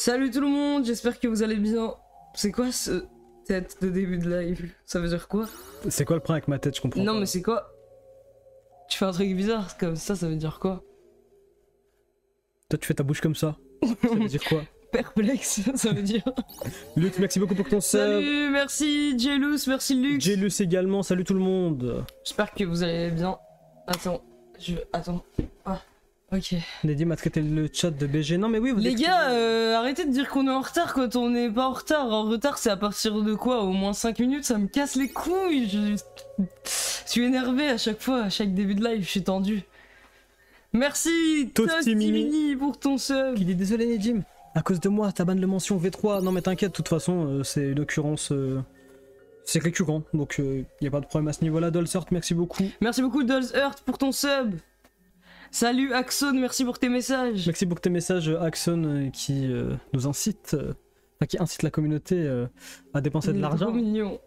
Salut tout le monde, j'espère que vous allez bien. C'est quoi ce tête de début de live? Ça veut dire quoi? C'est quoi le problème avec ma tête? Je comprends Non pas. mais c'est quoi? Tu fais un truc bizarre comme ça veut dire quoi? Toi tu fais ta bouche comme ça. Ça veut dire quoi? Perplexe, ça veut dire. Luc, merci beaucoup pour ton sub. Salut, merci Jelus, merci Lux. Jelus également, salut tout le monde. J'espère que vous allez bien. Attends, attends. Ah, ok. Neddy m'a traité le chat de BG. Non mais oui, vous Les êtes... gars, arrêtez de dire qu'on est en retard quand on n'est pas en retard. En retard, c'est à partir de quoi? Au moins 5 minutes, ça me casse les couilles. Je suis énervé à chaque fois, à chaque début de live, je suis tendu. Merci Toasty Mini pour ton sub. Il dit désolé Neddy, à cause de moi, t'as ban le mention V3. Non mais t'inquiète, de toute façon, c'est une occurrence... C'est récurrent, donc y a pas de problème à ce niveau-là. Dolzert, merci beaucoup. Merci beaucoup Dolzert pour ton sub. Salut Axon, merci pour tes messages. Merci pour tes messages, Axon, qui nous incite, enfin, qui incite la communauté à dépenser de l'argent. Trop mignon.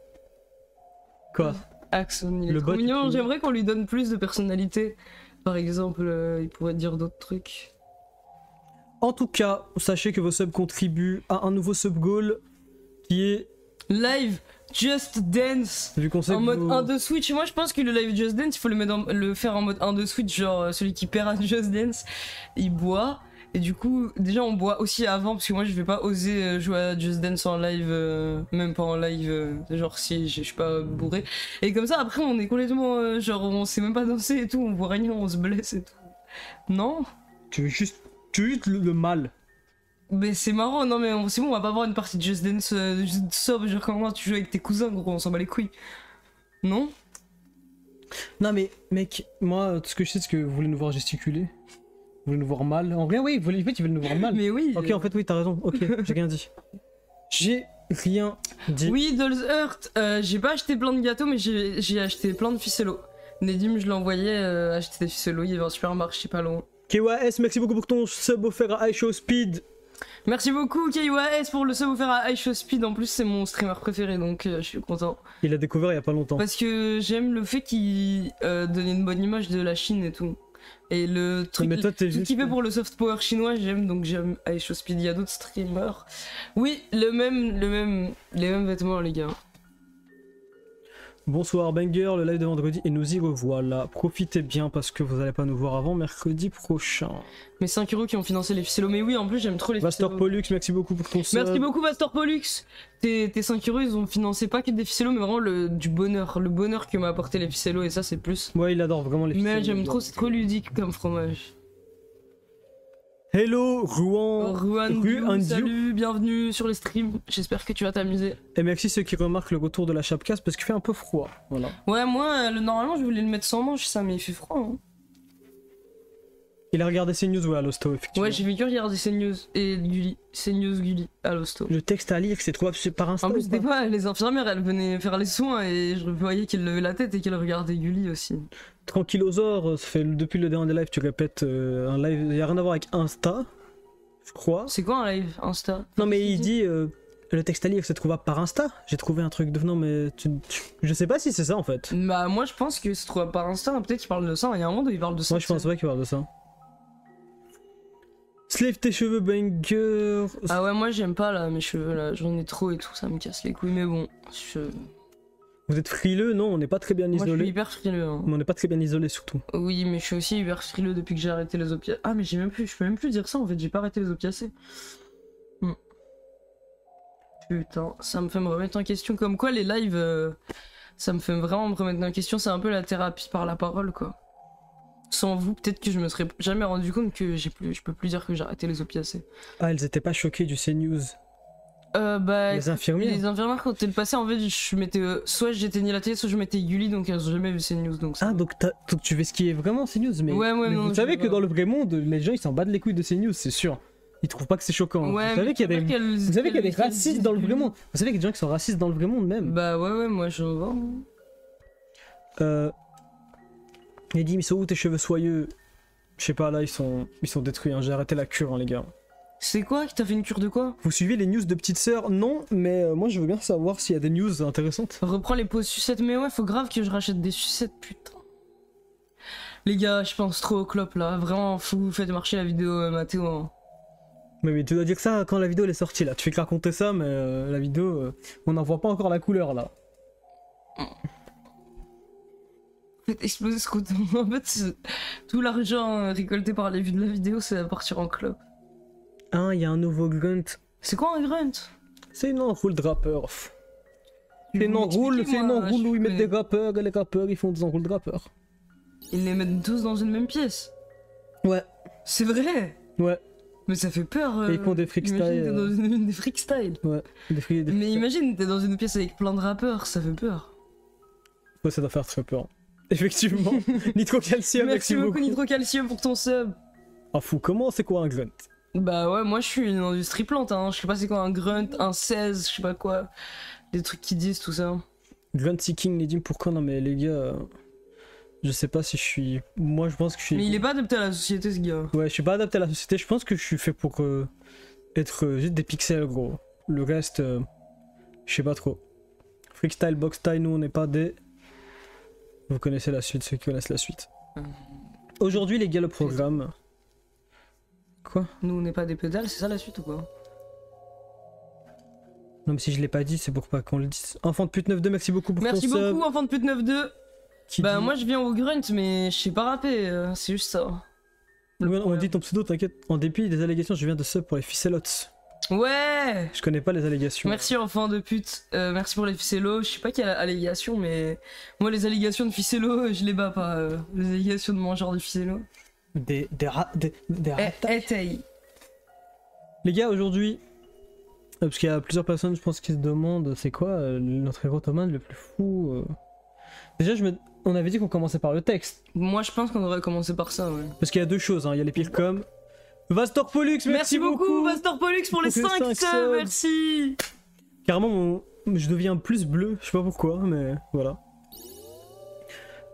Quoi? Axon, il est trop mignon. J'aimerais qu'on lui donne plus de personnalité. Par exemple, il pourrait dire d'autres trucs. En tout cas, sachez que vos subs contribuent à un nouveau sub goal qui est Live Just Dance vu qu'on sait en que mode vous... 1 de Switch. Moi je pense que le live Just Dance il faut le faire en mode 1 de Switch, genre celui qui perd à Just Dance il boit et du coup déjà on boit aussi avant parce que moi je vais pas oser jouer à Just Dance en live, même pas en live, genre si je suis pas bourré et comme ça après on est complètement genre on sait même pas danser et tout, on voit rien, on se blesse et tout. Non, Tu veux juste le mal. mais c'est marrant, non mais c'est bon, on va pas avoir une partie de Just Dance sobre, genre comment tu joues avec tes cousins gros, on s'en bat les couilles. Non? Non mais mec, moi tout ce que je sais c'est que vous voulez nous voir gesticuler. Vous voulez nous voir mal. En vrai oui, en fait ils veulent nous voir mal. Mais oui. Ok en fait oui t'as raison, ok, j'ai rien dit. J'ai rien dit. Oui Dolzert, j'ai pas acheté plein de gâteaux mais j'ai acheté plein de ficellos. Nedim je l'ai envoyé acheter des ficellos, il y avait un supermarché pas loin. KYS, merci beaucoup pour ton sub offert à iShow Speed. Merci beaucoup KYS pour le sub offert à iShow Speed, en plus c'est mon streamer préféré donc je suis content. Il a découvert il y a pas longtemps. Parce que j'aime le fait qu'il donne une bonne image de la Chine et tout. Et le truc qu'il fait pour le soft power chinois j'aime, donc j'aime iShow Speed. Il y a d'autres streamers. Oui, les mêmes vêtements les gars. Bonsoir Banger, le live de vendredi et nous y revoilà. Profitez bien parce que vous allez pas nous voir avant mercredi prochain. Mes 5 € qui ont financé les ficellos, mais oui en plus j'aime trop les ficellos. Pastor Pollux, merci beaucoup pour ton sub. Merci beaucoup Pastor Pollux. Tes 5 € ils ont financé pas que des ficellos mais vraiment du bonheur. Le bonheur que m'a apporté les ficellos et ça c'est plus. Ouais il adore vraiment les ficellos. Mais j'aime trop, c'est trop ludique comme fromage. Hello Rouen, salut, bienvenue sur les streams, j'espère que tu vas t'amuser. Et merci ceux qui remarquent le retour de la chapcasse parce qu'il fait un peu froid, voilà. Ouais moi normalement je voulais le mettre sans manche ça mais il fait froid hein. Il a regardé CNews ouais à l'hosto effectivement. Ouais j'ai vu que regarder CNews et Gulli, CNews Gulli à l'hosto. Le texte à lire c'est trop par Insta. En plus des fois les infirmières elles venaient faire les soins et je voyais qu'elles levaient la tête et qu'elles regardaient Gulli aussi. Tranquillosaure, ça fait depuis le dernier live tu répètes un live, il y a rien à voir avec Insta, je crois. C'est quoi un live Insta? Non mais il dit le texte à lire c'est trouvable par Insta. J'ai trouvé un truc de... Non mais je sais pas si c'est ça en fait. Bah moi je pense que c'est trouvable par Insta, peut-être qu'il parle de ça, il y a un monde où il parle de ça. Moi je pense pas qu'il parle de ça. Slave tes cheveux Banger. Ah ouais moi j'aime pas là mes cheveux là, j'en ai trop et tout, ça me casse les couilles mais bon. Vous êtes frileux? Non, on n'est pas très bien isolé. Moi je suis hyper frileux hein. Mais on n'est pas très bien isolé surtout. Oui mais je suis aussi hyper frileux depuis que j'ai arrêté les opiacés. Ah mais je peux même plus dire ça en fait, j'ai pas arrêté les opiacés. Putain, ça me fait me remettre en question, comme quoi les lives, ça me fait vraiment me remettre en question, c'est un peu la thérapie par la parole quoi. Sans vous, peut-être que je me serais jamais rendu compte que je peux plus dire que j'ai arrêté les opiacés. Ah, elles étaient pas choquées du CNews. Bah, les infirmières. Les infirmières quand elles passaient en fait je mettais soit j'éteignais la télé soit je mettais Gulli donc elles ont jamais vu CNews donc ça. Ah donc tu fais ce qui est vraiment CNews mais, ouais, mais non, vous savez que dans le vrai monde les gens ils s'en battent les couilles de CNews c'est sûr. Ils trouvent pas que c'est choquant. Ouais, vous savez qu'il y a des racistes dans le vrai monde. Vous savez qu'il y a des gens qui sont racistes dans le vrai monde même. Bah ouais moi je vois. Neddy mais sont où tes cheveux soyeux? Je sais pas là ils sont détruits hein. J'ai arrêté la cure hein, les gars. C'est quoi? T'as fait une cure de quoi? Vous suivez les news de petite sœur? Non, mais moi je veux bien savoir s'il y a des news intéressantes. Reprends les pauses sucettes, mais ouais, faut grave que je rachète des sucettes, putain. Les gars, je pense trop au clope là, vraiment, vous faites marcher la vidéo Mathéo. Hein. Mais tu dois dire ça quand la vidéo elle est sortie là. Tu fais que raconter ça, mais la vidéo, on n'en voit pas encore la couleur là. Faites exploser ce coton. En fait, tout l'argent récolté par les vues de la vidéo, c'est à partir en club. Ah, il y a un nouveau grunt. C'est quoi un grunt? C'est une enroule de rappeurs. C'est une enroule où ils mettent des rappeurs et les rappeurs ils font des enroules de rappeurs. Ils les mettent tous dans une même pièce. Ouais. C'est vrai. Ouais. Mais ça fait peur. Et ils font des freakstyles. Imagine t'es dans des freakstyles. Ouais. Mais imagine t'es dans une pièce avec plein de rappeurs, ça fait peur. Ouais, ça doit faire très peur. Effectivement. Nitrocalcium, merci beaucoup Nitrocalcium pour ton sub. Ah fou, comment c'est quoi un grunt? Bah ouais, moi je suis une industrie plante, hein. Je sais pas c'est quoi un grunt, un 16, je sais pas quoi. Des trucs qui disent tout ça. Grunt seeking, Nedim, pourquoi? Non mais les gars, je sais pas si je suis... Moi je pense que je suis... Mais il est pas adapté à la société ce gars. Ouais, je suis pas adapté à la société, je pense que je suis fait pour être juste des pixels gros. Le reste, je sais pas trop. Freakstyle, boxstyle, nous on n'est pas des... Vous connaissez la suite, ceux qui connaissent la suite. Aujourd'hui les gars, le programme... Quoi? Nous on n'est pas des pédales, c'est ça la suite ou quoi? Non mais si je l'ai pas dit, c'est pour pas qu'on le dise. Enfant de pute 92, merci beaucoup pour ton sub. Merci beaucoup enfant de pute 92. Bah dit... moi je viens au grunt mais je sais pas rapper, c'est juste ça. Ouais, on dit ton pseudo, t'inquiète. En dépit des allégations, je viens de sub pour les ficellottes. Ouais. Je connais pas les allégations. Merci enfant de pute, merci pour les ficellos. Je sais pas quelle allégation mais moi les allégations de ficellos je les bats pas. Les allégations de mangeurs de ficellos. Des Les gars, aujourd'hui, parce qu'il y a plusieurs personnes, je pense, qui se demandent c'est quoi notre héros Thoman le plus fou. Déjà, on avait dit qu'on commençait par le texte. Moi, je pense qu'on devrait commencer par ça, ouais. Parce qu'il y a deux choses, hein. Il y a les pires comme. Vastor Pollux, merci beaucoup Vastor Pollux pour les 5 subs, merci. Carrément, je deviens plus bleu, je sais pas pourquoi, mais voilà.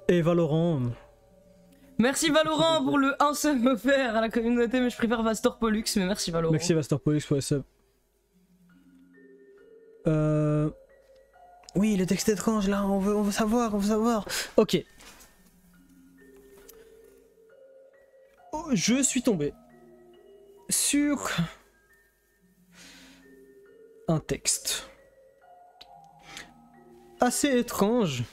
Et Valorant. Merci Valorant pour le 1 sub offert à la communauté, mais je préfère Vastor Pollux, mais merci Valorant. Merci Vastor Pollux pour les subs. Oui, le texte étrange là, on veut savoir, Ok. Oh, je suis tombé sur un texte assez étrange.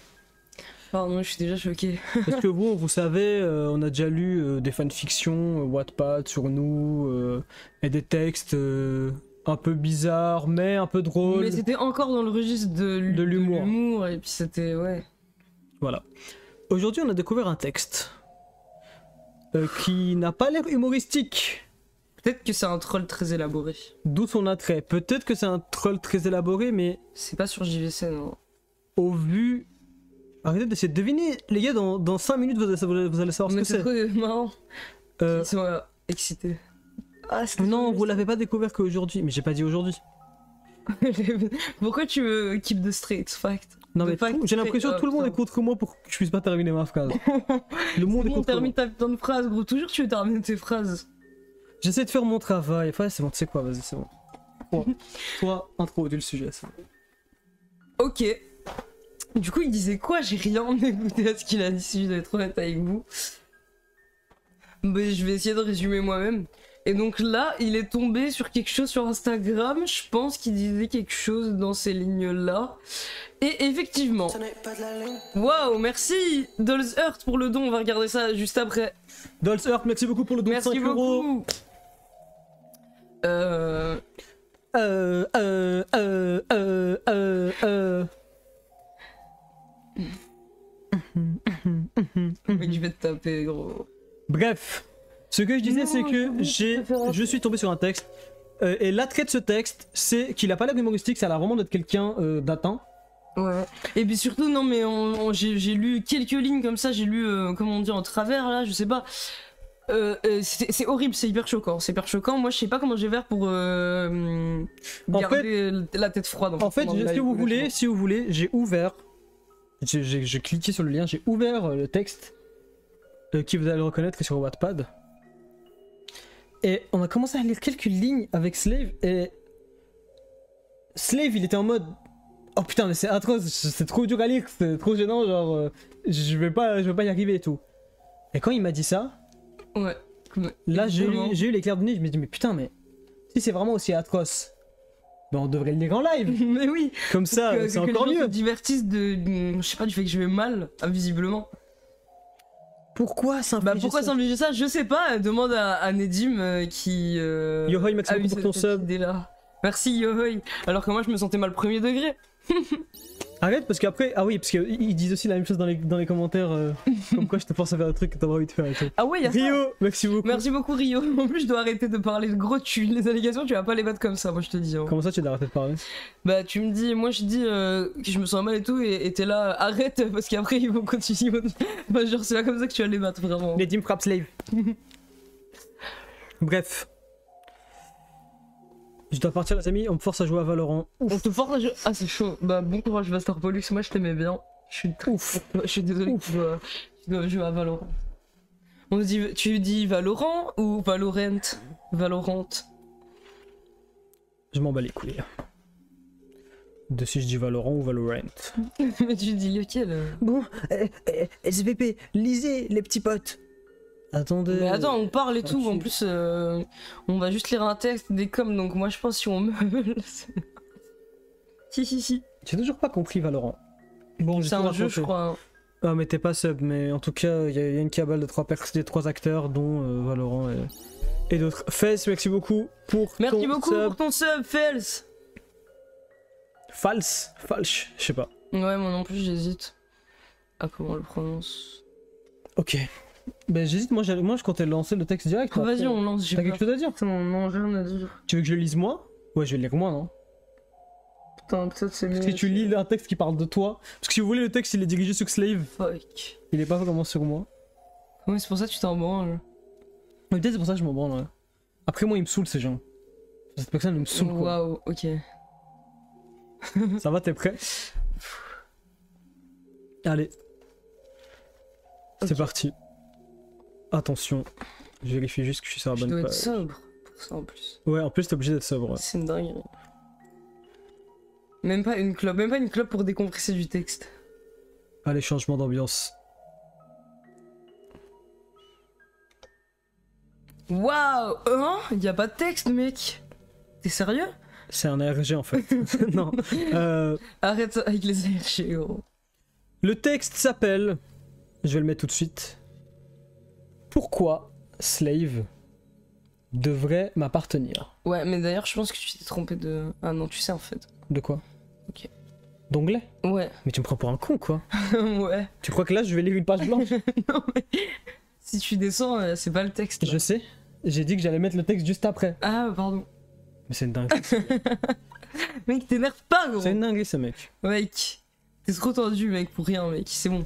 Pardon, je suis déjà choqué. Parce que vous savez, on a déjà lu des fanfictions Wattpad sur nous, et des textes un peu bizarres, mais un peu drôles. Mais c'était encore dans le registre de l'humour, et puis c'était, ouais. Voilà. Aujourd'hui, on a découvert un texte qui n'a pas l'air humoristique. Peut-être que c'est un troll très élaboré. D'où son attrait. Peut-être que c'est un troll très élaboré, mais... C'est pas sur JVC, non. Au vu... Arrêtez d'essayer de deviner, les gars, dans 5 minutes vous allez savoir ce que c'est. Mais c'est trop marrant. Ils sont excités. Ah, non, vous l'avez pas découvert qu'aujourd'hui, mais j'ai pas dit aujourd'hui. Pourquoi tu veux keep the straight fact? Non mais j'ai l'impression que tout le monde est contre moi pour que je puisse pas terminer ma phrase. Le monde est contre moi. Termine ta putain de phrase, gros. Toujours tu veux terminer tes phrases. J'essaie de faire mon travail. Enfin, c'est bon, tu sais quoi, vas-y, c'est bon. Toi, introduis le sujet, ça. Ok. Du coup, il disait quoi? J'ai rien écouté à ce qu'il a dit, si je dois être honnête avec vous. Mais je vais essayer de résumer moi-même. Et donc là, il est tombé sur quelque chose sur Instagram, je pense qu'il disait quelque chose dans ces lignes-là. Et effectivement... Waouh, merci Dolls Earth pour le don, on va regarder ça juste après. Dolls Earth, merci beaucoup pour le don de 5 euros. Mais je vais te taper, gros. Bref, ce que je disais, c'est que je suis tombé sur un texte. Et l'attrait de ce texte, c'est qu'il a pas l'air humoristique, ça a l'air vraiment d'être quelqu'un d'atteint. Ouais. Et puis surtout, non, mais j'ai lu quelques lignes comme ça, j'ai lu, comment on dit, en travers, là, je sais pas. C'est horrible, c'est hyper choquant, Moi, je sais pas comment je vais faire pour garder la tête froide. En fait, si vous voulez, j'ai ouvert. J'ai cliqué sur le lien, j'ai ouvert le texte qui vous allez le reconnaître sur Wattpad. Et on a commencé à lire quelques lignes avec Slave et Slave il était en mode oh putain mais c'est atroce, c'est trop dur à lire, c'est trop gênant, genre je vais pas y arriver et tout. Et quand il m'a dit ça, ouais, là j'ai eu l'éclair de nez, je me dis mais putain mais Si c'est vraiment aussi atroce, ben on devrait le lire en live. Mais oui. Comme ça, c'est encore que les gens mieux. se divertissent je sais pas, du fait que je vais mal, visiblement. Pourquoi s'infliger Pourquoi ça s'infliger ça? Je sais pas, demande à Nedim qui Yohoi, merci a eu beaucoup pour ton cette sub. idée-là. Merci Yohoi. Alors que moi je me sentais mal premier degré. Arrête parce qu'après, ah oui, parce qu'ils disent aussi la même chose dans les commentaires, comme quoi je te force à faire un truc que t'as pas envie de faire et tout. Ah ouais, y'a ça. Rio, merci beaucoup. Merci beaucoup Rio. En plus je dois arrêter de parler de gros les allégations, tu vas pas les battre comme ça, moi je te dis. Hein. Comment ça tu dois arrêter de parler? Bah tu me dis, moi je dis que je me sens mal et tout, et t'es là, arrête parce qu'après ils vont continuer. Bah genre c'est pas comme ça que tu vas les battre vraiment. Les Team Frappe Slave. Bref. Je dois partir les amis, on me force à jouer à Valorant. On te force à jouer. Ah c'est chaud. Bah bon courage Master Pollux, moi je t'aimais bien. Je suis très... Je suis désolé que tu dois jouer à Valorant. On dit, tu dis Valorant ou Valorant? Valorant. Je m'en bats les couilles. De si je dis Valorant ou Valorant. Mais tu dis lequel? Bon, SVP, lisez les petits potes. Attendez. Mais attends, on parle et tout, Ok. en plus on va juste lire un texte, des coms, donc moi je pense si on meule... si. J'ai toujours pas compris Valorant. Bon, j'ai C'est tout un jeu raconté. je crois. Hein. Ah mais t'es pas sub, mais en tout cas il y a une cabale de des trois acteurs dont Valorant et d'autres. Fess, merci beaucoup pour Merci ton beaucoup sub. pour ton sub, Fels. False, je sais pas. Ouais, moi non plus j'hésite à comment on le prononce. Ok. Ben j'hésite, moi je comptais lancer le texte direct. Oh, mais vas-y, après, on lance, j'ai T'as peur. quelque chose à dire? Non, non, j'ai rien à dire. Tu veux que je le lise moi? Ouais, je vais le lire moi, non? Putain, peut-être c'est mieux. Parce que tu lis un texte qui parle de toi. Parce que si vous voulez, le texte il est dirigé sur Slave. Fuck. Il est pas vraiment sur moi. Ouais, c'est pour ça que tu t'en branles. Mais peut-être c'est pour ça que je m'en branle, ouais. Après, moi, il me saoule ces gens. Cette personne, elle me saoule, quoi. Waouh, ok. Ça va, t'es prêt? Allez. C'est Ok. parti. Attention. Je vérifie juste que je suis sur la Je bonne dois être page. sobre pour ça en plus. Ouais, en plus, t'es obligé d'être sobre. Ouais. C'est une dinguerie. Même pas une clope pour décompresser du texte. Allez, changement d'ambiance. Waouh, hein? Y a pas de texte, mec. T'es sérieux? C'est un ARG en fait. Non. Arrête ça avec les ARG, gros. Le texte s'appelle. Je vais le mettre tout de suite. Pourquoi Slave devrait m'appartenir? Ouais, mais d'ailleurs, je pense que tu t'es trompé de. Ah non, tu sais en fait. De quoi? Ok. D'onglet? Ouais, Mais tu me prends pour un con quoi. ouais. Tu crois que là je vais lire une page blanche? Non, mais. Si tu descends, c'est pas le texte. là. Je sais. J'ai dit que j'allais mettre le texte juste après. Ah, pardon. Mais c'est une dinguerie. Mec, t'énerve pas, gros. C'est une dinguerie ce mec. Mec, t'es trop tendu, mec, pour rien, mec. C'est bon.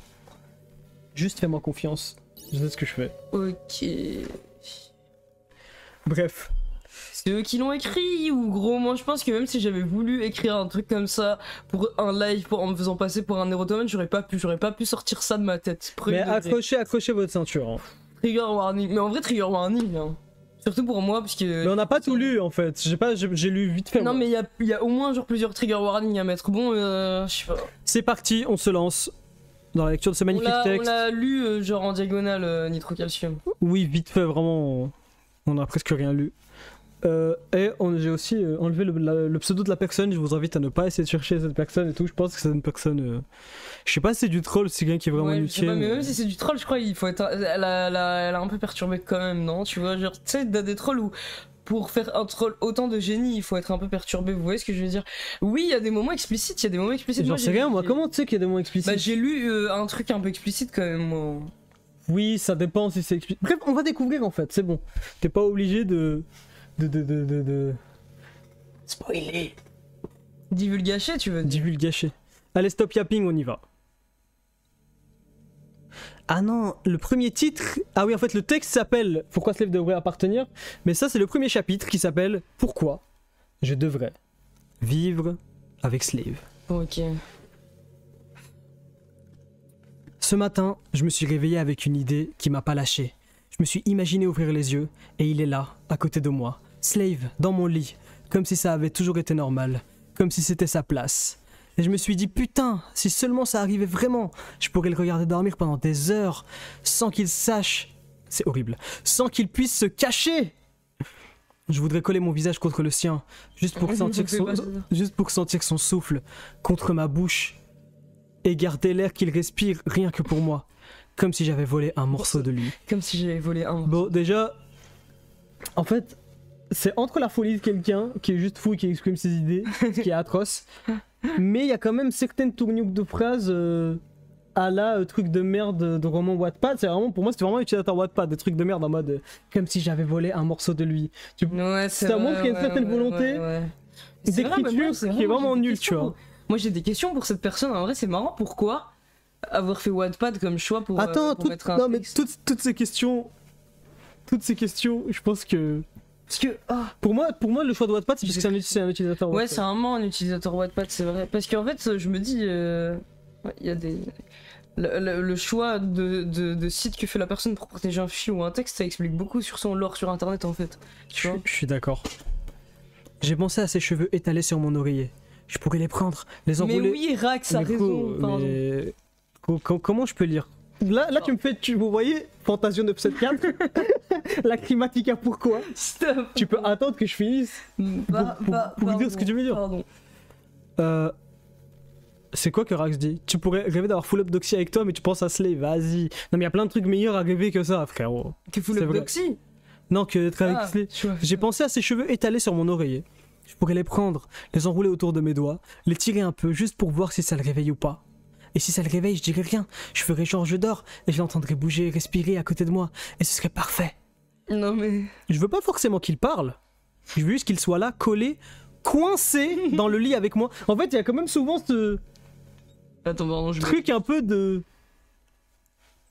Juste fais-moi confiance. Je sais ce que je fais. Ok. Bref. C'est eux qui l'ont écrit ou gros, moi je pense que même si j'avais voulu écrire un truc comme ça pour un live en me faisant passer pour un érotomane, j'aurais pas pu sortir ça de ma tête. Premier Mais degré. accrochez votre ceinture. Hein. Trigger warning, mais en vrai trigger warning, hein. Surtout pour moi parce que... Mais on n'a pas tout lu en fait. J'ai lu vite fait. Non moi. mais il y a au moins genre plusieurs trigger warnings à mettre. Bon, je sais pas. C'est parti, on se lance dans la lecture de ce On magnifique l'a texte. lu genre en diagonale nitrocalcium. Oui, vite fait, vraiment. On a presque rien lu. Et j'ai aussi enlevé le pseudo de la personne. Je vous invite à ne pas essayer de chercher cette personne et tout. Je pense que c'est une personne. Je sais pas si c'est du troll, c'est quelqu'un qui est vraiment Ouais, je sais inutile. pas, mais même si c'est du troll, je crois il faut être. Elle a un peu perturbé quand même, non? Tu vois, genre, tu sais, t'as des trolls où pour faire un troll autant de génie, il faut être un peu perturbé. Vous voyez ce que je veux dire? Oui, il y a des moments explicites, il y a des moments explicites. J'en sais rien, moi. j'ai- Comment tu sais qu'il y a des mots explicites? Bah, j'ai lu un truc un peu explicite quand même, moi. Oui, ça dépend si c'est explicite. Bref, on va découvrir en fait, c'est bon. T'es pas obligé de. Spoiler. Divulgaché, tu veux dire? Divulgacher. Allez, stop yapping, on y va. Ah non, le premier titre. Ah oui, en fait, le texte s'appelle Pourquoi Slave devrait appartenir. Mais ça, c'est le premier chapitre qui s'appelle Pourquoi je devrais vivre avec Slave. Ok. Ce matin, je me suis réveillé avec une idée qui m'a pas lâché. Je me suis imaginé ouvrir les yeux et il est là, à côté de moi. Slave, dans mon lit, comme si ça avait toujours été normal, comme si c'était sa place. Et je me suis dit, putain, si seulement ça arrivait vraiment, je pourrais le regarder dormir pendant des heures, sans qu'il sache, c'est horrible, sans qu'il puisse se cacher. Je voudrais coller mon visage contre le sien, juste pour sentir son souffle contre ma bouche et garder l'air qu'il respire rien que pour moi, comme si j'avais volé un morceau de lui. Comme si j'avais volé un morceau. Bon, déjà, en fait, c'est entre la folie de quelqu'un qui est juste fou et qui exprime ses idées, ce qui est atroce, mais il y a quand même certaines tournures de phrases à la truc de merde de roman Wattpad. C'est vraiment, pour moi, c'était vraiment utilisateur Wattpad, des trucs de merde en mode comme si j'avais volé un morceau de lui. Ouais, ça montre qu'il y a une certaine volonté d'écriture qui est vraiment nulle, tu vois. Moi j'ai des questions pour cette personne, en vrai c'est marrant, pourquoi avoir fait Wattpad comme choix pour, pour mettre un non texte. mais toutes ces questions, je pense que... Parce que, pour moi le choix de Wattpad c'est parce que c'est un utilisateur Wattpad. Ouais, c'est vraiment un utilisateur Wattpad, c'est vrai. Parce qu'en fait, je me dis, il y a des... Le choix de site que fait la personne pour protéger un fichier ou un texte, ça explique beaucoup sur son lore sur internet en fait. Tu vois ? Je suis d'accord. J'ai pensé à ses cheveux étalés sur mon oreiller. Je pourrais les prendre, les enrouler. Mais oui, Rax a raison. Mais... Comment je peux lire ? Là tu me fais, vous voyez, Fantasio 974, la Climatica pourquoi ? Stop. Tu peux attendre que je finisse pour dire ce que tu veux dire. Pardon. C'est quoi que Rax dit ? Tu pourrais rêver d'avoir full up doxy avec toi, mais tu penses à Slay, vas-y. Non, mais il y a plein de trucs meilleurs à rêver que ça, frérot. Que full up doxy ? Non, que d'être avec Slay. J'ai pensé à ses cheveux étalés sur mon oreiller. Je pourrais les prendre, les enrouler autour de mes doigts, les tirer un peu, juste pour voir si ça le réveille ou pas. Et si ça le réveille, je dirais rien. Je ferais genre je dors, et je l'entendrais bouger, respirer à côté de moi, et ce serait parfait. Non mais... Je veux pas forcément qu'il parle. Je veux juste qu'il soit là, collé, coincé dans le lit avec moi. En fait, il y a quand même souvent ce... Attends, pardon, truc un peu de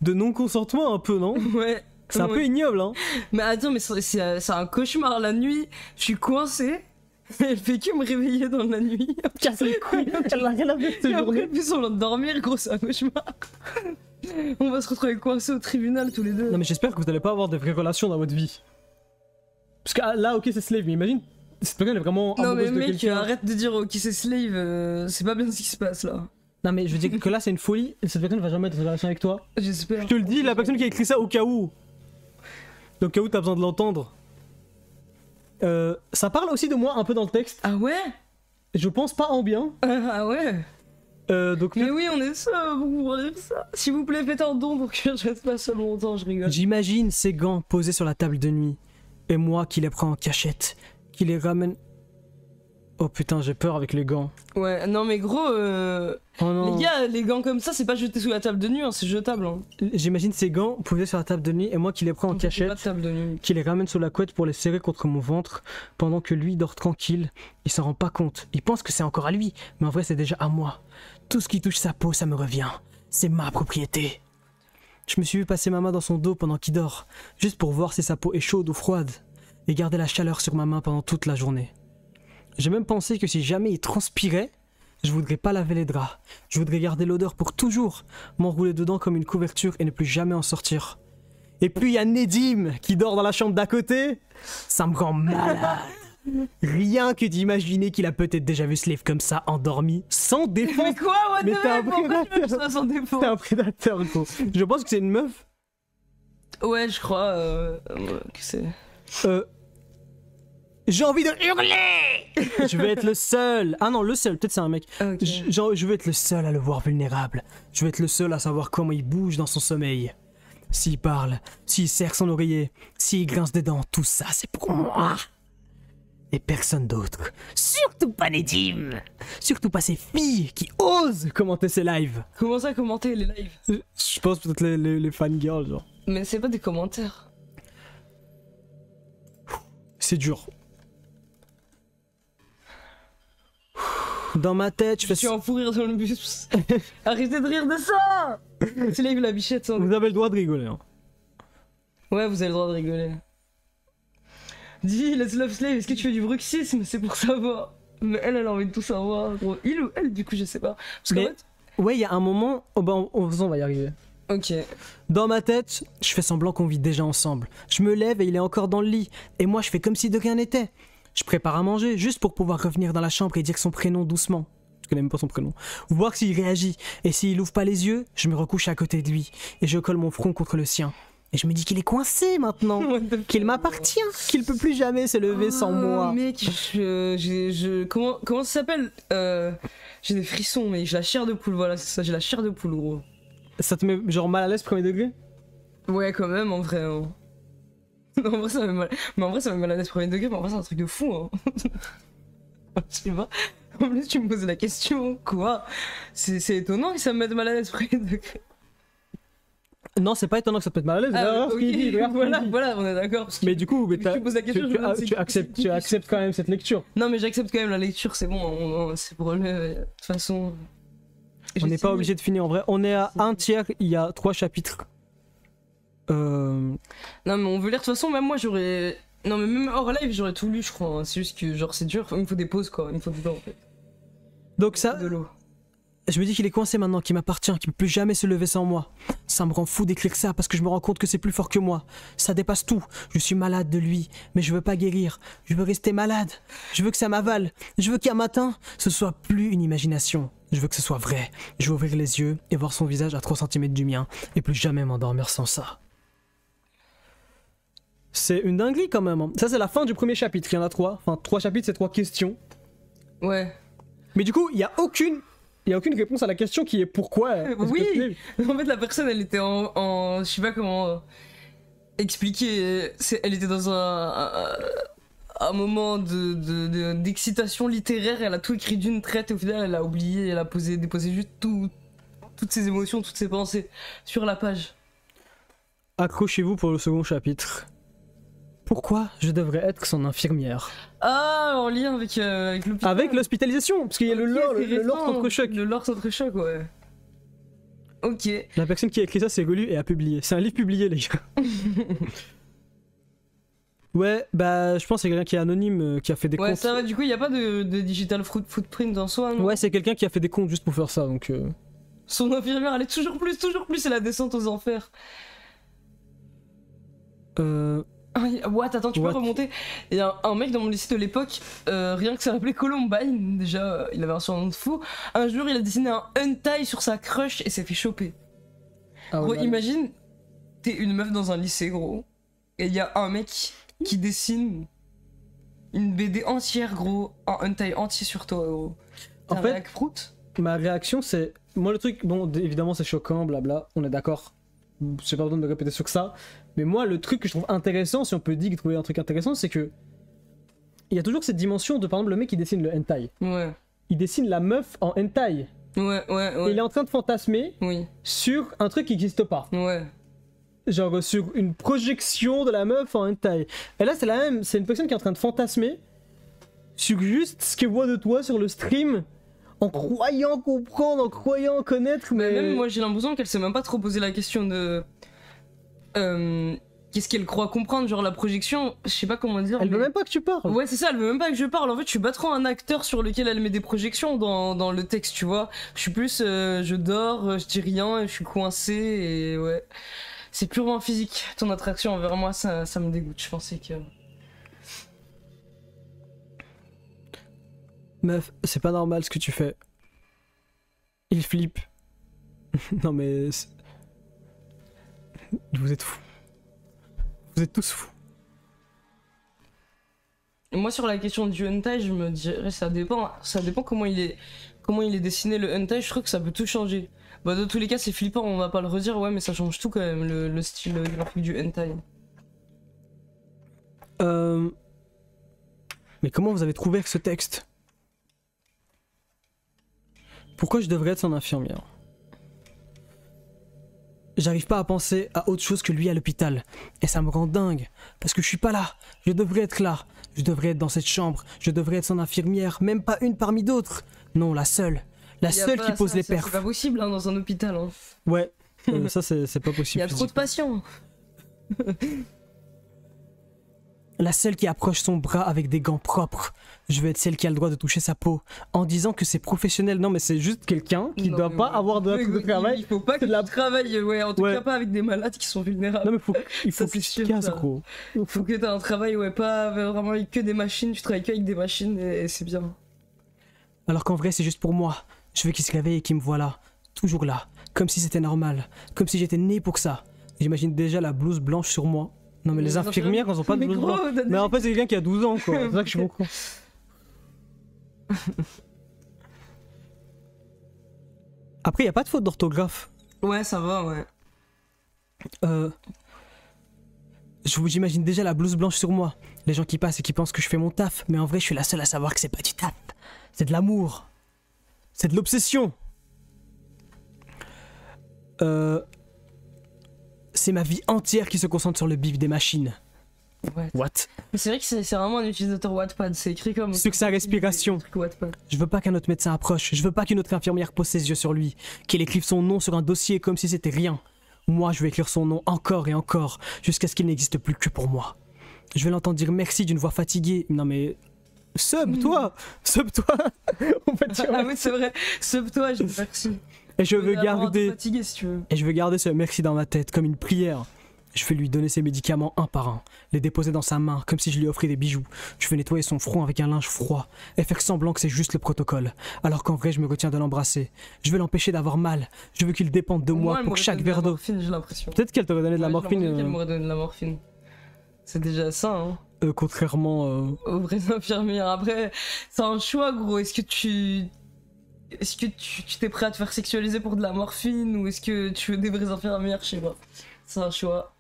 non-consentement, un peu, non ? Ouais. C'est un peu ignoble, hein. Mais attends, mais c'est un cauchemar la nuit. Je suis coincé. Elle fait que me réveiller dans la nuit. Casse les couilles, elle a rien à faire cette journée. Après, plus on vient de dormir, gros, c'est un cauchemar. On va se retrouver coincés au tribunal tous les deux. Non, mais j'espère que vous n'allez pas avoir de vraies relations dans votre vie. Parce que là, ok, c'est slave, mais imagine, cette personne est vraiment amoureuse de quelqu'un. Non, mais mec, arrête de dire ok, c'est slave, c'est pas bien ce qui se passe là. Non, mais je veux dire que là, c'est une folie, et cette personne va jamais être en relation avec toi. J'espère. Je te le dis, la personne qui a écrit ça au cas où. Au cas où t'as besoin de l'entendre. Ça parle aussi de moi un peu dans le texte. Ah ouais ? Je pense pas en bien. Ah ouais ? Donc mais oui, on est seul pour pouvoir dire ça. S'il vous plaît, faites un don pour que je reste pas seul longtemps, je rigole. J'imagine ces gants posés sur la table de nuit, et moi qui les prends en cachette, qui les ramène... Oh putain, j'ai peur avec les gants. Ouais, non mais gros, oh non. Les gars, les gants comme ça, c'est pas jeté sous la table de nuit, hein, c'est jetable. Hein. J'imagine ces gants posés sur la table de nuit, et moi qui les prends en cachette, pas de table de nuit. Qui les ramène sous la couette pour les serrer contre mon ventre, pendant que lui dort tranquille. Il s'en rend pas compte, il pense que c'est encore à lui, mais en vrai c'est déjà à moi. Tout ce qui touche sa peau, ça me revient. C'est ma propriété. Je me suis vu passer ma main dans son dos pendant qu'il dort, juste pour voir si sa peau est chaude ou froide, et garder la chaleur sur ma main pendant toute la journée. J'ai même pensé que si jamais il transpirait, je voudrais pas laver les draps. Je voudrais garder l'odeur pour toujours, m'enrouler dedans comme une couverture et ne plus jamais en sortir. Et puis il y a Nedim qui dort dans la chambre d'à côté. Ça me rend malade. Rien que d'imaginer qu'il a peut-être déjà vu Slave comme ça, endormi, sans défense. Mais quoi, what Mais the t'es un fuck, pourquoi tu veux prédateur. ça sans défense? T'es un prédateur, gros. Je pense que c'est une meuf. Ouais, je crois que c'est... J'ai envie de hurler. Je veux être le seul. Ah non, le seul, peut-être c'est un mec. Okay. Je veux être le seul à le voir vulnérable. Je veux être le seul à savoir comment il bouge dans son sommeil. S'il parle, s'il serre son oreiller, s'il grince des dents, tout ça c'est pour moi. Et personne d'autre. Surtout pas Nedim. Surtout pas ces filles qui osent commenter ses lives. Comment ça commenter les lives? Je pense peut-être les fangirls, genre. Mais c'est pas des commentaires. C'est dur. Dans ma tête, je suis en fou rire dans le bus. Arrêtez de rire de ça. C'est live la bichette. Sans... Vous avez le droit de rigoler. Hein. Ouais, vous avez le droit de rigoler. Dis, Let's Love Slave, est-ce que tu fais du bruxisme? C'est pour savoir. Mais elle a envie de tout savoir. Gros. Il ou elle, du coup, je sais pas. Parce qu'en fait... Ouais, il y a un moment... Oh bah, on va y arriver. Ok. Dans ma tête, je fais semblant qu'on vit déjà ensemble. Je me lève et il est encore dans le lit. Et moi, je fais comme si de rien n'était. Je prépare à manger, juste pour pouvoir revenir dans la chambre et dire son prénom doucement. Je connais même pas son prénom. Voir s'il réagit. Et s'il ouvre pas les yeux, je me recouche à côté de lui. Et je colle mon front contre le sien. Et je me dis qu'il est coincé maintenant, qu'il m'appartient, qu'il peut plus jamais se lever sans moi. Mec, comment ça s'appelle j'ai des frissons, mais j'ai la chair de poule, voilà, c'est ça, j'ai la chair de poule, gros. Ça te met genre mal à l'aise premier degré? Ouais, quand même, en vrai. Hein. Non, en vrai, ça me met mal... Mais en vrai, ça me met mal à l'aise premier degré, mais en vrai, c'est un truc de fou. Hein. Je sais pas. En plus, tu me poses la question, quoi? C'est étonnant que ça me mette mal à l'aise premier degré. Non, c'est pas étonnant que ça te mette mal à l'aise. Ah, okay. Voilà, on est d'accord. Mais du coup, tu poses la question, tu acceptes quand même cette lecture. Non, mais j'accepte quand même la lecture, c'est bon, c'est pour le. De toute façon. On n'est pas obligé de finir en vrai. On est à un tiers, il y a 3 chapitres. Non, mais on veut lire, de toute façon, même moi j'aurais. Non, mais même hors live, j'aurais tout lu, je crois. Hein. C'est juste que, genre, c'est dur, il me faut des pauses, quoi. Il me faut du temps, en fait. Donc, ça. De l'eau. Je me dis qu'il est coincé maintenant, qu'il m'appartient, qu'il peut plus jamais se lever sans moi. Ça me rend fou d'écrire ça parce que je me rends compte que c'est plus fort que moi. Ça dépasse tout. Je suis malade de lui, mais je veux pas guérir. Je veux rester malade. Je veux que ça m'avale. Je veux qu'un matin, ce soit plus une imagination. Je veux que ce soit vrai. Je veux ouvrir les yeux et voir son visage à 3 cm du mien et plus jamais m'endormir sans ça. C'est une dinguerie quand même. Hein. Ça, c'est la fin du premier chapitre. Il y en a 3. Enfin, 3 chapitres, c'est 3 questions. Ouais. Mais du coup, il y a aucune réponse à la question qui est pourquoi. Oui. En fait, la personne, elle était en je sais pas comment expliquer. Elle était dans un moment d'excitation littéraire. Elle a tout écrit d'une traite et au final, elle a oublié. Elle a déposé juste toutes ses émotions, toutes ses pensées sur la page. Accrochez-vous pour le second chapitre. Pourquoi je devrais être son infirmière? Ah, en lien avec l'hôpital. Avec l'hospitalisation, parce qu'il y a le lore contre-choc. Le lore contre-choc, ouais. Ok. La personne qui a écrit ça s'est relue et a publié. C'est un livre publié, les gars. Ouais, bah je pense que c'est quelqu'un qui est anonyme, qui a fait des comptes. Ouais, ça va, du coup, il n'y a pas de digital footprint en soi, non? Ouais, c'est quelqu'un qui a fait des comptes juste pour faire ça, donc... Son infirmière, elle est toujours plus, c'est la descente aux enfers. What, attends, tu peux remonter? Il y a un mec dans mon lycée de l'époque, rien que ça s'appelait Columbine, déjà, il avait un surnom de fou. Un jour, il a dessiné un hentai sur sa crush et s'est fait choper. Ah, gros, imagine, t'es une meuf dans un lycée, gros, et il y a un mec qui dessine une BD entière, gros, un hentai entier sur toi, gros. En fait, ma réaction, c'est... Moi, le truc, bon, évidemment, c'est choquant, blabla, on est d'accord. J'ai pas besoin de me répéter sur ça. Mais moi, le truc que je trouve intéressant, si on peut dire trouver un truc intéressant, c'est que il y a toujours cette dimension de, par exemple, le mec qui dessine le hentai. Ouais. Il dessine la meuf en hentai. Ouais. Et il est en train de fantasmer sur un truc qui n'existe pas. Ouais. Genre sur une projection de la meuf en hentai. Et là, c'est la même. C'est une personne qui est en train de fantasmer sur juste ce qu'elle voit de toi sur le stream. En croyant comprendre, en croyant connaître, mais... Même moi j'ai l'impression qu'elle s'est même pas trop posé la question de... Qu'est-ce qu'elle croit comprendre, genre la projection, je sais pas comment dire. Elle veut même pas que tu parles. Ouais, c'est ça, elle veut même pas que je parle. En fait, je suis pas trop un acteur sur lequel elle met des projections dans le texte, tu vois. Je suis plus, je dors, je dis rien, je suis coincé et ouais. C'est purement physique. Ton attraction envers moi, ça me dégoûte. Je pensais que... Meuf, c'est pas normal ce que tu fais. Il flippe. Non mais... Vous êtes fous. Vous êtes tous fous. Moi sur la question du hentai, je me dirais ça dépend comment il est dessiné le hentai, je trouve que ça peut tout changer. Bah dans tous les cas c'est flippant, on va pas le redire, ouais mais ça change tout quand même le style graphique du hentai. Mais comment vous avez trouvé ce texte? Pourquoi je devrais être son infirmière? J'arrive pas à penser à autre chose que lui à l'hôpital. Et ça me rend dingue. Parce que je suis pas là. Je devrais être là. Je devrais être dans cette chambre. Je devrais être son infirmière. Même pas une parmi d'autres. Non, la seule. La seule qui pose les perfs. C'est pas possible hein, dans un hôpital. Hein. Ouais. Ça c'est pas possible. Il y a trop de patients. La seule qui approche son bras avec des gants propres. Je veux être celle qui a le droit de toucher sa peau. En disant que c'est professionnel. Non mais c'est juste quelqu'un qui doit pas avoir de travail. Il faut pas que tu travailles, ouais, en tout cas pas avec des malades qui sont vulnérables. Non mais il faut que tu te casses gros. Il faut que tu aies un travail, ouais, pas vraiment avec que des machines. Tu travailles qu'avec des machines et c'est bien. Alors qu'en vrai c'est juste pour moi. Je veux qu'il se réveille et qu'il me voit là. Toujours là. Comme si c'était normal. Comme si j'étais né pour ça. J'imagine déjà la blouse blanche sur moi. Non mais les infirmières, elles ont pas de Mais blouse gros, blanche. t'as Mais en fait c'est quelqu'un qui a 12 ans quoi, c'est ça que je comprends. Après y a pas de faute d'orthographe. Ouais, ça va, ouais. J'imagine déjà la blouse blanche sur moi. Les gens qui passent et qui pensent que je fais mon taf, mais en vrai je suis la seule à savoir que c'est pas du taf. C'est de l'amour. C'est de l'obsession. C'est ma vie entière qui se concentre sur le bif des machines. Ouais. What? Mais c'est vrai que c'est vraiment un utilisateur Wattpad, c'est écrit comme... Sur sa respiration. Wattpad. Je veux pas qu'un autre médecin approche, je veux pas qu'une autre infirmière pose ses yeux sur lui, qu'il écrive son nom sur un dossier comme si c'était rien. Moi, je vais écrire son nom encore et encore, jusqu'à ce qu'il n'existe plus que pour moi. Je vais l'entendre dire merci d'une voix fatiguée. Non mais... Sub-toi! Sub-toi! On va dire Ah oui, c'est vrai. Sub-toi, je dis merci. Et je veux garder... Fatigué, si tu veux. Et je veux garder ce merci dans ma tête, comme une prière. Je vais lui donner ses médicaments un par un, les déposer dans sa main, comme si je lui offrais des bijoux. Je vais nettoyer son front avec un linge froid, et faire semblant que c'est juste le protocole, alors qu'en vrai je me retiens de l'embrasser. Je veux l'empêcher d'avoir mal, je veux qu'il dépende de moi pour chaque verre d'eau. J'ai l'impression. Peut-être qu'elle t'aurait donné de la morphine. Elle m'aurait donné de la morphine. C'est déjà ça, hein. Contrairement... Aux vraies infirmières. Après, c'est un choix, gros. Est-ce que tu t'es prêt à te faire sexualiser pour de la morphine, ou est-ce que tu veux des vraies infirmières? Je sais pas. C'est un choix.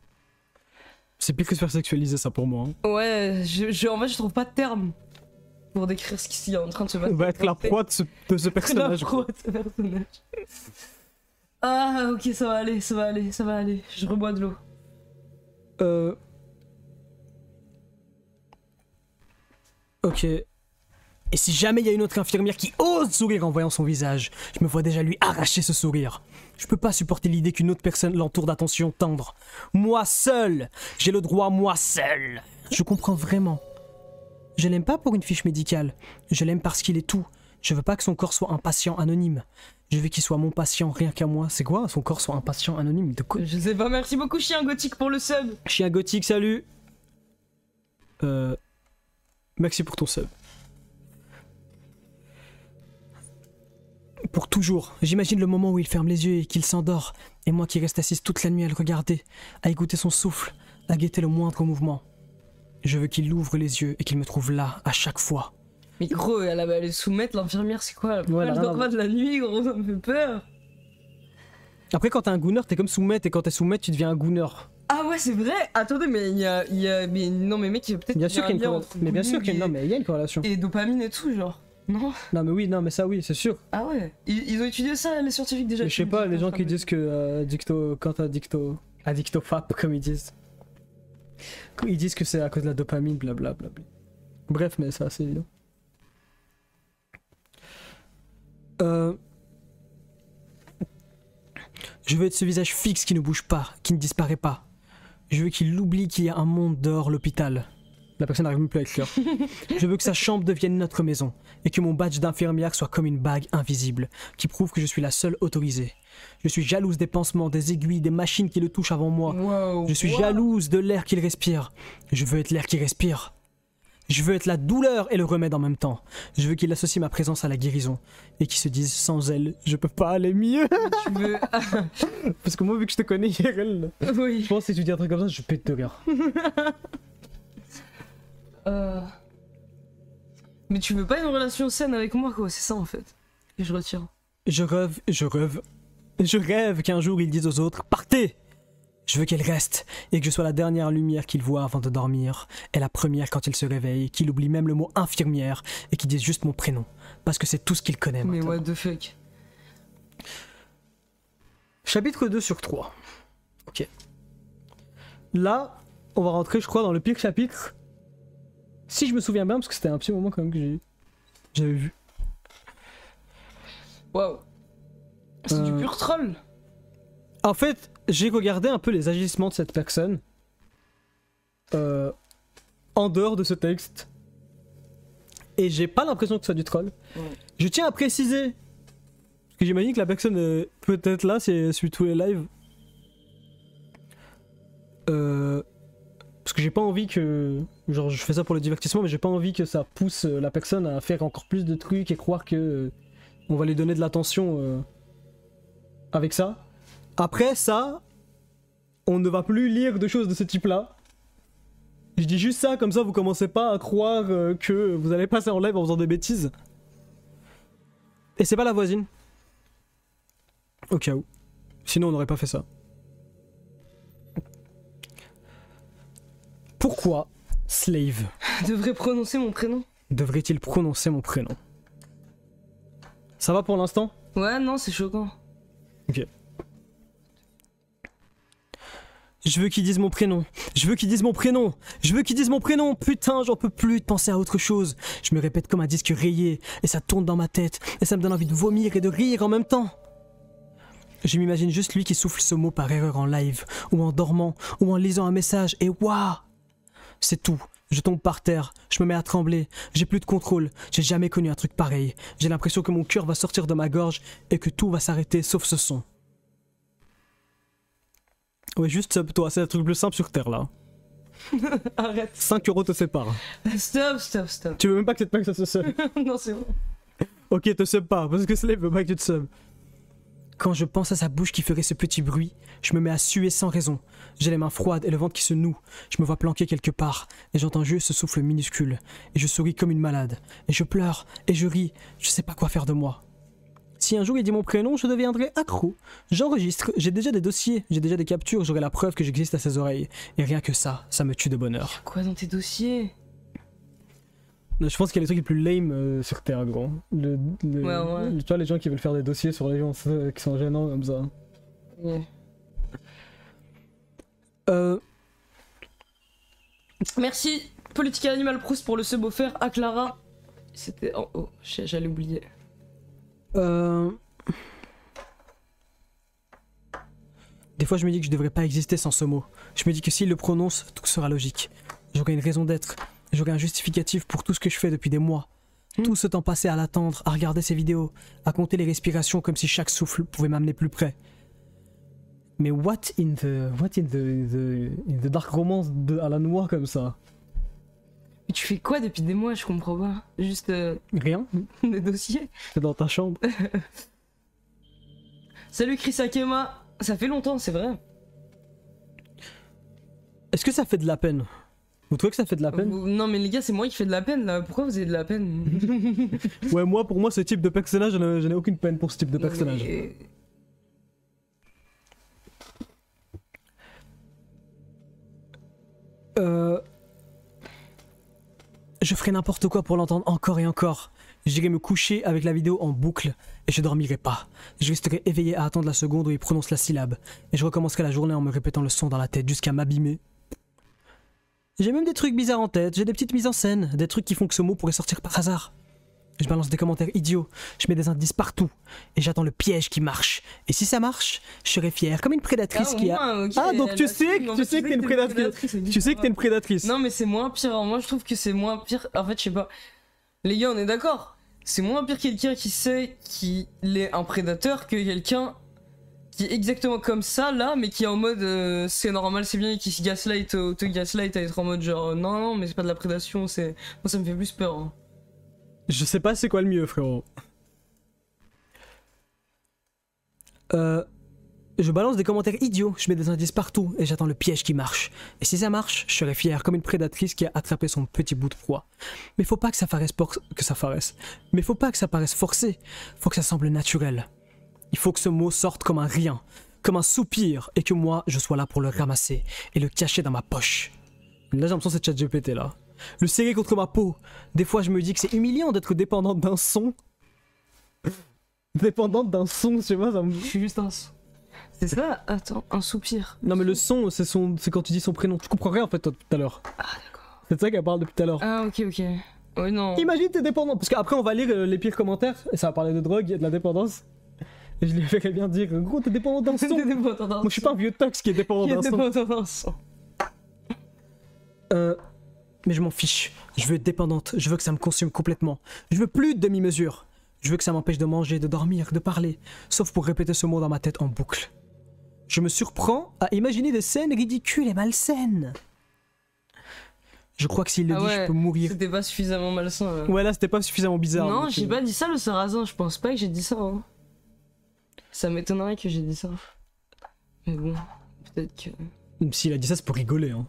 C'est pire que se faire sexualiser, ça, pour moi. Hein. Ouais, en fait, je trouve pas de terme pour décrire ce qui est en train de se passer. On va être la proie de ce personnage. La proie de ce personnage. Ah, ok, ça va aller, ça va aller, ça va aller. Je rebois de l'eau. Ok. Et si jamais il y a une autre infirmière qui ose sourire en voyant son visage, je me vois déjà lui arracher ce sourire. Je peux pas supporter l'idée qu'une autre personne l'entoure d'attention tendre. Moi seul, j'ai le droit, moi seul. Je comprends vraiment. Je l'aime pas pour une fiche médicale. Je l'aime parce qu'il est tout. Je veux pas que son corps soit un patient anonyme. Je veux qu'il soit mon patient, rien qu'à moi. C'est quoi, son corps soit un patient anonyme? De quoi? Je sais pas, merci beaucoup, Chien Gothique, pour le sub. Chien Gothique, salut. Merci pour ton sub. Pour toujours. J'imagine le moment où il ferme les yeux et qu'il s'endort, et moi qui reste assise toute la nuit à le regarder, à écouter son souffle, à guetter le moindre mouvement. Je veux qu'il ouvre les yeux et qu'il me trouve là, à chaque fois. Mais gros, elle allait soumettre l'infirmière, c'est quoi? Ouais, elle dort pas de la nuit, gros, ça me fait peur. Après, quand t'es un gooner, t'es comme soumette, et quand t'es soumette, tu deviens un gooner. Ah ouais, c'est vrai. Attendez, mais il y a... Mais non, mais mec, il y a peut-être... Bien sûr qu'il y a une lien corrélation. entre Mais bien sûr qu'il y a Google non, mais il y a une corrélation. et dopamine et tout, genre. Non? Non, mais oui, non, mais ça, oui, c'est sûr. Ah ouais. Ils ont étudié ça, les scientifiques, déjà. Mais je sais pas, les gens qui disent que quand t'as addictofap, comme ils disent. Ils disent que c'est à cause de la dopamine, blablabla. Bref, mais ça, c'est évident. Je veux être ce visage fixe qui ne bouge pas, qui ne disparaît pas. Je veux qu'il oublie qu'il y a un monde dehors l'hôpital. La personne n'arrive même plus à écrire. Je veux que sa chambre devienne notre maison, et que mon badge d'infirmière soit comme une bague invisible, qui prouve que je suis la seule autorisée. Je suis jalouse des pansements, des aiguilles, des machines qui le touchent avant moi. Wow, Je suis jalouse de l'air qu'il respire. Je veux être l'air qui respire. Je veux être la douleur et le remède en même temps. Je veux qu'il associe ma présence à la guérison. Et qu'il se dise, sans elle, je peux pas aller mieux. Tu veux... Parce que moi, vu que je te connais, IRL, Oui. je pense que si tu dis un truc comme ça, je pète de rire. Mais tu veux pas une relation saine avec moi, quoi, c'est ça en fait. Et je retire. Je rêve qu'un jour ils disent aux autres, partez! Je veux qu'elle reste, et que je sois la dernière lumière qu'il voit avant de dormir, et la première quand il se réveille, qu'il oublie même le mot infirmière, et qu'il dise juste mon prénom, parce que c'est tout ce qu'il connaît Mais maintenant. what the fuck. Chapitre 2 sur 3. Ok. Là, on va rentrer, je crois, dans le pire chapitre. Si je me souviens bien, parce que c'était un petit moment quand même que j'avais vu. Waouh. C'est du pur troll. En fait, j'ai regardé un peu les agissements de cette personne en dehors de ce texte. Et j'ai pas l'impression que ce soit du troll. Ouais. Je tiens à préciser, parce que j'imagine que la personne peut être là si elle suit tous les lives. Parce que j'ai pas envie que... Genre je fais ça pour le divertissement, mais j'ai pas envie que ça pousse la personne à faire encore plus de trucs et croire que on va lui donner de l'attention avec ça. Après ça, on ne va plus lire de choses de ce type-là. Je dis juste ça, comme ça vous commencez pas à croire que vous allez passer en live en faisant des bêtises. Et c'est pas la voisine. Au cas où. Sinon on n'aurait pas fait ça. Pourquoi Slave devrait prononcer mon prénom? devrait-il prononcer mon prénom? Ça va pour l'instant? Ouais, non, c'est choquant. Ok. Je veux qu'ils disent mon prénom. Je veux qu'ils disent mon prénom. Je veux qu'ils disent mon prénom. Putain, j'en peux plus de penser à autre chose. Je me répète comme un disque rayé. Et ça tourne dans ma tête. Et ça me donne envie de vomir et de rire en même temps. Je m'imagine juste lui qui souffle ce mot par erreur en live. Ou en dormant. Ou en lisant un message. Et waouh! C'est tout. Je tombe par terre. Je me mets à trembler. J'ai plus de contrôle. J'ai jamais connu un truc pareil. J'ai l'impression que mon cœur va sortir de ma gorge. Et que tout va s'arrêter sauf ce son. Ouais, juste sub toi, c'est le truc le plus simple sur Terre là. Arrête. 5 € te séparent. Stop. Tu veux même pas que cette pack ça se sub. Non, c'est bon. Ok, te sub pas, parce que Slave veut pas que tu te sub. Quand je pense à sa bouche qui ferait ce petit bruit, je me mets à suer sans raison. J'ai les mains froides et le ventre qui se noue. Je me vois planqué quelque part, et j'entends juste ce souffle minuscule. Et je souris comme une malade. Et je pleure, et je ris, je sais pas quoi faire de moi. Si un jour il dit mon prénom, je deviendrai accro. J'enregistre, j'ai déjà des dossiers, j'ai déjà des captures, j'aurai la preuve que j'existe à ses oreilles. Et rien que ça me tue de bonheur. Quoi dans tes dossiers? Je pense qu'il y a les trucs les plus lame sur Terre, gros. Ouais. Tu vois, les gens qui veulent faire des dossiers sur les gens qui sont gênants comme ça. Ouais. Merci, Politique Animal Proust, pour le sub offert à Clara. C'était... Oh, j'allais oublier. Des fois je me dis que je devrais pas exister sans ce mot. Je me dis que s'il le prononce, tout sera logique. J'aurai une raison d'être. J'aurai un justificatif pour tout ce que je fais depuis des mois. Tout ce temps passé à l'attendre, à regarder ses vidéos, à compter les respirations comme si chaque souffle pouvait m'amener plus près. Mais what in the dark romance à la noix comme ça? Mais tu fais quoi depuis des mois? Je comprends pas. Juste Rien. des dossiers. T'es dans ta chambre. Salut Chris Akema. Ça fait longtemps, c'est vrai. Est-ce que ça fait de la peine? Vous trouvez que ça fait de la peine? Non mais les gars, c'est moi qui fais de la peine là. Pourquoi vous avez de la peine? Ouais, pour moi, ce type de personnage, je n'ai aucune peine pour ce type de personnage. Mais... Je ferai n'importe quoi pour l'entendre encore et encore. J'irai me coucher avec la vidéo en boucle et je dormirai pas. Je resterai éveillé à attendre la seconde où il prononce la syllabe. Et je recommencerai la journée en me répétant le son dans la tête jusqu'à m'abîmer. J'ai même des trucs bizarres en tête, j'ai des petites mises en scène, des trucs qui font que ce mot pourrait sortir par hasard. Je balance des commentaires idiots, je mets des indices partout, et j'attends le piège qui marche. Et si ça marche, je serai fier comme une prédatrice qui a... Okay, ah, donc tu sais que t'es une prédatrice. Tu sais que t'es une prédatrice. Non mais c'est moins pire, alors moi je trouve que c'est moins pire, en fait je sais pas. Les gars on est d'accord, c'est moins pire quelqu'un qui sait qu'il est un prédateur que quelqu'un qui est exactement comme ça là, mais qui est en mode c'est normal, c'est bien, et qui se gaslight, auto-gaslight à être en mode genre non mais c'est pas de la prédation, c'est... Moi ça me fait plus peur. Hein. Je sais pas c'est quoi le mieux, frérot. Je balance des commentaires idiots, je mets des indices partout et j'attends le piège qui marche. Et si ça marche, je serai fier comme une prédatrice qui a attrapé son petit bout de proie. Mais faut pas que ça Mais faut pas que ça paraisse forcé. Faut que ça semble naturel. Il faut que ce mot sorte comme un rien, comme un soupir, et que moi je sois là pour le ramasser et le cacher dans ma poche. Là j'ai l'impression que c'est ChatGPT là. Le serrer contre ma peau. Des fois je me dis que c'est humiliant d'être dépendante d'un son. Dépendante d'un son, je sais pas, ça me... Je suis juste un son. C'est ça? Attends, un soupir. Non mais le son, c'est quand tu dis son prénom. Tu comprends rien en fait toi, tout à l'heure. Ah d'accord. C'est de ça qu'elle parle depuis tout à l'heure. Ah ok. Ouais non. Imagine t'es dépendant. Parce qu'après on va lire les pires commentaires. Et ça va parler de drogue et de la dépendance. Et je lui ai fait bien dire, gros t'es dépendant d'un son. Moi je suis pas un vieux tox qui est dépendant d'un son. Mais je m'en fiche. Je veux être dépendante. Je veux que ça me consume complètement. Je veux plus de demi-mesure. Je veux que ça m'empêche de manger, de dormir, de parler. Sauf pour répéter ce mot dans ma tête en boucle. Je me surprends à imaginer des scènes ridicules et malsaines. Je crois que s'il le dit, je peux mourir. C'était pas suffisamment malsain. Ouais, là, c'était pas suffisamment bizarre. Non, j'ai pas dit ça, le sarrasin. Je pense pas que j'ai dit ça. Hein. Ça m'étonnerait que j'ai dit ça. Mais bon, peut-être que... S'il a dit ça, c'est pour rigoler, hein.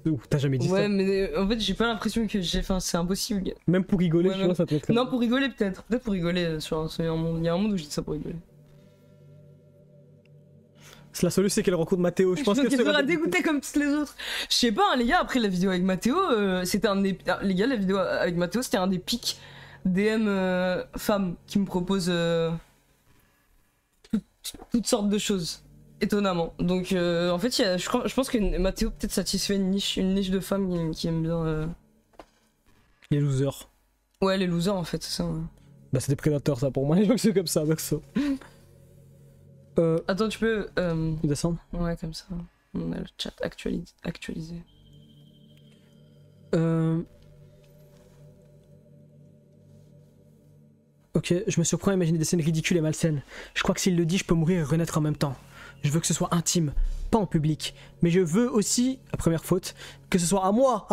Ou t'as jamais dit Ouais, ça. mais en fait, j'ai pas l'impression que j'ai. Enfin, c'est impossible. Même pour rigoler, Ouais, tu vois, ça peut être. Non, pour rigoler, peut-être. Peut-être pour rigoler sur un monde. Il y a un monde où je dis ça pour rigoler. C'est la solution, c'est qu'elle rencontre Mathéo. Je pense qu'elle sera sera dégoûtée comme tous les autres. Je sais pas, hein, les gars, après la vidéo avec Mathéo, c'était un des. Les gars, la vidéo avec Mathéo, c'était un des pics DM femmes qui me proposent toutes sortes de choses. Étonnamment. Donc, en fait, je pense que Mathéo peut-être satisfait une niche de femmes qui aiment bien. Les losers. Ouais, les losers, en fait, c'est ça. Ouais. Bah, c'est des prédateurs, ça, pour moi. Les gens qui sont comme ça, perso. Attends, tu peux. Descendre. Ouais, comme ça. On a le chat actualisé. Ok, je me surprends à imaginer des scènes ridicules et malsaines. Je crois que s'il le dit, je peux mourir et renaître en même temps. Je veux que ce soit intime, pas en public. Mais je veux aussi, la première faute, que ce soit à moi,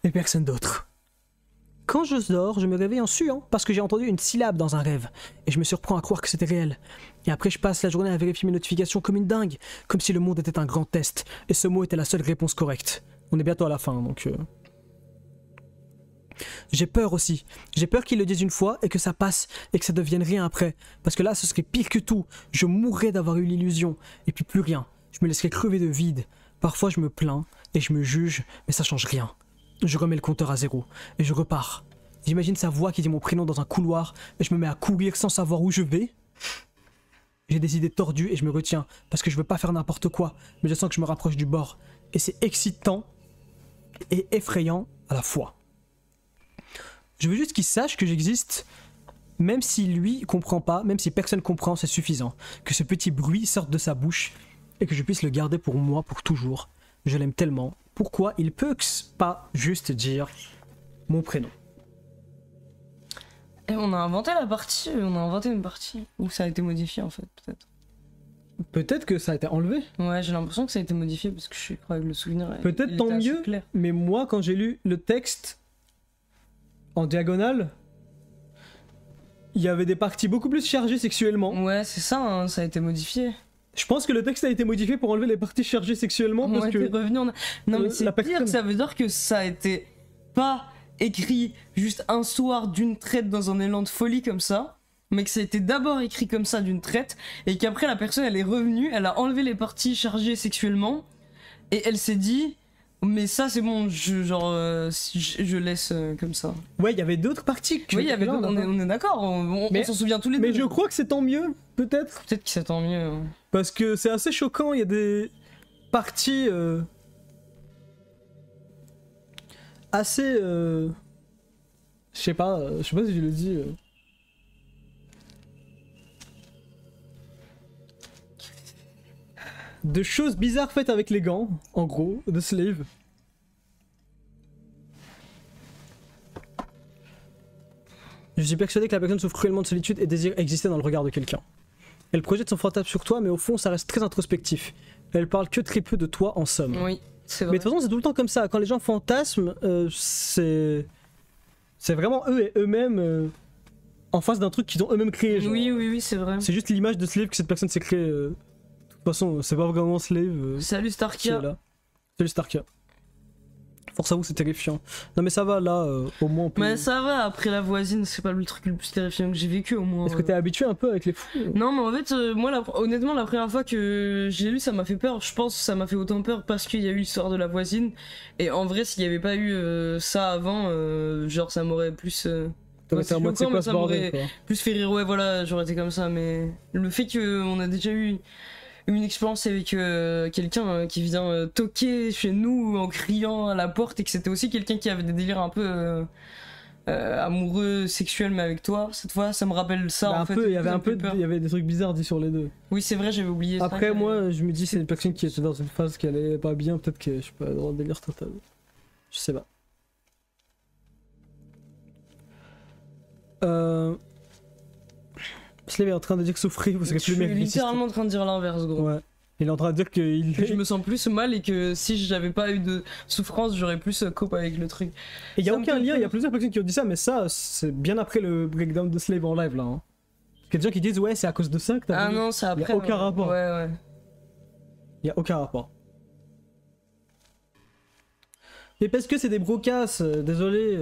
et personne d'autre. Quand je dors, je me réveille en suant parce que j'ai entendu une syllabe dans un rêve. Et je me surprends à croire que c'était réel. Et après, je passe la journée à vérifier mes notifications comme une dingue. Comme si le monde était un grand test. Et ce mot était la seule réponse correcte. On est bientôt à la fin, donc... J'ai peur aussi. J'ai peur qu'ils le disent une fois et que ça passe et que ça devienne rien après. Parce que là, ce serait pire que tout. Je mourrais d'avoir eu l'illusion. Et puis plus rien. Je me laisserais crever de vide. Parfois, je me plains et je me juge, mais ça change rien. Je remets le compteur à 0 et je repars. J'imagine sa voix qui dit mon prénom dans un couloir et je me mets à courir sans savoir où je vais. J'ai des idées tordues et je me retiens parce que je veux pas faire n'importe quoi, mais je sens que je me rapproche du bord. Et c'est excitant et effrayant à la fois. Je veux juste qu'il sache que j'existe, même si lui comprend pas, même si personne comprend, c'est suffisant. Que ce petit bruit sorte de sa bouche et que je puisse le garder pour moi pour toujours. Je l'aime tellement. Pourquoi il peut pas juste dire mon prénom? Et on a inventé une partie. Ou ça a été modifié en fait, peut-être. Peut-être que ça a été enlevé. Ouais, j'ai l'impression que ça a été modifié parce que je crois que le souvenir. Peut-être tant mieux, mais moi quand j'ai lu le texte en diagonale, il y avait des parties beaucoup plus chargées sexuellement. Ouais, c'est ça, hein, ça a été modifié. Je pense que le texte a été modifié pour enlever les parties chargées sexuellement parce que... Revenu non mais c'est pire, ça veut dire que ça a été pas écrit juste un soir d'une traite dans un élan de folie comme ça, mais que ça a été d'abord écrit comme ça d'une traite, et qu'après la personne elle est revenue, elle a enlevé les parties chargées sexuellement, et elle s'est dit... Mais ça c'est bon, je laisse comme ça. Ouais, il y avait d'autres parties. Oui, il y avait on est d'accord, on s'en souvient tous les deux. Mais je crois que c'est tant mieux, peut-être. Peut-être que c'est tant mieux. Hein. Parce que c'est assez choquant, il y a des parties assez... Je sais pas si je le dis... de choses bizarres faites avec les gants, en gros, de Slave. Je suis persuadé que la personne souffre cruellement de solitude et désire exister dans le regard de quelqu'un. Elle projette son fantasme sur toi, mais au fond, ça reste très introspectif. Elle parle que très peu de toi, en somme. Oui, c'est vrai. Mais de toute façon, c'est tout le temps comme ça. Quand les gens fantasment, c'est vraiment eux et eux-mêmes en face d'un truc qu'ils ont eux-mêmes créé. Genre. Oui, c'est vrai. C'est juste l'image de Slave que cette personne s'est créée. De toute façon, c'est pas vraiment Slave. Salut Starkia. Salut Starkia. Force à vous, c'est terrifiant. Non mais ça va là, au moins on peut... Mais ça va, après la voisine, c'est pas le truc le plus terrifiant que j'ai vécu au moins. Est-ce que t'es habitué un peu avec les fous Non mais en fait, moi honnêtement la première fois que j'ai lu ça m'a fait peur. Je pense que ça m'a fait autant peur parce qu'il y a eu l'histoire de la voisine. Et en vrai s'il y avait pas eu ça avant, genre ça m'aurait plus... T'aurais été en mode c'est quoi ce bordel quoi. Plus fait rire, ouais voilà, j'aurais été comme ça. Mais le fait qu'on a déjà eu une expérience avec quelqu'un qui vient toquer chez nous en criant à la porte et que c'était aussi quelqu'un qui avait des délires un peu amoureux, sexuels mais avec toi, cette fois ça me rappelle ça bah, en fait. Il y avait des trucs bizarres dit sur les deux. Oui c'est vrai, j'avais oublié Après ça. moi je me dis c'est une personne qui était dans une phase qui allait pas bien, peut-être que je sais pas, dans le délire total. Je sais pas. Slave est en train de dire que souffrir, vous serez plus mec. Je suis littéralement en train de dire l'inverse, gros. Ouais. Il est en train de dire qu'il... Je me sens plus mal et que si j'avais pas eu de souffrance, j'aurais plus cope avec le truc. Et y a aucun lien, il y a plusieurs personnes qui ont dit ça, mais ça, c'est bien après le breakdown de Slave en live là. Hein. Il y a des gens qui disent ouais, c'est à cause de ça que t'as Ah non, c'est après. Y a aucun rapport. Ouais. Y a aucun rapport. Mais parce que c'est des brocasses, désolé.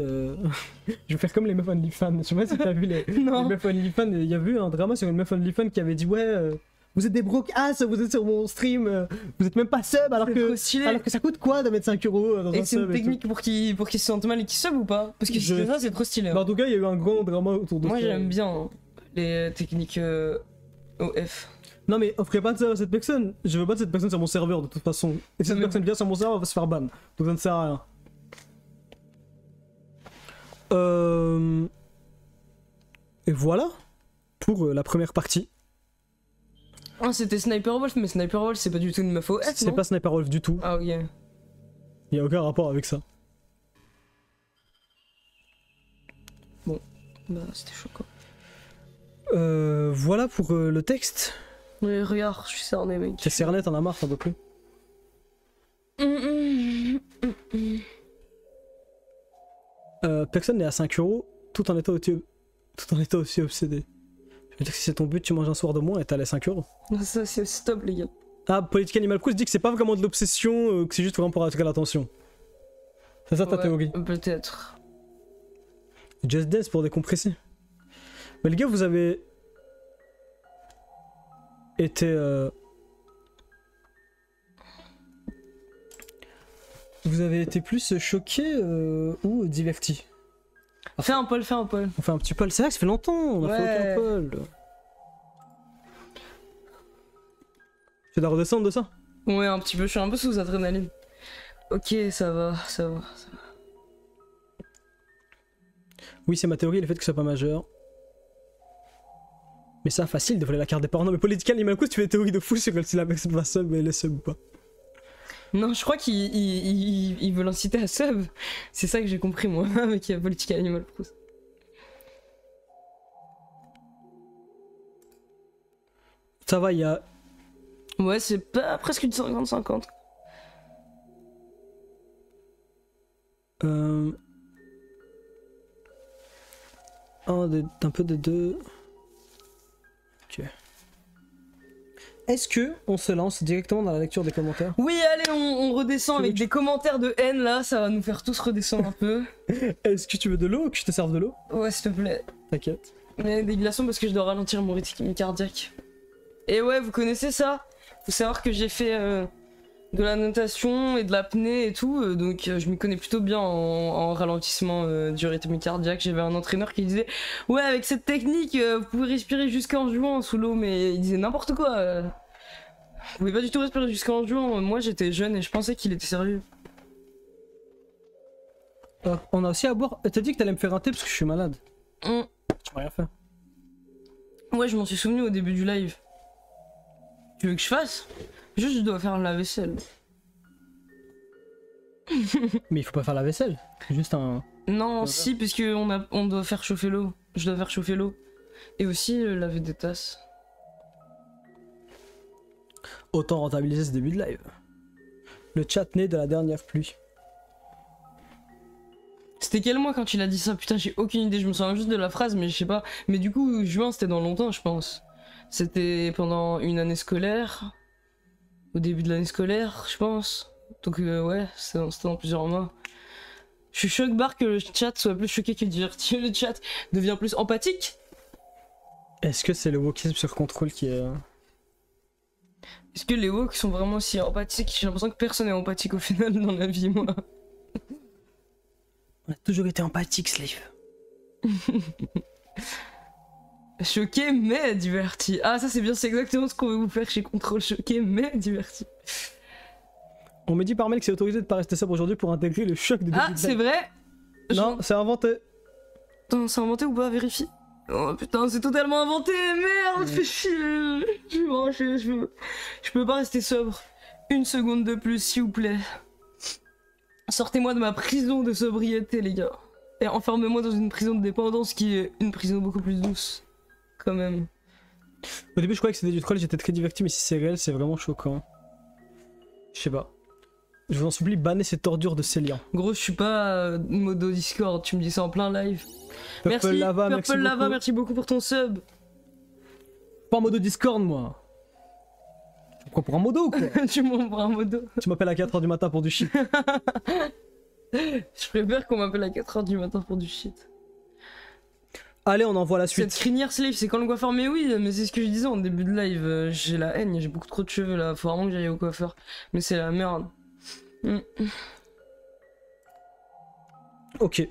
Je vais faire comme les meufs OnlyFans. Je sais pas si t'as vu les Non. meufs OnlyFans. Il y a eu un drama sur une meuf OnlyFans qui avait dit ouais, vous êtes des brocasses, vous êtes sur mon stream, vous êtes même pas sub alors C'est que, trop stylé. alors que ça coûte quoi de mettre 5 euros dans Et un c'est sub une et tout. technique pour qu'ils se sentent mal et qu'ils sub ou pas? Parce que si Je- c'est ça, c'est trop stylé. Bah, en tout cas, il y a eu un grand drama autour de Moi ça. j'aime bien hein, les techniques OF. Non mais offrez pas de ça à cette personne. Je veux pas de cette personne sur mon serveur de toute façon. Et si cette Mais- personne vient sur mon serveur, elle va se faire ban. Donc ça ne sert à rien. Et voilà pour la première partie. Ah, c'était Sniper Wolf, mais Sniper Wolf c'est pas du tout une meuf OF, C'est non? pas Sniper Wolf du tout. Ah, ok. Il y a aucun rapport avec ça. Bah, c'était choquant. Voilà pour le texte. Mais regarde, je suis cerné, mec. T'es cerné, t'en as marre, t'en peux plus. Personne n'est à 5 euros tout en étant aussi obsédé. Je veux dire que si c'est ton but, tu manges un soir de moins et t'as les 5 euros. Ça, c'est stop, les gars. Ah, Politique Animal Press dit que c'est pas vraiment de l'obsession, que c'est juste vraiment pour attirer l'attention. C'est ça ta Ouais, théorie. Peut-être. Just Dance pour décompresser. Mais les gars, vous avez été vous avez été plus choqué ou diverti? Fais un poll, fais un poll. On fait un petit poll. C'est vrai que ça fait longtemps, on a fait Ouais. aucun poll. Tu dois redescendre de ça? Ouais, un petit peu, je suis un peu sous adrénaline. Ok, ça va, ça va. Oui, c'est ma théorie, le fait que ce soit pas majeur. Mais ça, facile de voler la carte des pornos. Mais Political Animal Quiz, tu fais des théories de fou sur si la personne va sub et les sub ou pas. Non, je crois qu'il veut l'inciter à sub. C'est ça que j'ai compris, moi, avec Politique Animal Press. Ça va, il y a. Ouais, c'est pas presque une 50-50. Un peu de deux. Ok. Est-ce que on se lance directement dans la lecture des commentaires? Oui, allez, on redescend Tu veux avec que des commentaires de haine, là, ça va nous faire tous redescendre un peu. Est-ce que tu veux de l'eau ou que je te serve de l'eau? Ouais, s'il te plaît. T'inquiète. Mais des glaçons parce que je dois ralentir mon rythme cardiaque. Et ouais, vous connaissez ça? Faut savoir que j'ai fait de la natation et de l'apnée et tout, donc je m'y connais plutôt bien en ralentissement du rythme cardiaque. J'avais un entraîneur qui disait ouais, avec cette technique, vous pouvez respirer jusqu'en jouant sous l'eau, mais il disait n'importe quoi. Vous pouvez pas du tout respirer jusqu'en jouant. Moi j'étais jeune et je pensais qu'il était sérieux. On a aussi à boire. T'as dit que t'allais me faire un thé parce que je suis malade. Hum. Tu m'as rien fait. Ouais, je m'en suis souvenu au début du live. Tu veux que je fasse? Juste, je dois faire la vaisselle. Mais il faut pas faire la vaisselle. C'est juste un. Non, Ouais. si, parce que on doit faire chauffer l'eau. Je dois faire chauffer l'eau. Et aussi laver des tasses. Autant rentabiliser ce début de live. Le chat né de la dernière pluie. C'était quel mois quand il a dit ça? Putain, j'ai aucune idée. Je me souviens juste de la phrase, mais je sais pas. Mais du coup, juin, c'était dans longtemps, je pense. C'était pendant une année scolaire. Au début de l'année scolaire, je pense. Donc ouais, c'était dans plusieurs mois. Je suis choqué barre que le chat soit plus choqué que diverti. Le chat devient plus empathique. Est-ce que c'est le wokisme sur contrôle qui est. Est-ce que les woke sont vraiment aussi empathiques? J'ai l'impression que personne n'est empathique au final dans la vie, moi. On a toujours été empathique, Slave. Choqué mais diverti. Ah, ça c'est bien, c'est exactement ce qu'on veut vous faire chez Contrôle. Choqué mais diverti. On me dit par mail que c'est autorisé de pas rester sobre aujourd'hui pour intégrer le choc de Ah, début de c'est live. vrai? Non, c'est inventé. Attends, c'est inventé ou pas? Vérifie. Oh putain, c'est totalement inventé. Merde, fais chier. Je suis branché, je peux pas rester sobre. Une seconde de plus, s'il vous plaît. Sortez-moi de ma prison de sobriété, les gars. Et enfermez-moi dans une prison de dépendance qui est une prison beaucoup plus douce. Quand même. Au début, je croyais que c'était du troll, j'étais très diverti, mais si c'est réel, c'est vraiment choquant. Je sais pas. Je vous en supplie, bannez cette ordure de Célia. Gros, je suis pas modo Discord, tu me dis ça en plein live. Purple Merci, Lava, Purple merci Lava, beaucoup. merci beaucoup pour ton sub. Pas en mode Discord, moi. Tu me prends pour un modo ou quoi? Tu m'envoies un modo. Tu m'appelles à 4h du matin pour du shit. Je préfère qu'on m'appelle à 4h du matin pour du shit. Allez, on envoie la suite. Cette crinière slave, c'est quand le coiffeur? Mais oui, mais c'est ce que je disais en début de live. J'ai la haine, j'ai beaucoup trop de cheveux là. Faut vraiment que j'aille au coiffeur. Mais c'est la merde. Ok.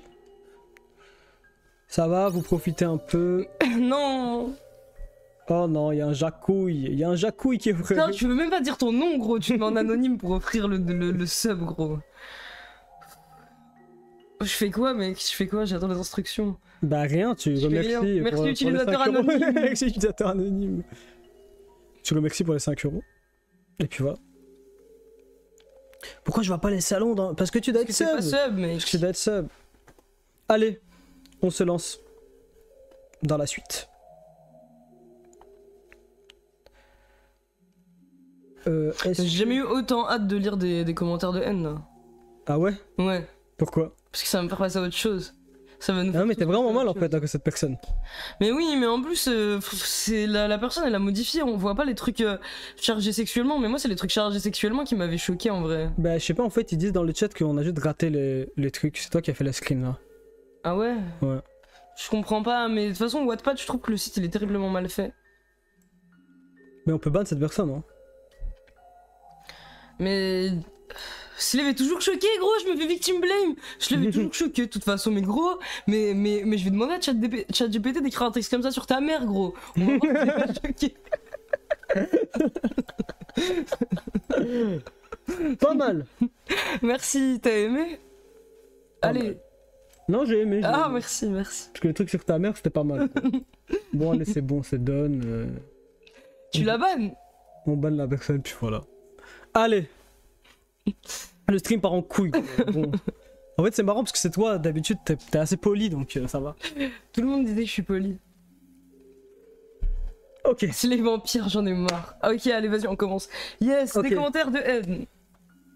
Ça va, vous profitez un peu. Non. Oh non, il y a un jacouille. Il y a un jacouille qui est vrai. Putain, tu veux même pas dire ton nom, gros. Tu te mets en anonyme pour offrir le sub, gros. Je fais quoi, mec? Je fais quoi? J'attends les instructions. Bah rien, tu Je fais remercies. rien. Merci, pour utilisateur les 5 euros. anonyme. Merci utilisateur anonyme. Tu remercies pour les 5 euros. Et puis voilà. Pourquoi je vois pas les salons dans... Parce que tu dois être C'est pas sub. sub, mec. Parce que tu dois être sub. Allez, on se lance dans la suite. J'ai jamais eu autant hâte de lire des commentaires de haine là. Ah ouais? Ouais. Pourquoi? Parce que ça va me faire passer à autre chose. Ça va nous Ah faire mais tous t'es vraiment passer à mal en autre fait chose. avec cette personne. Mais oui, mais en plus, c'est la personne elle a modifié. On voit pas les trucs chargés sexuellement. Mais moi, c'est les trucs chargés sexuellement qui m'avaient choqué en vrai. Bah je sais pas, en fait ils disent dans le chat qu'on a juste raté les trucs. C'est toi qui as fait la screen là. Ah ouais? Ouais. Je comprends pas. Mais de toute façon, Wattpad, je trouve que le site il est terriblement mal fait. Mais on peut ban cette personne hein. Mais. Slave est toujours choqué, gros, je me fais victim blame. Je l'avais toujours choqué de toute façon, mais gros, mais je vais demander à ChatGPT d'écrire un texte comme ça sur ta mère, gros. On va voir si t'es pas choqué. Pas mal. Merci, t'as aimé? Pas Allez. mal. Non j'ai aimé. j'ai Ah, aimé. merci, merci. Parce que le truc sur ta mère c'était pas mal. Quoi. Bon allez c'est bon, c'est done. Tu la bannes? On banne la personne puis voilà. Allez. Le stream part en couille. Bon. En fait c'est marrant parce que c'est toi, d'habitude t'es assez poli donc ça va. Tout le monde disait que je suis poli. Ok. C'est les vampires, j'en ai marre. Ah, ok, allez, vas-y, on commence. Yes, Ok. des commentaires de haine.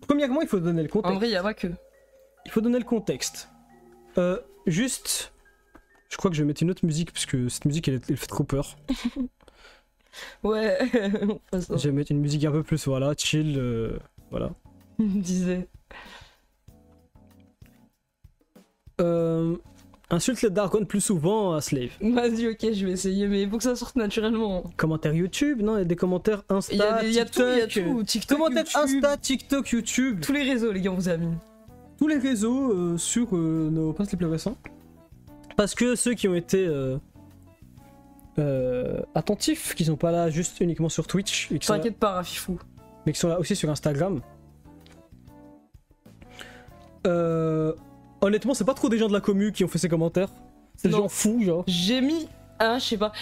Premièrement il faut donner le En contexte. vrai, y'a pas que. Il faut donner le contexte. Juste... Je crois que je vais mettre une autre musique parce que cette musique elle fait trop peur. Ouais, on fait ça. Je vais mettre une musique un peu plus voilà, chill. Voilà. Il me disait. Insulte les Dargon plus souvent à Slave. Vas-y, ok, je vais essayer, mais il faut que ça sorte naturellement. Commentaires YouTube, non? Il y a des commentaires Insta, Il y a tout, il y a TikTok. tout. TikTok, Commentaires YouTube, Insta, TikTok, YouTube. tous les réseaux, les gars, on vous a mis. Tous les réseaux sur nos posts les plus récents. Parce que ceux qui ont été attentifs, qui sont pas là juste uniquement sur Twitch, et qui sont là- T'inquiète pas, Rafifou. mais qui sont là aussi sur Instagram. Honnêtement, c'est pas trop des gens de la commu qui ont fait ces commentaires. C'est des Non. gens fous, genre. J'ai mis. Ah, je sais pas.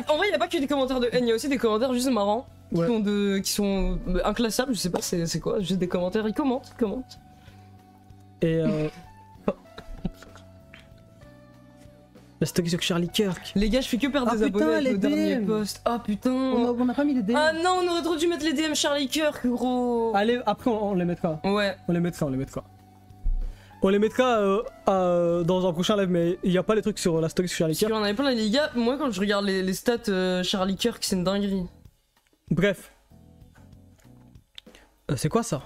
En vrai, il y a pas que des commentaires de haine, il y a aussi des commentaires juste marrants. Ouais. Qui sont inclassables, je sais pas c'est quoi, juste des commentaires, ils commentent. Et la story sur Charlie Kirk. Les gars, je fais que perdre Ah, des putain, abonnés avec les nos derniers DM. posts. Ah putain. On a pas mis les DM. Ah non, on aurait trop dû mettre les DM Charlie Kirk, gros. Allez, après on les mettra. Ouais. On les mettra. On les mettra dans un prochain live, mais il n'y a pas les trucs sur la story sur Charlie Parce qu'il Kirk. y en avait plein, les gars. Moi, quand je regarde les stats Charlie Kirk, c'est une dinguerie. Bref. C'est quoi ça?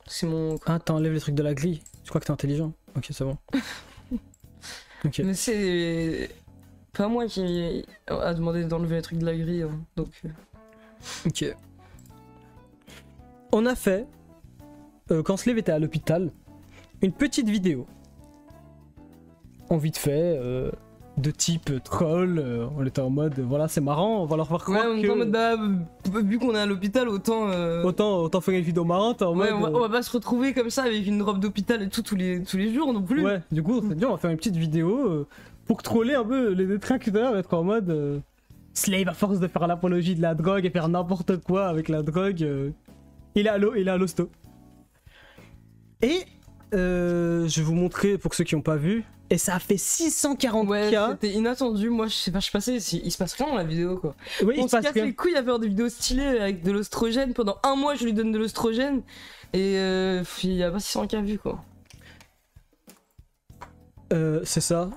C'est mon. Ah, t'enlèves les trucs de la grille. Je crois que t'es intelligent. Ok, c'est bon. Ok. Mais c'est. Pas moi qui a demandé d'enlever les trucs de la grille. Hein. Donc. Ok. On a fait, quand Slave était à l'hôpital, une petite vidéo. En vite fait, de type troll. On était en mode, voilà, c'est marrant, on va leur faire Ouais, croire on est que... en mode, bah, vu qu'on est à l'hôpital, autant. Autant faire une vidéo marrante en Ouais, mode... on va pas se retrouver comme ça avec une robe d'hôpital et tout tous les jours non plus. Ouais, du coup, on s'est dit, on va faire une petite vidéo pour troller un peu les détracteurs, être en mode... Slave, à force de faire l'apologie de la drogue et faire n'importe quoi avec la drogue, il est à l'hosto. Et je vais vous montrer pour ceux qui n'ont pas vu. Et ça a fait 640K. Ouais, c'était inattendu. Moi, je sais pas, je passais. Il se passe rien dans la vidéo, quoi. Oui, On il se se passe casse rien. les couilles à faire des vidéos stylées avec de l'ostrogène. Pendant un mois, je lui donne de l'ostrogène. Et il y a pas 600K vues, quoi. C'est ça.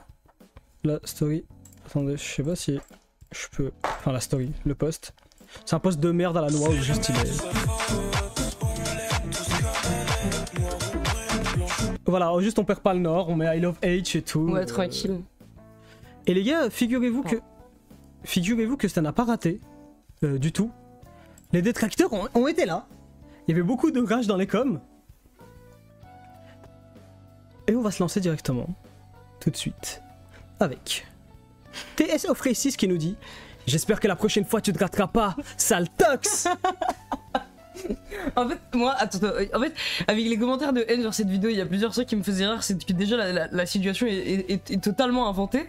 La story. Attendez, je sais pas si je peux. Enfin, la story, le post. C'est un post de merde à la noix où juste il est. Voilà, juste on perd pas le nord, on met I love H et tout. Ouais, tranquille. Et les gars, figurez-vous que ça n'a pas raté du tout. Les détracteurs ont été là. Il y avait beaucoup de rage dans les coms. Et on va se lancer directement, tout de suite, avec TS Offray 6 qui nous dit « J'espère que la prochaine fois tu te rateras pas, sale tox !» En fait, moi, attends, en fait, avec les commentaires de haine sur cette vidéo, il y a plusieurs trucs qui me faisaient rire. C'est que déjà la situation est totalement inventée.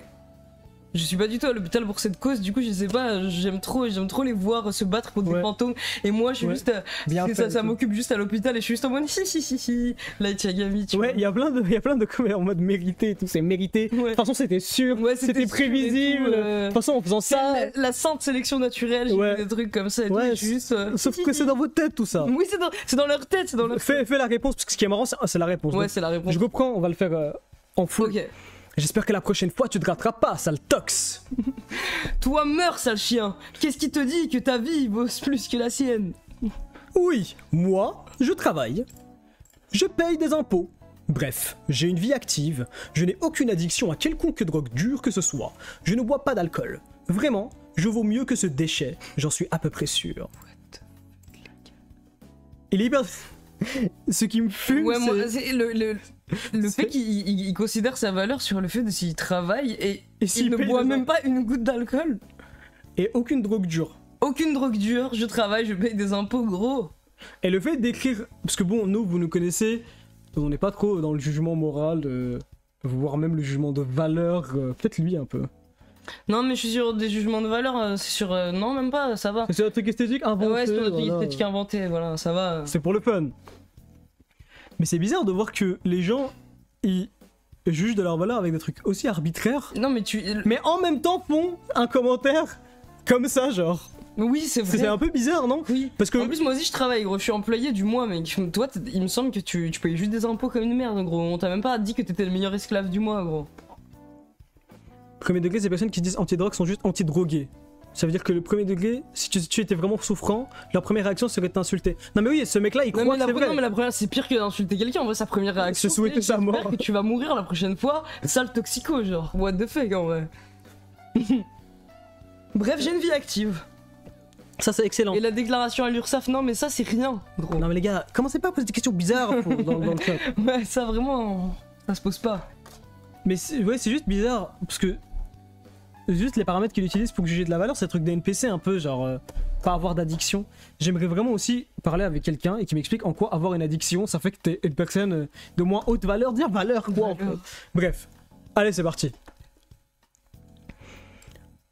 Je suis pas du tout à l'hôpital pour cette cause, du coup je sais pas, j'aime trop les voir se battre contre des fantômes, et moi je suis juste ça m'occupe juste à l'hôpital et je suis juste en mode si Light Yagami, tu vois. Il y a plein de commentaires en mode mérité et tout, c'est mérité. De toute façon c'était sûr, c'était prévisible. De toute façon en faisant ça, la sainte sélection naturelle, j'ai des trucs comme ça et tout, juste sauf que c'est dans votre tête tout ça. Oui, c'est dans leur tête, c'est dans leur Fais la réponse, parce que ce qui est marrant c'est la réponse. Ouais, c'est la réponse. Je reprends, on va le faire en full. OK. J'espère que la prochaine fois tu te rateras pas, sale tox. Toi meurs, sale chien. Qu'est-ce qui te dit que ta vie vaut plus que la sienne? Oui, moi, je travaille. Je paye des impôts. Bref, j'ai une vie active. Je n'ai aucune addiction à quelconque drogue dure que ce soit. Je ne bois pas d'alcool. Vraiment, je vaux mieux que ce déchet. J'en suis à peu près sûr. Il est hyper... Ce qui me fume, ouais, c'est le fait qu'il considère sa valeur sur le fait de s'il travaille et il ne boit même pas une goutte d'alcool. Et aucune drogue dure. Aucune drogue dure, je travaille, je paye des impôts, gros. Et le fait d'écrire... Parce que bon, nous, vous nous connaissez, on n'est pas trop dans le jugement moral, voire même le jugement de valeur, peut-être lui un peu. Non, mais je suis sur des jugements de valeur, c'est sur... non, même pas, ça va. C'est un truc esthétique inventé. Ouais, c'est un truc esthétique inventé, voilà, ça va. C'est pour le fun. Mais c'est bizarre de voir que les gens, ils jugent de leur valeur avec des trucs aussi arbitraires. Non, mais mais en même temps font un commentaire comme ça, genre. Oui, c'est vrai. C'est un peu bizarre, non? Oui. Parce que... En plus, moi aussi, je travaille, gros. Je suis employé du mois, mec. Toi, il me semble que tu payes juste des impôts comme une merde, gros. On t'a même pas dit que t'étais le meilleur esclave du mois, gros. Premier degré, ces personnes qui disent anti-drogue sont juste anti-drogués. Ça veut dire que le premier degré, si tu étais vraiment souffrant, leur première réaction serait de t'insulter. Non mais oui, ce mec-là, il croit que c'est vrai. Non mais la première, c'est pire que d'insulter quelqu'un. En vrai, sa première réaction, c'est souhaiter sa mort. J'espère que tu vas mourir la prochaine fois. Sale toxico, genre. What the fuck, en vrai. Bref, j'ai une vie active. Ça, c'est excellent. Et la déclaration à l'URSSAF, non mais ça, c'est rien, gros. Non mais les gars, commencez pas à poser des questions bizarres dans le chat. Ouais, ça vraiment, ça se pose pas. Mais ouais, c'est juste bizarre, parce que... Juste les paramètres qu'il utilise pour juger de la valeur, c'est un truc des NPC un peu, genre pas avoir d'addiction. J'aimerais vraiment aussi parler avec quelqu'un et qui m'explique en quoi avoir une addiction, ça fait que t'es une personne de moins haute valeur. Dire valeur quoi en fait. Bref, allez c'est parti.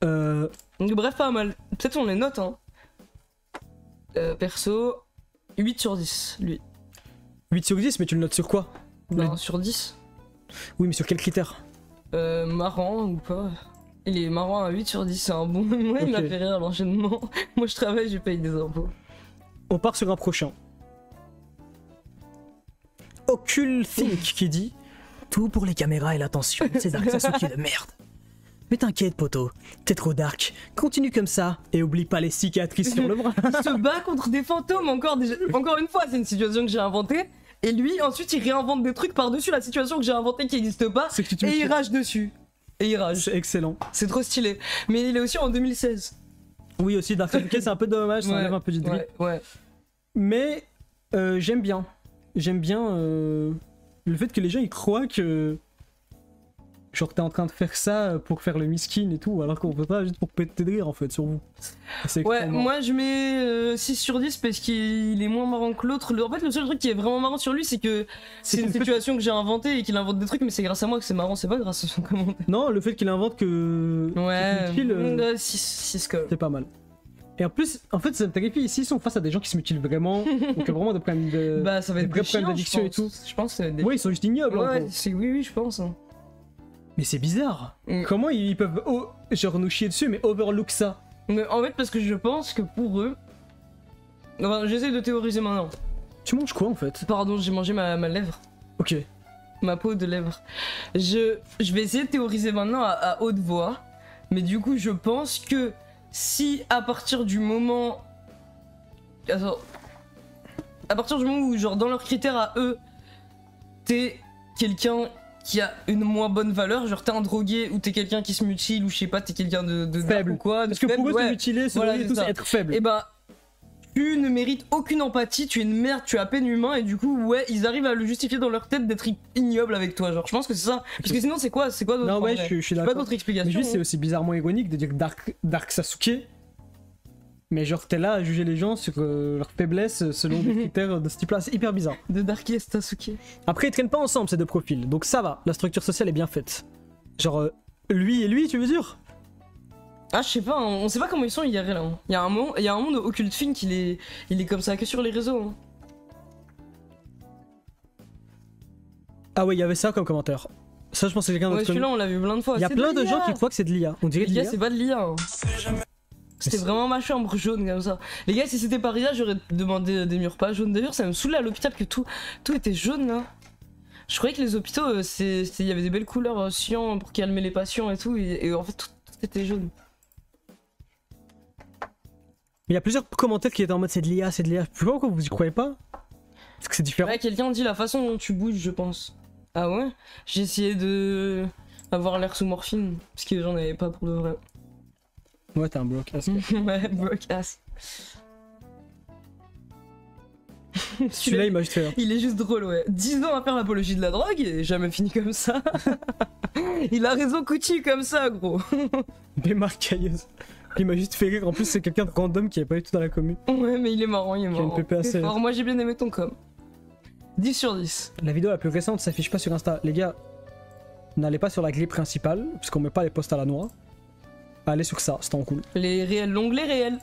Bref, pas mal. Peut-être on les note, hein. Perso, 8 sur 10, lui. 8 sur 10, mais tu le notes sur quoi? Non, sur 10. Oui, mais sur quel critère? Marrant ou pas? Il est marrant à 8 sur 10, c'est un bon... Moi, il m'a fait rire l'enchaînement. Moi, je travaille, je paye des impôts. On part sur un prochain. Occulthink qui dit « Tout pour les caméras et l'attention, ces dark Sasuke de merde. Mais t'inquiète, poteau, t'es trop dark. Continue comme ça et oublie pas les cicatrices sur le bras. » Il se bat contre des fantômes, encore une fois, c'est une situation que j'ai inventée. Et lui, ensuite, il réinvente des trucs par-dessus la situation que j'ai inventée qui n'existe pas. Et il rage dessus. Et il rage. C'est excellent. C'est trop stylé. Mais il est aussi en 2016. Oui, aussi, Dark Sasuke, c'est un peu dommage, ça enlève un peu du drip. Ouais. Mais j'aime bien. J'aime bien le fait que les gens ils croient que. Genre t'es en train de faire ça pour faire le miskin et tout, alors qu'on peut pas juste pour péter de rire en fait sur vous. Ouais, moi je mets 6 sur 10 parce qu'il est moins marrant que l'autre. En fait, le seul truc qui est vraiment marrant sur lui, c'est que c'est une situation que j'ai inventée et qu'il invente des trucs, mais c'est grâce à moi que c'est marrant, c'est pas grâce à son commentaire. Non, le fait qu'il invente que. Ouais, 6 quand même. C'est pas mal. Et en plus, en fait, ça me terrifie ici, ils sont face à des gens qui se mutilent vraiment, donc vraiment des problèmes de. Bah, ça va être des vrais problèmes d'addiction et tout. Je pense que ça va être des... Ouais, ils sont juste ignobles. Ouais, oui, je pense. Mais c'est bizarre. Comment ils peuvent genre nous chier dessus mais overlook ça? Mais en fait parce que je pense que pour eux... Enfin j'essaie de théoriser maintenant. Tu manges quoi en fait? Pardon, j'ai mangé ma lèvre. Ok. Ma peau de lèvre. Je vais essayer de théoriser maintenant à haute voix. Mais du coup je pense que si à partir du moment... Attends. À partir du moment où genre dans leurs critères à eux, t'es quelqu'un qui a une moins bonne valeur, genre t'es un drogué ou t'es quelqu'un qui se mutile ou je sais pas, t'es quelqu'un de faible ou quoi, de parce que faible, pour eux ouais. se mutiler selon Voilà, eux, c'est tout ça. c'est être faible. Et bah tu ne mérites aucune empathie, tu es une merde, tu es à peine humain et du coup ouais ils arrivent à le justifier dans leur tête d'être ignoble avec toi, genre je pense que c'est ça, parce que sinon c'est quoi d'autre Non en ouais vrai je suis Pas d'accord. d'autre explication. Mais juste c'est hein. aussi bizarrement ironique de dire Dark Sasuke. Mais genre t'es là à juger les gens sur leur faiblesse selon des critères de ce type là, c'est hyper bizarre. De Darkiest Sasuke. Après ils traînent pas ensemble ces deux profils, donc ça va, la structure sociale est bien faite. Genre lui et lui tu veux dire? Ah je sais pas, hein, on sait pas comment ils sont IRL hein. Il y a un monde Occult Think il est comme ça que sur les réseaux. Hein. Ah ouais il y avait ça comme commentaire. Ça je pense que c'est quelqu'un Ouais d'autre. celui-là on l'a vu plein de fois. Il y a C'est plein de l'IA. gens qui croient que c'est de l'IA. On dirait de Les gars l'IA. c'est pas de l'IA. Hein. C'était vraiment ma chambre jaune comme ça. Les gars si c'était pas l'IA j'aurais demandé des murs pas jaunes. D'ailleurs ça me saoulait à l'hôpital que tout était jaune là. Je croyais que les hôpitaux il y avait des belles couleurs cyan pour calmer les patients et tout et en fait tout était jaune. Il y a plusieurs commentaires qui étaient en mode c'est de l'IA, c'est de l'IA. Je sais pas pourquoi vous y croyez pas. Parce que c'est différent. Ouais, quelqu'un dit la façon dont tu bouges, je pense. Ah ouais? J'ai essayé de avoir l'air sous morphine, parce que j'en avais pas pour de vrai. Ouais, t'es un bloc. Ouais, brocasse. Celui-là, il m'a juste fait. Il est juste drôle, ouais. 10 ans à faire l'apologie de la drogue et jamais fini comme ça. Il a raison, Coutu, comme ça, gros. Démarcailleuse. Il m'a juste fait rire. En plus, c'est quelqu'un de random qui est pas du tout dans la commune. Ouais, mais il est marrant, il est Qui a une marrant. pépé assez- C'est fort. Moi, j'ai bien aimé ton com. 10 sur 10. La vidéo la plus récente s'affiche pas sur Insta. Les gars, n'allez pas sur la grille principale, parce qu'on met pas les posts à la noix. Allez sur ça, c'est en cool. Les réels, l'onglet réel.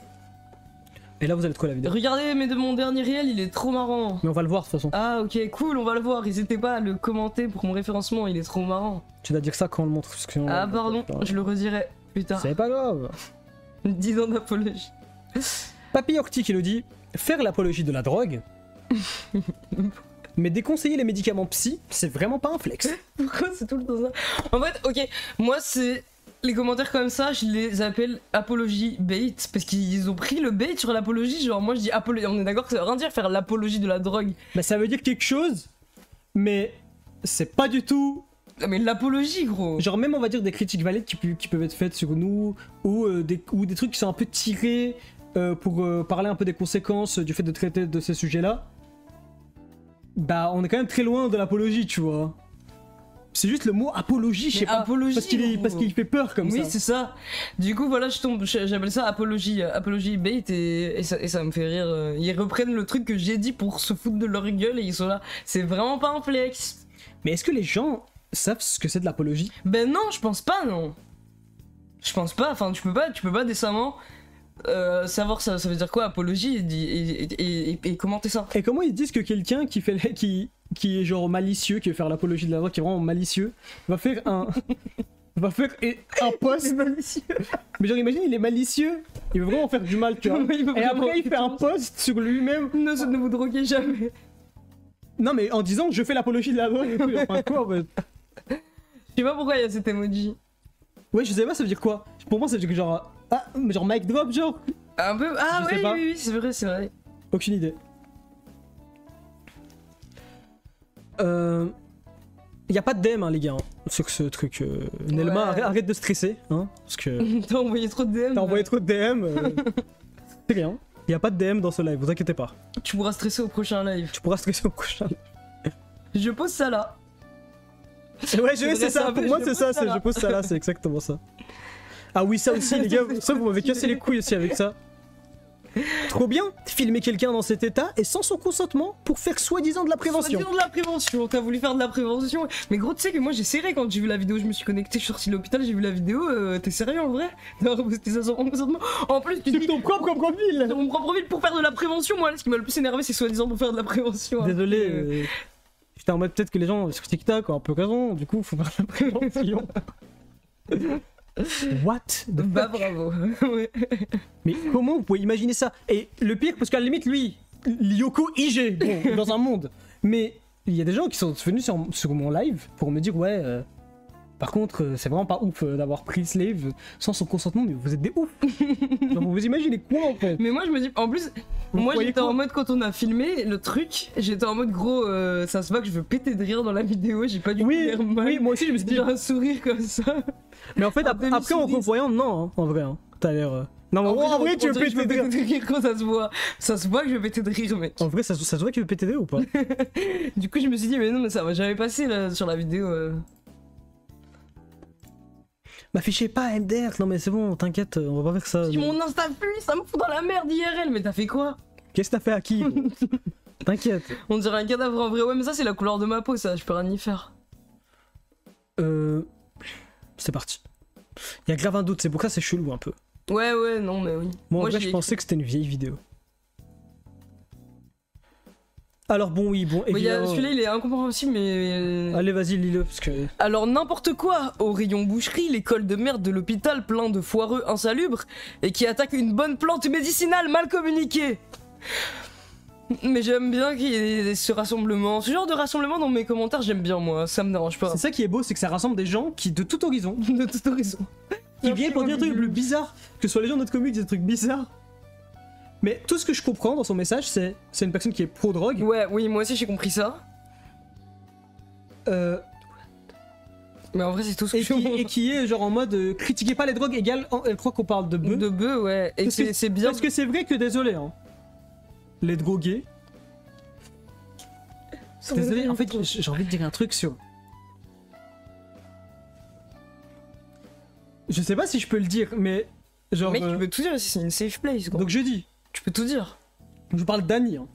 Et là, vous allez trouver la vidéo. Regardez, mais de mon dernier réel, il est trop marrant. Mais on va le voir de toute façon. Ah, ok, cool, on va le voir. N'hésitez pas à le commenter pour mon référencement, il est trop marrant. Tu dois dire ça quand on le montre. Parce que sinon, Ah, pardon, je le redirai plus tard. C'est pas grave. 10 ans d'apologie. Papy Orti qui nous dit faire l'apologie de la drogue, mais déconseiller les médicaments psy, c'est vraiment pas un flex. Pourquoi c'est tout le temps ça? En fait, ok, moi c'est. Les commentaires comme ça, je les appelle apologie bait, parce qu'ils ont pris le bait sur l'apologie. Genre, moi je dis apologie. On est d'accord que ça veut rien dire faire l'apologie de la drogue. Bah ça veut dire quelque chose, mais c'est pas du tout. Non, mais l'apologie, gros. Genre même on va dire des critiques valides qui peuvent être faites sur nous, ou des trucs qui sont un peu tirés pour parler un peu des conséquences du fait de traiter de ces sujets-là. Bah on est quand même très loin de l'apologie, tu vois. C'est juste le mot apologie, je sais Mais pas. apologie, Parce qu'il fait peur comme oui, ça. c'est ça. Du coup, voilà, j'appelle ça apologie bait et ça me fait rire. Ils reprennent le truc que j'ai dit pour se foutre de leur gueule et ils sont là. C'est vraiment pas un flex. Mais est-ce que les gens savent ce que c'est de l'apologie? Ben non, je pense pas, non. Je pense pas, enfin, tu peux pas décemment savoir ça veut dire quoi, apologie, et commenter ça. Et comment ils disent que quelqu'un qui est genre malicieux, qui veut faire l'apologie de la drogue, qui est vraiment malicieux, va faire un post malicieux. Mais genre imagine il est malicieux, il veut vraiment faire du mal, tu vois. Il veut Et vraiment après il fait un post sur lui-même. Ne vous droguez jamais. Non mais en disant je fais l'apologie de la drogue et tout, enfin quoi en fait. Je sais pas pourquoi il y a cet emoji. Ouais je sais pas ça veut dire quoi. Pour moi ça veut dire que genre genre mic drop genre. Un peu. Ah Je sais ouais, pas. oui, c'est vrai, c'est vrai. Aucune idée. Y a pas de DM hein, les gars hein, sur ce truc. Nelma Ouais. arrête de stresser hein, parce que T'as envoyé trop de DM. t'as envoyé trop de DM. C'est rien. Y a pas de DM dans ce live, vous inquiétez pas. Tu pourras stresser au prochain live. Tu pourras stresser au prochain. Je pose ça là. Ouais, C'est c'est ça. vrai, Pour moi, je c'est pose ça. ça là. Je pose ça là. C'est exactement ça. Ah oui, ça aussi, les gars. Ça, vous m'avez cassé les couilles aussi avec ça. Trop bien. Filmer quelqu'un dans cet état et sans son consentement pour faire soi-disant de la prévention. Soi-disant de la prévention. T'as voulu faire de la prévention. Mais gros, tu sais que moi j'ai serré quand j'ai vu la vidéo. Je me suis connecté, je suis sorti de l'hôpital, j'ai vu la vidéo. T'es sérieux en vrai? Non, c'était ça sans consentement. En plus, tu C'est dis. ton propre profil. Sur mon propre ville pour faire de la prévention, moi, ce qui m'a le plus énervé, c'est soi-disant pour faire de la prévention. Désolé. J'étais en mode peut-être que les gens sur TikTok ont un peu raison. Du coup, faut faire de la prévention. What the Bah fuck? bravo. Ouais. Mais comment vous pouvez imaginer ça? Et le pire, parce qu'à la limite, lui, Lyoko IG, bon, dans un monde. Mais il y a des gens qui sont venus sur mon live pour me dire, ouais, Par contre, c'est vraiment pas ouf d'avoir pris Slave sans son consentement, mais vous êtes des ouf. Genre, vous imaginez quoi en fait? Mais moi je me dis, en plus, Vous moi croyez j'étais quoi? en mode quand on a filmé le truc, j'étais en mode gros, ça se voit que je veux péter de rire dans la vidéo, j'ai pas du tout Oui, l'air mal. oui, moi aussi je me suis dit. J'ai un sourire comme ça. Mais en fait, un après en demi-sourire. revoyant, non, hein, en vrai, hein. T'as l'air. Non, mais en vrai, tu veux on dirait que je péter de rire. rire quand ça se voit. Ça se voit que je vais péter de rire, mec. En vrai, ça se voit que tu veux péter de rire ou pas? Du coup, je me suis dit, mais non, mais ça va jamais passer là, sur la vidéo. M'affichez pas, MDR. Non, mais c'est bon, t'inquiète, on va pas faire ça. Si mon Insta fuit, ça me fout dans la merde IRL, mais t'as fait quoi? Qu'est-ce que t'as fait à qui? T'inquiète. On dirait un cadavre en vrai, ouais, mais ça c'est la couleur de ma peau, ça, je peux rien y faire. C'est parti. Il y a grave un doute, c'est pour ça c'est chelou un peu. Ouais, ouais, non, mais oui. Moi, en vrai, j'y je ai pensais que c'était une vieille vidéo. Alors bon, oui, bon, Oui, évidemment... celui-là il est incompréhensible, mais. Allez, vas-y, lis-le, parce que... Alors n'importe quoi, au rayon boucherie, l'école de merde de l'hôpital plein de foireux insalubres et qui attaque une bonne plante médicinale mal communiquée. Mais j'aime bien qu'il y ait ce rassemblement, ce genre de rassemblement dans mes commentaires, j'aime bien moi, ça me dérange pas. C'est ça qui est beau, c'est que ça rassemble des gens qui, de tout horizon, De tout horizon. qui viennent pour dire des trucs plus bizarres, que ce soit les gens de notre comique disent des trucs bizarres. Mais tout ce que je comprends dans son message, c'est une personne qui est pro-drogue. Ouais, oui, moi aussi j'ai compris ça. Mais en vrai c'est tout ce que Et je comprends. qui est genre en mode critiquez pas les drogues égale, elle croit qu'on parle de bœufs. De bœuf, ouais. Et Parce que- c'est bien. Parce que c'est vrai que désolé, hein. Les drogués. Désolé, en fait, j'ai envie de dire un truc sur. Je sais pas si je peux le dire, mais genre. Mec, tu peux tout dire, c'est une safe place, gros. Donc je dis, Tu peux tout dire. je parle d'Annie. Hein.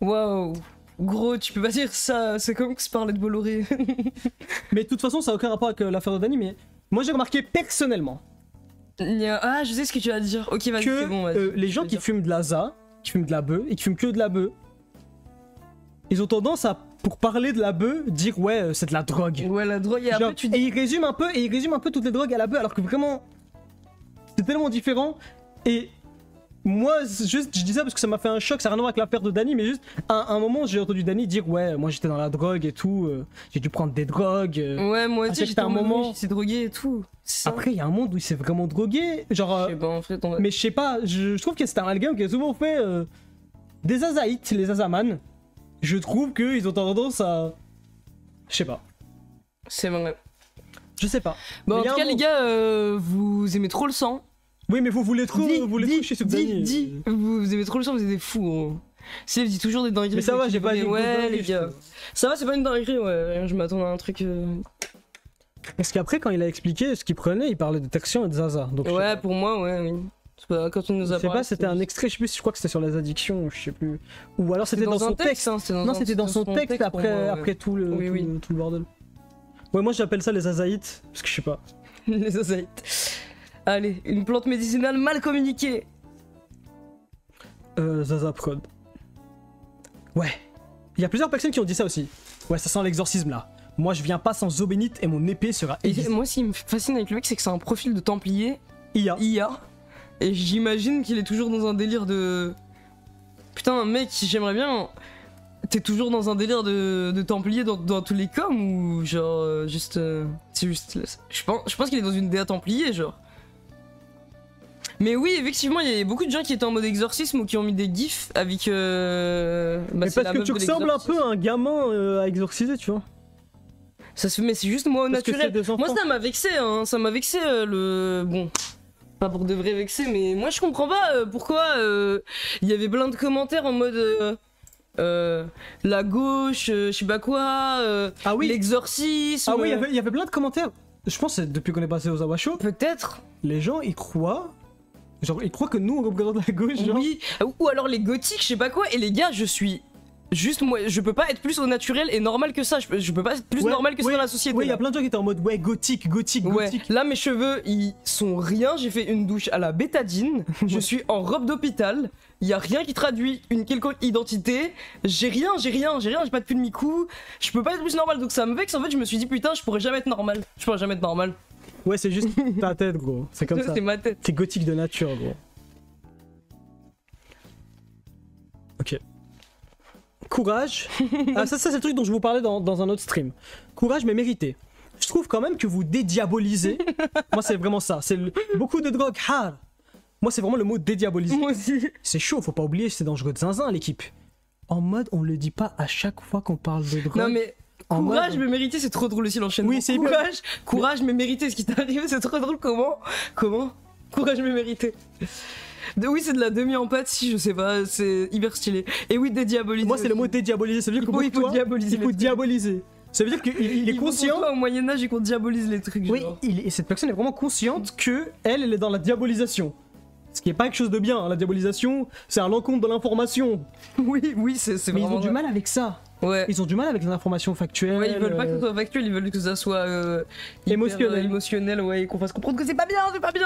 Waouh. Gros, tu peux pas dire ça, c'est comme que se parler de Bolloré. Mais de toute façon, ça a aucun rapport avec l'affaire de Dany, mais moi j'ai remarqué personnellement Ah, je sais ce que tu vas dire. Ok, vas-y, que c'est bon, vas-y. les gens qui fument de la za, qui fument de la bœuf et qui fument que de la bœuf, ils ont tendance à, pour parler de la bœuf, dire ouais, c'est de la drogue. Ouais, la drogue, et Genre, après tu dis. et ils résument un peu toutes les drogues à la bœuf, alors que vraiment, c'est tellement différent. Et moi, juste, je dis ça parce que ça m'a fait un choc, ça n'a rien à voir avec l'affaire de Dany, mais juste, à un moment, j'ai entendu Dany dire ouais, moi j'étais dans la drogue et tout, j'ai dû prendre des drogues. Ouais, moi à aussi, un j'étais certain un moment. moment- J'étais drogué et tout. C'est ça. Après, il y a un monde où il s'est vraiment drogué, genre. Je sais pas, en fait, on va. Mais je sais pas, je trouve que c'est un amalgame qui a souvent fait des Azaïtes, les Azaman. Je trouve qu'ils ont tendance à. Je sais pas. C'est vrai. Je sais pas. Bon, Mais en y a tout un cas, les monde- gars, vous aimez trop le sang. Oui, mais vous voulez trop, vous voulez trop chier sur Dany. dis. Vous aimez trop le sang, vous êtes des fous, gros. Si elle dit toujours des dingueries. Mais ça va, j'ai pas dit une grosse Ouais, dinguerie, les je gars. trouve. Ça va, c'est pas une dinguerie, ouais. Je m'attendais à un truc. Parce qu'après, quand il a expliqué ce qu'il prenait, il parlait de Texian et de Zaza. Donc, je sais Ouais, pas. pour moi, ouais, oui. C'est pas quand on nous Je a sais parlé, pas, c'était un extrait, je sais plus, je crois que c'était sur les addictions, je sais plus. Ou alors c'était dans un son texte. hein, c'était dans Non, un- c'était dans son texte pour après, moi, ouais. après tout, le, Oui, tout, oui. tout le bordel. Ouais, moi j'appelle ça les Azaïtes, parce que je sais pas. Les azaïtes. Allez, une plante médicinale mal communiquée. Zaza Prod. Ouais. Il y a plusieurs personnes qui ont dit ça aussi. Ouais, ça sent l'exorcisme là. Moi je viens pas sans eau bénite et mon épée sera Et aiguisée. moi, ce qui me fascine avec le mec, c'est que c'est un profil de templier IA. IA. Et j'imagine qu'il est toujours dans un délire de. Putain, mec, j'aimerais bien. T'es toujours dans un délire de templier dans tous les coms ou genre juste. C'est juste. Je pense qu'il est dans une DA templier, genre. Mais oui, effectivement, il y a beaucoup de gens qui étaient en mode exorcisme ou qui ont mis des gifs avec. Mais parce que tu ressembles un peu à un gamin à exorciser, tu vois. Ça se fait, mais c'est juste moi au Parce que naturel. c'est des enfants. Moi, ça m'a vexé, hein. Ça m'a vexé le. Bon. Pas pour de vrai vexé, mais moi je comprends pas pourquoi il y avait plein de commentaires en mode. La gauche, je sais pas quoi, Ah oui. l'exorcisme. Ah oui, il y avait plein de commentaires. Je pense que c'est depuis qu'on est passé aux Awasho, Peut-être. les gens ils croient. Genre ils croient que nous on représente la gauche, genre. Oui. Ou alors les gothiques, je sais pas quoi. Et les gars, je suis. Juste moi, je peux pas être plus au naturel et normal que ça. Je peux pas être plus Ouais, normal que ça ouais, dans la société. Oui, il y a là. plein de gens qui étaient en mode ouais, gothique, gothique, Ouais, gothique. là mes cheveux ils sont rien, j'ai fait une douche à la bétadine, je suis en robe d'hôpital, il y a rien qui traduit une quelconque identité, j'ai rien, j'ai pas de pull mi-cou, je peux pas être plus normal donc ça me vexe en fait, je me suis dit putain, je pourrais jamais être normal. Je pourrais jamais être normal. Ouais, c'est juste ta tête, gros. C'est comme ça. C'est ma tête. T'es gothique de nature, gros. Ok. Courage. Ah, ça c'est le truc dont je vous parlais dans un autre stream. Courage mais mérité. je trouve quand même que vous dédiabolisez. Moi, c'est vraiment ça. C'est beaucoup de drogue, har. Moi, c'est vraiment le mot dédiaboliser. Moi aussi. C'est chaud, faut pas oublier, c'est dangereux de zinzin, l'équipe. En mode, on le dit pas à chaque fois qu'on parle de drogue. Non mais En courage mode- mais mérité, c'est trop drôle aussi l'enchaînement. Oui, c'est hyper- courage mais mérité, ce qui t'est arrivé, c'est trop drôle. Comment courage mais mérité. Oui, c'est de la demi-empathie, je sais pas, c'est hyper stylé. Et oui, dédiaboliser. Moi, c'est le mot dédiaboliser. Ça veut dire que pour Oui, il faut toi, diaboliser. il faut diaboliser. Ça veut dire qu'il est conscient. Au Moyen-Âge, et qu'on diabolise les trucs. Oui, genre. et cette personne est vraiment consciente que elle est dans la diabolisation. Ce qui est pas quelque chose de bien. Hein. La diabolisation, c'est à l'encontre de l'information. Oui, c'est Mais ils vraiment. ont du mal avec ça. Ouais. Ils ont du mal avec l'information factuelle. Ouais, ils veulent pas que ça soit factuel, ils veulent que ça soit hyper, Émotionnel. émotionnel, ouais, et qu'on fasse comprendre que c'est pas bien,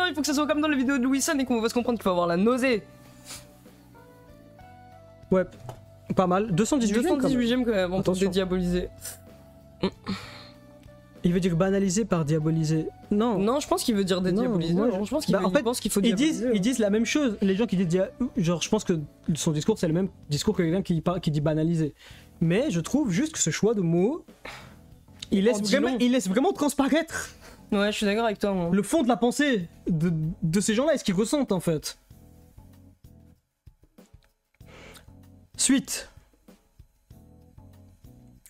il faut que ça soit comme dans les vidéos de Louison et qu'on fasse comprendre qu'il faut avoir la nausée. Ouais, pas mal. 218 quand même. 218ème quand même, on peut Attention. dédiaboliser. Il veut dire banaliser par diaboliser. Non. Non, je pense qu'il veut dire dédiaboliser. moi, Non, je pense qu'il Bah, en fait, pense qu'il faut Ils diaboliser. disent la même chose. Les gens qui disent genre, je pense que son discours c'est le même discours que quelqu'un qui dit banaliser. Mais je trouve juste que ce choix de mots, il laisse vraiment transparaître Ouais, je suis d'accord avec toi, moi. le fond de la pensée de ces gens-là et ce qu'ils ressentent en fait. Suite.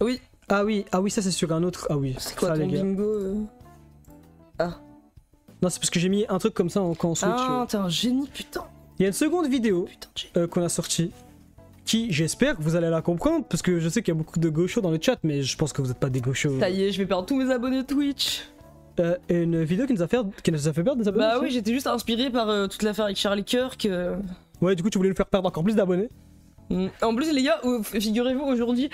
Oui, Ah oui, ça c'est sur un autre. Ah oui, c'est quoi ça, ton les gars. bingo Non, c'est parce que j'ai mis un truc comme ça quand on switch. Ah, t'es un génie, putain. Il y a une seconde vidéo Putain, de génie. qu'on a sortie qui, j'espère, vous allez la comprendre parce que je sais qu'il y a beaucoup de gauchos dans le chat, mais je pense que vous n'êtes pas des gauchos. Ça y est, je vais perdre tous mes abonnés Twitch. Et une vidéo qui nous a fait perdre des abonnés. Bah aussi. oui, j'étais juste inspiré par toute l'affaire avec Charlie Kirk. Ouais, du coup, tu voulais nous faire perdre encore plus d'abonnés. En plus, les gars, figurez-vous aujourd'hui,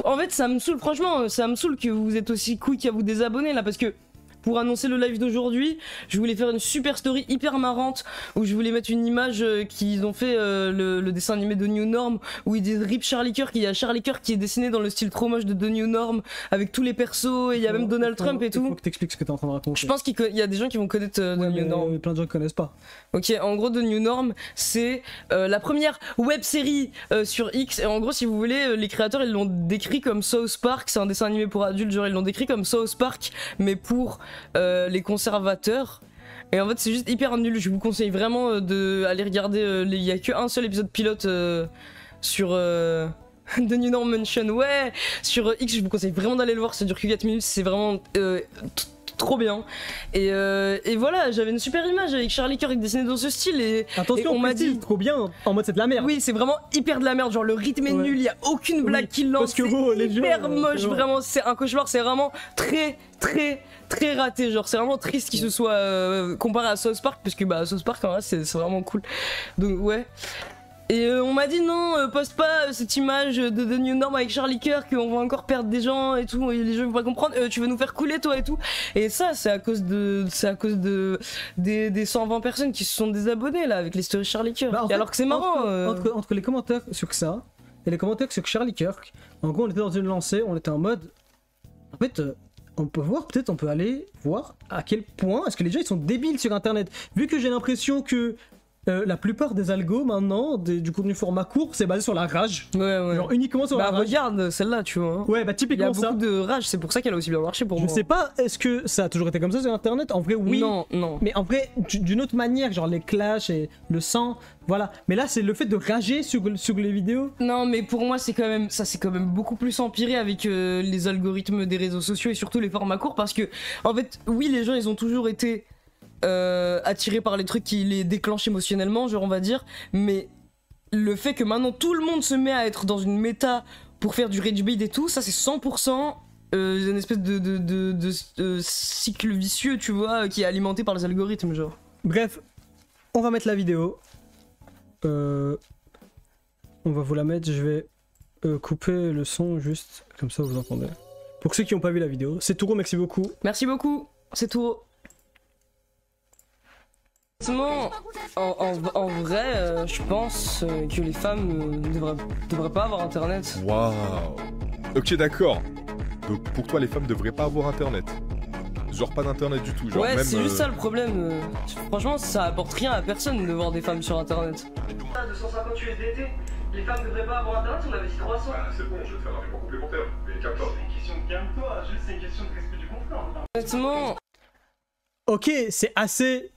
en fait, ça me saoule, franchement, ça me saoule que vous êtes aussi quick à vous désabonner là, parce que pour annoncer le live d'aujourd'hui, je voulais faire une super story hyper marrante où je voulais mettre une image qu'ils ont fait le dessin animé de New Norm où ils disent RIP Charlie Kirk. Il y a Charlie Kirk qui est dessiné dans le style trop moche de The New Norm avec tous les persos et il y a même Donald Trump et Il faut tout. que t'expliques ce que t'es en train de raconter. Je pense qu'il y a des gens qui vont connaître The Ouais, New mais, Norm. plein de gens qui connaissent pas. Ok, en gros, The New Norm, c'est la première web série sur X. Et en gros, si vous voulez, les créateurs ils l'ont décrit comme South Park. C'est un dessin animé pour adultes, genre ils l'ont décrit comme South Park, mais pour les conservateurs. Et en fait, c'est juste hyper nul. Je vous conseille vraiment d'aller regarder. Il y a qu'un seul épisode pilote sur. The New Norm Mansion, ouais, sur X, je vous conseille vraiment d'aller le voir, ça dure que 4 minutes, c'est vraiment trop bien. Et voilà, j'avais une super image avec Charlie Kirk dessiné dans ce style et Attention, on m'a précise, dit- trop bien, en mode c'est de la merde. oui, c'est vraiment hyper de la merde, genre le rythme est Ouais. nul, il y a aucune blague Oui, qui lance, parce que c'est gros, les hyper gens, moche, c'est vrai. vraiment, c'est un cauchemar, c'est vraiment très raté, genre c'est vraiment triste qu'il se soit comparé à South Park, parce que bah South Park en vrai c'est vraiment cool. Donc ouais. Et on m'a dit non, poste pas cette image de The New Norm avec Charlie Kirk, on va encore perdre des gens et tout, et les gens vont pas comprendre, tu veux nous faire couler toi et tout. Et ça c'est à cause des 120 personnes qui se sont désabonnées là avec les stories Charlie Kirk. Bah, en Et fait, alors que c'est marrant. entre les commentaires sur ça et les commentaires sur Charlie Kirk, en gros on était dans une lancée, on était en mode en fait on peut voir, peut-être on peut aller voir à quel point est-ce que les gens ils sont débiles sur internet, vu que j'ai l'impression que la plupart des algos maintenant du contenu format court c'est basé sur la rage, Ouais. genre uniquement sur Bah la rage. regarde celle-là tu vois. Ouais, bah Il y a typiquement beaucoup ça. de rage, c'est pour ça qu'elle a aussi bien marché pour Je moi. sais pas, est-ce que ça a toujours été comme ça sur internet? En vrai oui. Non. Mais en vrai, d'une autre manière, genre les clashs et le sang, voilà. Mais là, c'est le fait de rager sur les vidéos. Non, mais pour moi, c'est quand même beaucoup plus empiré avec les algorithmes des réseaux sociaux et surtout les formats courts parce que, en fait, oui, les gens, ils ont toujours été attirés par les trucs qui les déclenchent émotionnellement, genre on va dire, mais le fait que maintenant tout le monde se met à être dans une méta pour faire du rage bait et tout, ça c'est 100% une espèce de cycle vicieux, tu vois, qui est alimenté par les algorithmes, genre. Bref, on va mettre la vidéo. On va vous la mettre, je vais couper le son juste, comme ça vous entendez. Pour ceux qui n'ont pas vu la vidéo, c'est Touro, merci beaucoup. Merci beaucoup, c'est tout. Honnêtement, en vrai, je pense que les femmes devraient pas avoir internet. Waouh. Ok, d'accord. Donc pour toi, les femmes devraient pas avoir internet. Genre pas d'internet du tout. Genre Ouais, même, c'est juste ça le problème. Franchement, ça apporte rien à personne de voir des femmes sur internet. 250 USDT, les femmes devraient pas avoir internet, on avait dit 300. C'est bon, je vais te faire un argument complémentaire. Mais calme-toi. C'est une question de calme-toi, juste c'est une question de respect du conflit. Honnêtement, Ok, c'est assez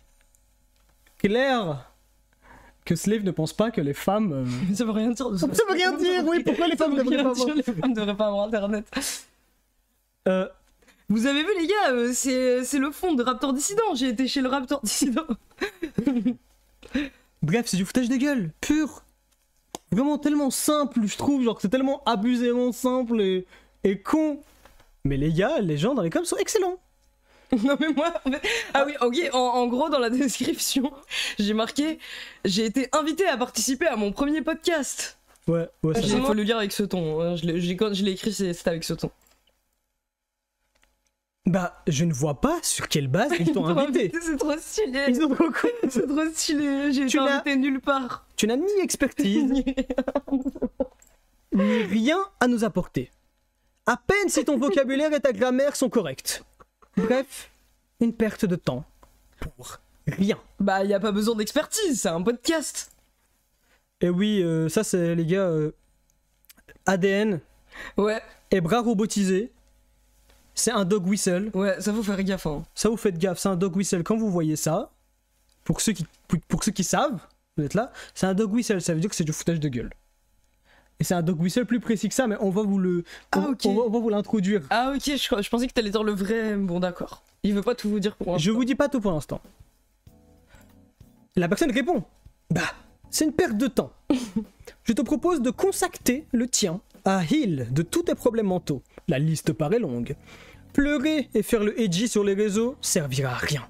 clair que Slave ne pense pas que les femmes... ça veut rien dire. Ça veut rien dire, oui, pourquoi les femmes ne devraient pas avoir... Les femmes devraient pas avoir internet. Euh, Vous avez vu les gars, c'est le fond de Raptor Dissident, j'ai été chez le Raptor Dissident. Bref, c'est du foutage de gueule, pur. Vraiment tellement simple, je trouve, genre que c'est tellement abusément simple et con. Mais les gars, les gens dans les coms sont excellents. Non mais moi, en fait... Ah oui, ok, en gros dans la description, j'ai marqué « J'ai été invité à participer à mon premier podcast Ouais, ». Il faut le lire avec ce ton, hein. Quand je l'ai écrit, c'était avec ce ton. Bah, je ne vois pas sur quelle base ils t'ont invité. C'est trop stylé. Ils sont trop cool. C'est trop stylé, j'ai été Tu n'as- invité nulle part. Tu n'as ni expertise, ni rien à nous apporter. À peine si ton vocabulaire et ta grammaire sont corrects. Bref, une perte de temps pour rien. Bah y a pas besoin d'expertise, c'est un podcast. Et oui, ça c'est les gars, ADN Ouais, et bras robotisés, c'est un dog whistle. ouais, ça faut faire gaffe. Hein. Ça vous faites gaffe, c'est un dog whistle. Quand vous voyez ça, pour ceux qui savent, vous êtes là, c'est un dog whistle, ça veut dire que c'est du foutage de gueule. Et c'est un dog whistle plus précis que ça, mais on va vous le, ok. on va vous l'introduire. Ah ok, je pensais que t'allais dire le vrai. Bon d'accord. Il veut pas tout vous dire pour Je l'instant. vous dis pas tout pour l'instant. La personne répond, bah, c'est une perte de temps. Je te propose de consacrer le tien à heal de tous tes problèmes mentaux. La liste paraît longue. Pleurer et faire le edgy sur les réseaux servira à rien.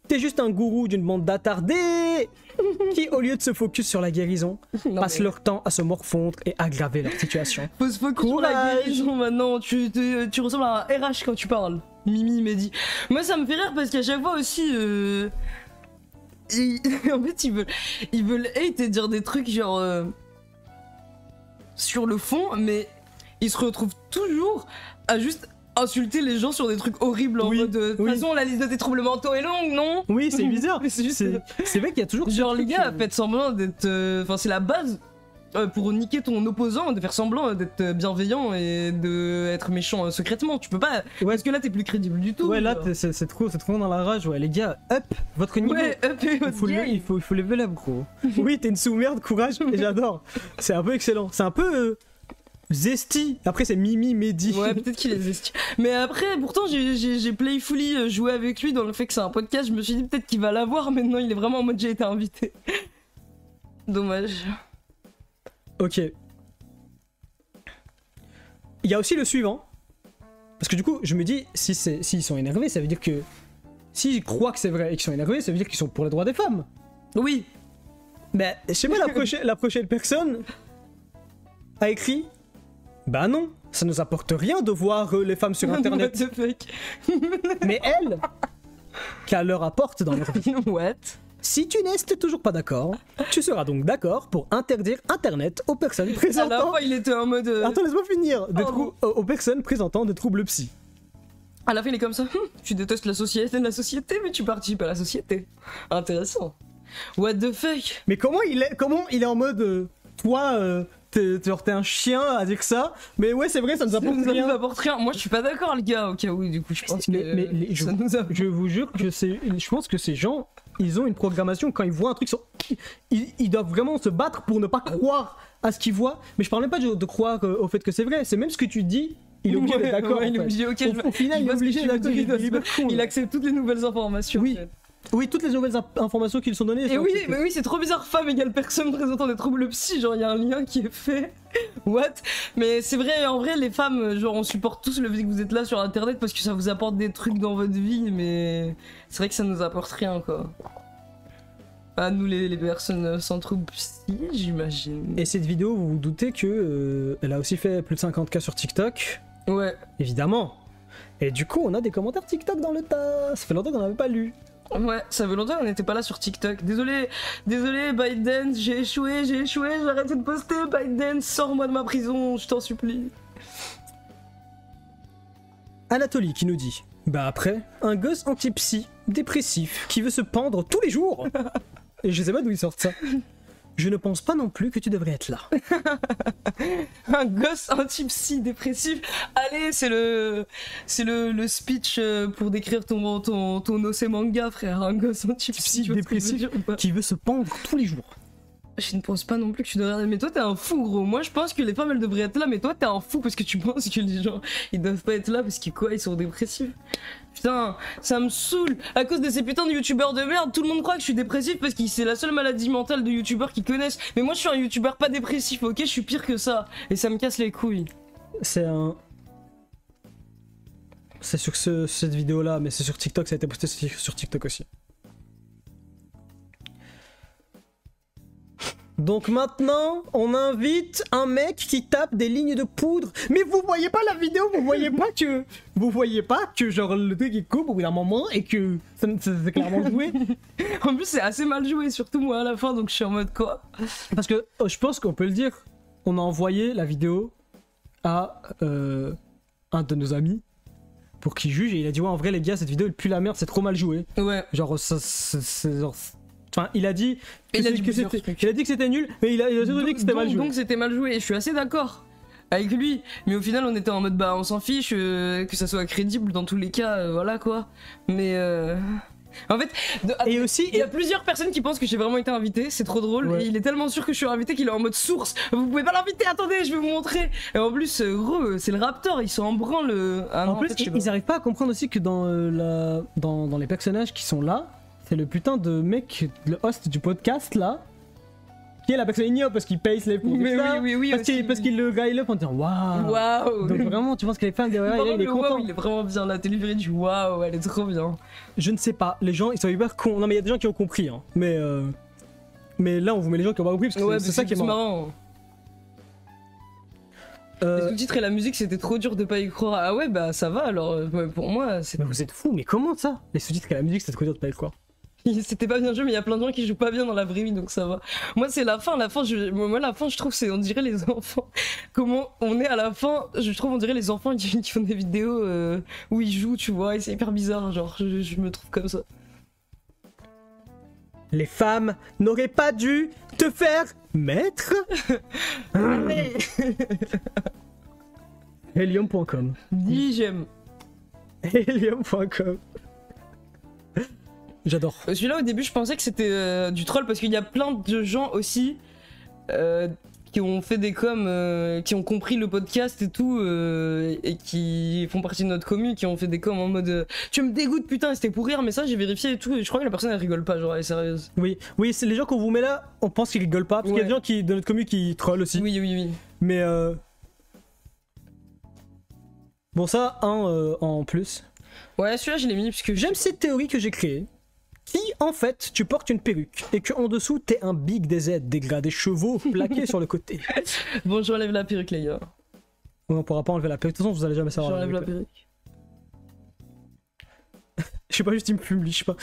T'es juste un gourou d'une bande d'attardés qui, au lieu de se focus sur la guérison, Non, passent mais- leur temps à se morfondre et aggraver leur situation. Faut se focus sur la Courage. guérison maintenant, tu ressembles à un RH quand tu parles. Mimi m'a dit. Moi ça me fait rire parce qu'à chaque fois aussi... en fait ils veulent hate et dire des trucs genre... sur le fond, mais ils se retrouvent toujours à juste insulter les gens sur des trucs horribles en Oui, mode... De toute oui. façon la liste de tes troubles mentaux est longue, non? Oui, c'est bizarre. Mais c'est juste... C'est vrai qu'il y a toujours... ce Genre les truc, gars, faites semblant d'être... Enfin c'est la base pour niquer ton opposant, de faire semblant d'être bienveillant et d'être méchant secrètement. Tu peux pas... Ouais. Parce que là t'es plus crédible du tout. Ouais, là, genre. c'est trop dans la rage. Ouais, les gars, up votre niveau. Ouais, up et Il faut, il faut lever up, gros. Oui, t'es une sous-merde, courage, et j'adore. C'est un peu excellent. C'est un peu zesty. Après, c'est Mimi, Mehdi. Ouais, peut-être qu'il est zesti. Mais après, pourtant, j'ai playfully joué avec lui dans le fait que c'est un podcast. Je me suis dit peut-être qu'il va l'avoir. Maintenant, il est vraiment en mode j'ai été invité. Dommage. Ok. Il y a aussi le suivant. Parce que du coup, je me dis, s'ils sont énervés, ça veut dire que. S'ils croient que c'est vrai et qu'ils sont énervés, ça veut dire qu'ils sont pour les droits des femmes. Oui. Mais je sais pas, la prochaine personne a écrit. Bah non, ça nous apporte rien de voir les femmes sur internet. What the fuck. Mais elles, qu'elle leur apporte dans leur vie. What? Si tu n'es toujours pas d'accord, tu seras donc d'accord pour interdire internet aux personnes À la présentant. fin, il était en mode. Attends, laisse-moi finir. Pardon. Aux personnes présentant des troubles psy. À la fin, il est comme ça. Tu détestes la société, mais tu participes à la société. Intéressant. What the fuck? Mais comment il est en mode toi, t'es un chien à dire ça, mais ouais, c'est vrai, ça nous apporte Ça nous rien. apporte rien. Moi, je suis pas d'accord, les gars. Au cas où, du coup, je pense que je, ça nous a. je vous jure que je pense que ces gens, ils ont une programmation quand ils voient un truc sur, ils doivent vraiment se battre pour ne pas croire à ce qu'ils voient. Mais je parle même pas de croire au fait que c'est vrai. C'est même ce que tu dis. Il est obligé d'être d'accord. Ouais, il est en fait. obligé, ok, Au final, je il est vois ce que obligé tu veux d'être dire, d'accord. Il est hyper con, Il là. accepte toutes les nouvelles informations. Oui. en fait. Oui, toutes les nouvelles informations qu'ils sont données. Et c'est oui, un truc- mais oui, c'est trop bizarre, femme égale personne présentant des troubles psy, genre il y a un lien qui est fait. What? Mais c'est vrai, en vrai, les femmes, genre on supporte tous le fait que vous êtes là sur internet parce que ça vous apporte des trucs dans votre vie, mais c'est vrai que ça nous apporte rien, quoi. À nous, les personnes sans troubles psy, j'imagine. Et cette vidéo, vous vous doutez que elle a aussi fait plus de 50K sur TikTok, Ouais. évidemment. Et du coup, on a des commentaires TikTok dans le tas. Ça fait longtemps qu'on n'avait pas lu. Ouais, ça fait longtemps qu'on n'était pas là sur TikTok. Désolé, ByteDance, j'ai échoué, j'ai arrêté de poster. ByteDance, sors-moi de ma prison, je t'en supplie. Anatolie qui nous dit bah après, un gosse anti-psy, dépressif, qui veut se pendre tous les jours. Et je sais pas d'où ils sortent ça. je ne pense pas non plus que tu devrais être là. Un gosse, un type si dépressif. Allez, c'est le speech pour décrire ton OC manga, frère. Un gosse, un type Si si dépressif qui veut se pendre tous les jours. Je ne pense pas non plus que tu devrais... Mais toi, t'es un fou, gros. Moi, je pense que les femmes, elles devraient être là. Mais toi, t'es un fou parce que tu penses que les gens, ils doivent pas être là parce que quoi, ils sont dépressifs. Putain, ça me saoule. À cause de ces putains de youtubeurs de merde, tout le monde croit que je suis dépressif parce que c'est la seule maladie mentale de youtubeurs qu'ils connaissent. Mais moi, je suis un youtubeur pas dépressif, ok? Je suis pire que ça. Et ça me casse les couilles. C'est sur cette vidéo là, mais c'est sur TikTok, ça a été posté sur TikTok aussi. Donc maintenant, on invite un mec qui tape des lignes de poudre. Mais vous voyez pas la vidéo, vous voyez pas que genre le truc il coupe au bout d'un moment et que c'est clairement joué. En plus, c'est assez mal joué, surtout moi à la fin, donc je suis en mode quoi? Parce que je pense qu'on peut le dire, on a envoyé la vidéo à un de nos amis pour qu'il juge et il a dit ouais en vrai les gars cette vidéo elle pue la merde, c'est trop mal joué. Ouais. Genre ça c'est genre... Enfin, il a dit que, Il a dit que c'était nul, mais il a surtout dit que c'était mal joué. Donc c'était mal joué, et je suis assez d'accord avec lui. Mais au final, on était en mode bah on s'en fiche, que ça soit crédible dans tous les cas, voilà quoi. Mais en fait, et aussi, il y a plusieurs personnes qui pensent que j'ai vraiment été invité, c'est trop drôle. Ouais. Et il est tellement sûr que je suis invité qu'il est en mode source. Vous pouvez pas l'inviter, attendez, je vais vous montrer. Et en plus, gros, c'est le Raptor, ils sont en branle. Ah non, en plus, en fait, je sais ils pas. arrivent pas à comprendre aussi que dans les personnages qui sont là, c'est le putain de mec, le host du podcast là, qui est la personne ignoble parce qu'il paye les pour Mais ça, oui, parce qu'il le rile up en disant waouh. Waouh! Donc vraiment, tu penses que les fans derrière, Par contre, il est le content. waouh, il est vraiment bien. La télé du waouh, elle est trop bien. Je ne sais pas, les gens ils sont hyper cons. Non mais il y a des gens qui ont compris, hein. Mais là on vous met les gens qui ont pas compris parce que Ouais, c'est ça qui est marrant. marrant. Les sous-titres et la musique, c'était trop dur de pas y croire. Ah ouais, bah ça va alors. Pour moi, Mais vous êtes fous, mais comment ça? Les sous-titres et la musique, c'est trop dur de pas le croire. c'était pas bien joué, mais il y a plein de gens qui jouent pas bien dans la vraie vie, donc ça va. Moi, c'est la fin. La fin, je trouve, c'est on dirait les enfants. Comment on est à la fin, je trouve, on dirait les enfants qui font des vidéos où ils jouent, tu vois, et c'est hyper bizarre. Genre, je me trouve comme ça. Les femmes n'auraient pas dû te faire mettre. Helium.com. Dis j'aime. Helium.com. J'adore. Celui-là, au début, je pensais que c'était du troll parce qu'il y a plein de gens aussi qui ont fait des coms, qui ont compris le podcast et tout, et qui font partie de notre commu, qui ont fait des coms en mode tu me dégoûtes, putain, c'était pour rire, mais ça, j'ai vérifié et tout, et je crois que la personne elle rigole pas, genre elle est sérieuse. Oui, c'est les gens qu'on vous met là, on pense qu'ils rigolent pas, parce qu'il y a des gens de notre commu qui trollent aussi. Oui. Mais bon, ça, en plus. Ouais, celui-là, je l'ai mis parce que J'aime cette théorie que j'ai créée. Qui, en fait, tu portes une perruque et que en dessous t'es un big DZ dégradé chevaux plaqués sur le côté. Bon, j'enlève la perruque, les gars. On pourra pas enlever la perruque, de toute façon vous allez jamais savoir. J'enlève la perruque. Je sais pas, juste ils me fument, je sais pas.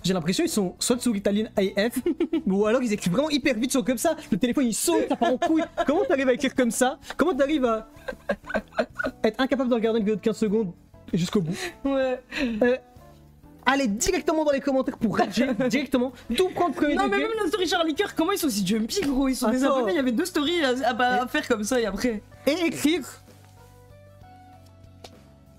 J'ai l'impression ils sont soit sous Ritalin AF, ou alors ils écrivent vraiment hyper vite, ils sont comme ça, le téléphone il saute, ça part en couille. Comment t'arrives à écrire comme ça? Comment t'arrives à être incapable de regarder une vidéo de 15 secondes jusqu'au bout? Ouais. Allez directement dans les commentaires pour rager, directement, tout prendre premier Non, mais degré. même la story Charlie Cœur, comment ils sont si jumpy, gros? Ils sont Attends. désabonnés, il y avait 2 stories à faire comme ça et après. Et écrire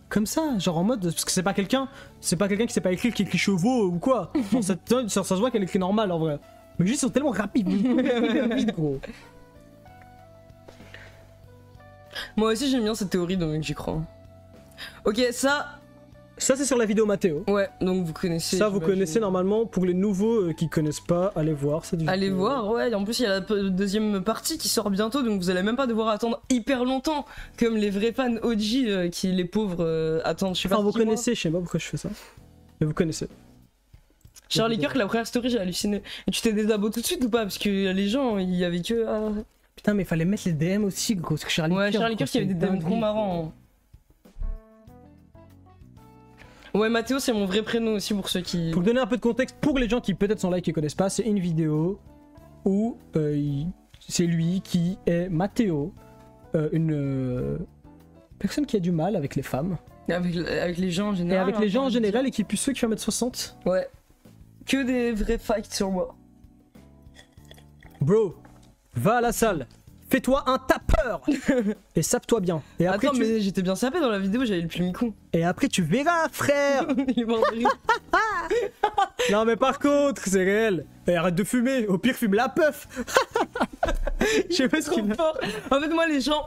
comme ça, genre en mode, parce que c'est pas quelqu'un qui sait pas écrire, qui écrit chevaux ou quoi. Genre, ça se voit qu'elle écrit normal en vrai. Mais juste ils sont tellement rapides, hyper vite gros. Moi aussi j'aime bien cette théorie, donc j'y crois. Ok, ça c'est sur la vidéo Mathéo. ouais, donc vous connaissez. Ça vous j'imagine. connaissez normalement. Pour les nouveaux qui connaissent pas, allez voir cette vidéo. Allez voir, ouais, et en plus il y a la deuxième partie qui sort bientôt, donc vous allez même pas devoir attendre hyper longtemps, comme les vrais fans OG qui, les pauvres, attendent, je sais pas. Enfin vous 6 mois. connaissez, je sais pas pourquoi je fais ça. Mais vous connaissez. Charlie Kirk, la première story, j'ai halluciné. Et tu t'es désabo tout de suite ou pas? Parce que les gens, il y avait que. Putain mais fallait mettre les DM aussi gros, parce que Charlie Ouais, Kirk, Charlie gros, Kirk, il y avait des c'est DM trop dingue. marrants. Ouais, Mathéo, c'est mon vrai prénom aussi pour ceux qui. Pour donner un peu de contexte, pour les gens qui peut-être sont là et qui connaissent pas, c'est une vidéo où c'est lui qui est Mathéo, une personne qui a du mal avec les femmes. Avec les gens en Et général. avec les gens en j'ai envie de général et qui puissent ceux qui font 1m60. dire. Ouais. Que des vrais fights sur moi. Bro, va à la salle. Fais-toi un tapeur et sape-toi bien. Et après, Attends, mais j'étais bien sapé dans la vidéo, j'avais le plus mi-con. et après tu verras, frère. Il est mort de rire. Non mais par contre, c'est réel. Et arrête de fumer. Au pire, fume la puff. Je sais pas ce Trop qu'il a. fort. En fait, moi, les gens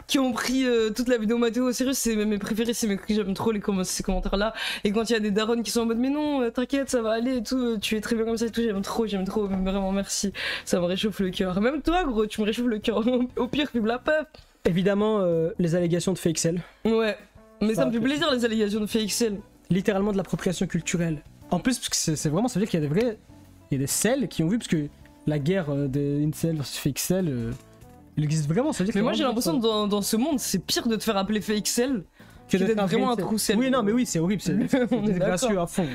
qui ont pris toute la vidéo Mathéo au sérieux, c'est mes préférés, c'est mes que j'aime trop ces commentaires-là. Et quand il y a des darons qui sont en mode, mais non, t'inquiète, ça va aller et tout, tu es très bien comme ça et tout, j'aime trop, vraiment merci. Ça me réchauffe le cœur. Même toi, gros, tu me réchauffes le cœur. Au pire, fume la puff. Évidemment, les allégations de FakeCell. Ouais. Mais ça me fait ok. plaisir, les allégations de FakeCell. Littéralement de l'appropriation culturelle. En plus, parce que c'est vraiment, ça veut dire qu'il y a des vrais. Il y a des celles qui ont vu, parce que la guerre des incel versus FakeCell, il existe vraiment, ça veut dire Mais qu'il y a moi, j'ai vraiment l'impression que dans ce monde, c'est pire de te faire appeler FakeCell. que d'être un vraiment un incel. troussel. Oui, non, mais oui, c'est horrible, c'est On est disgracieux d'accord. à fond.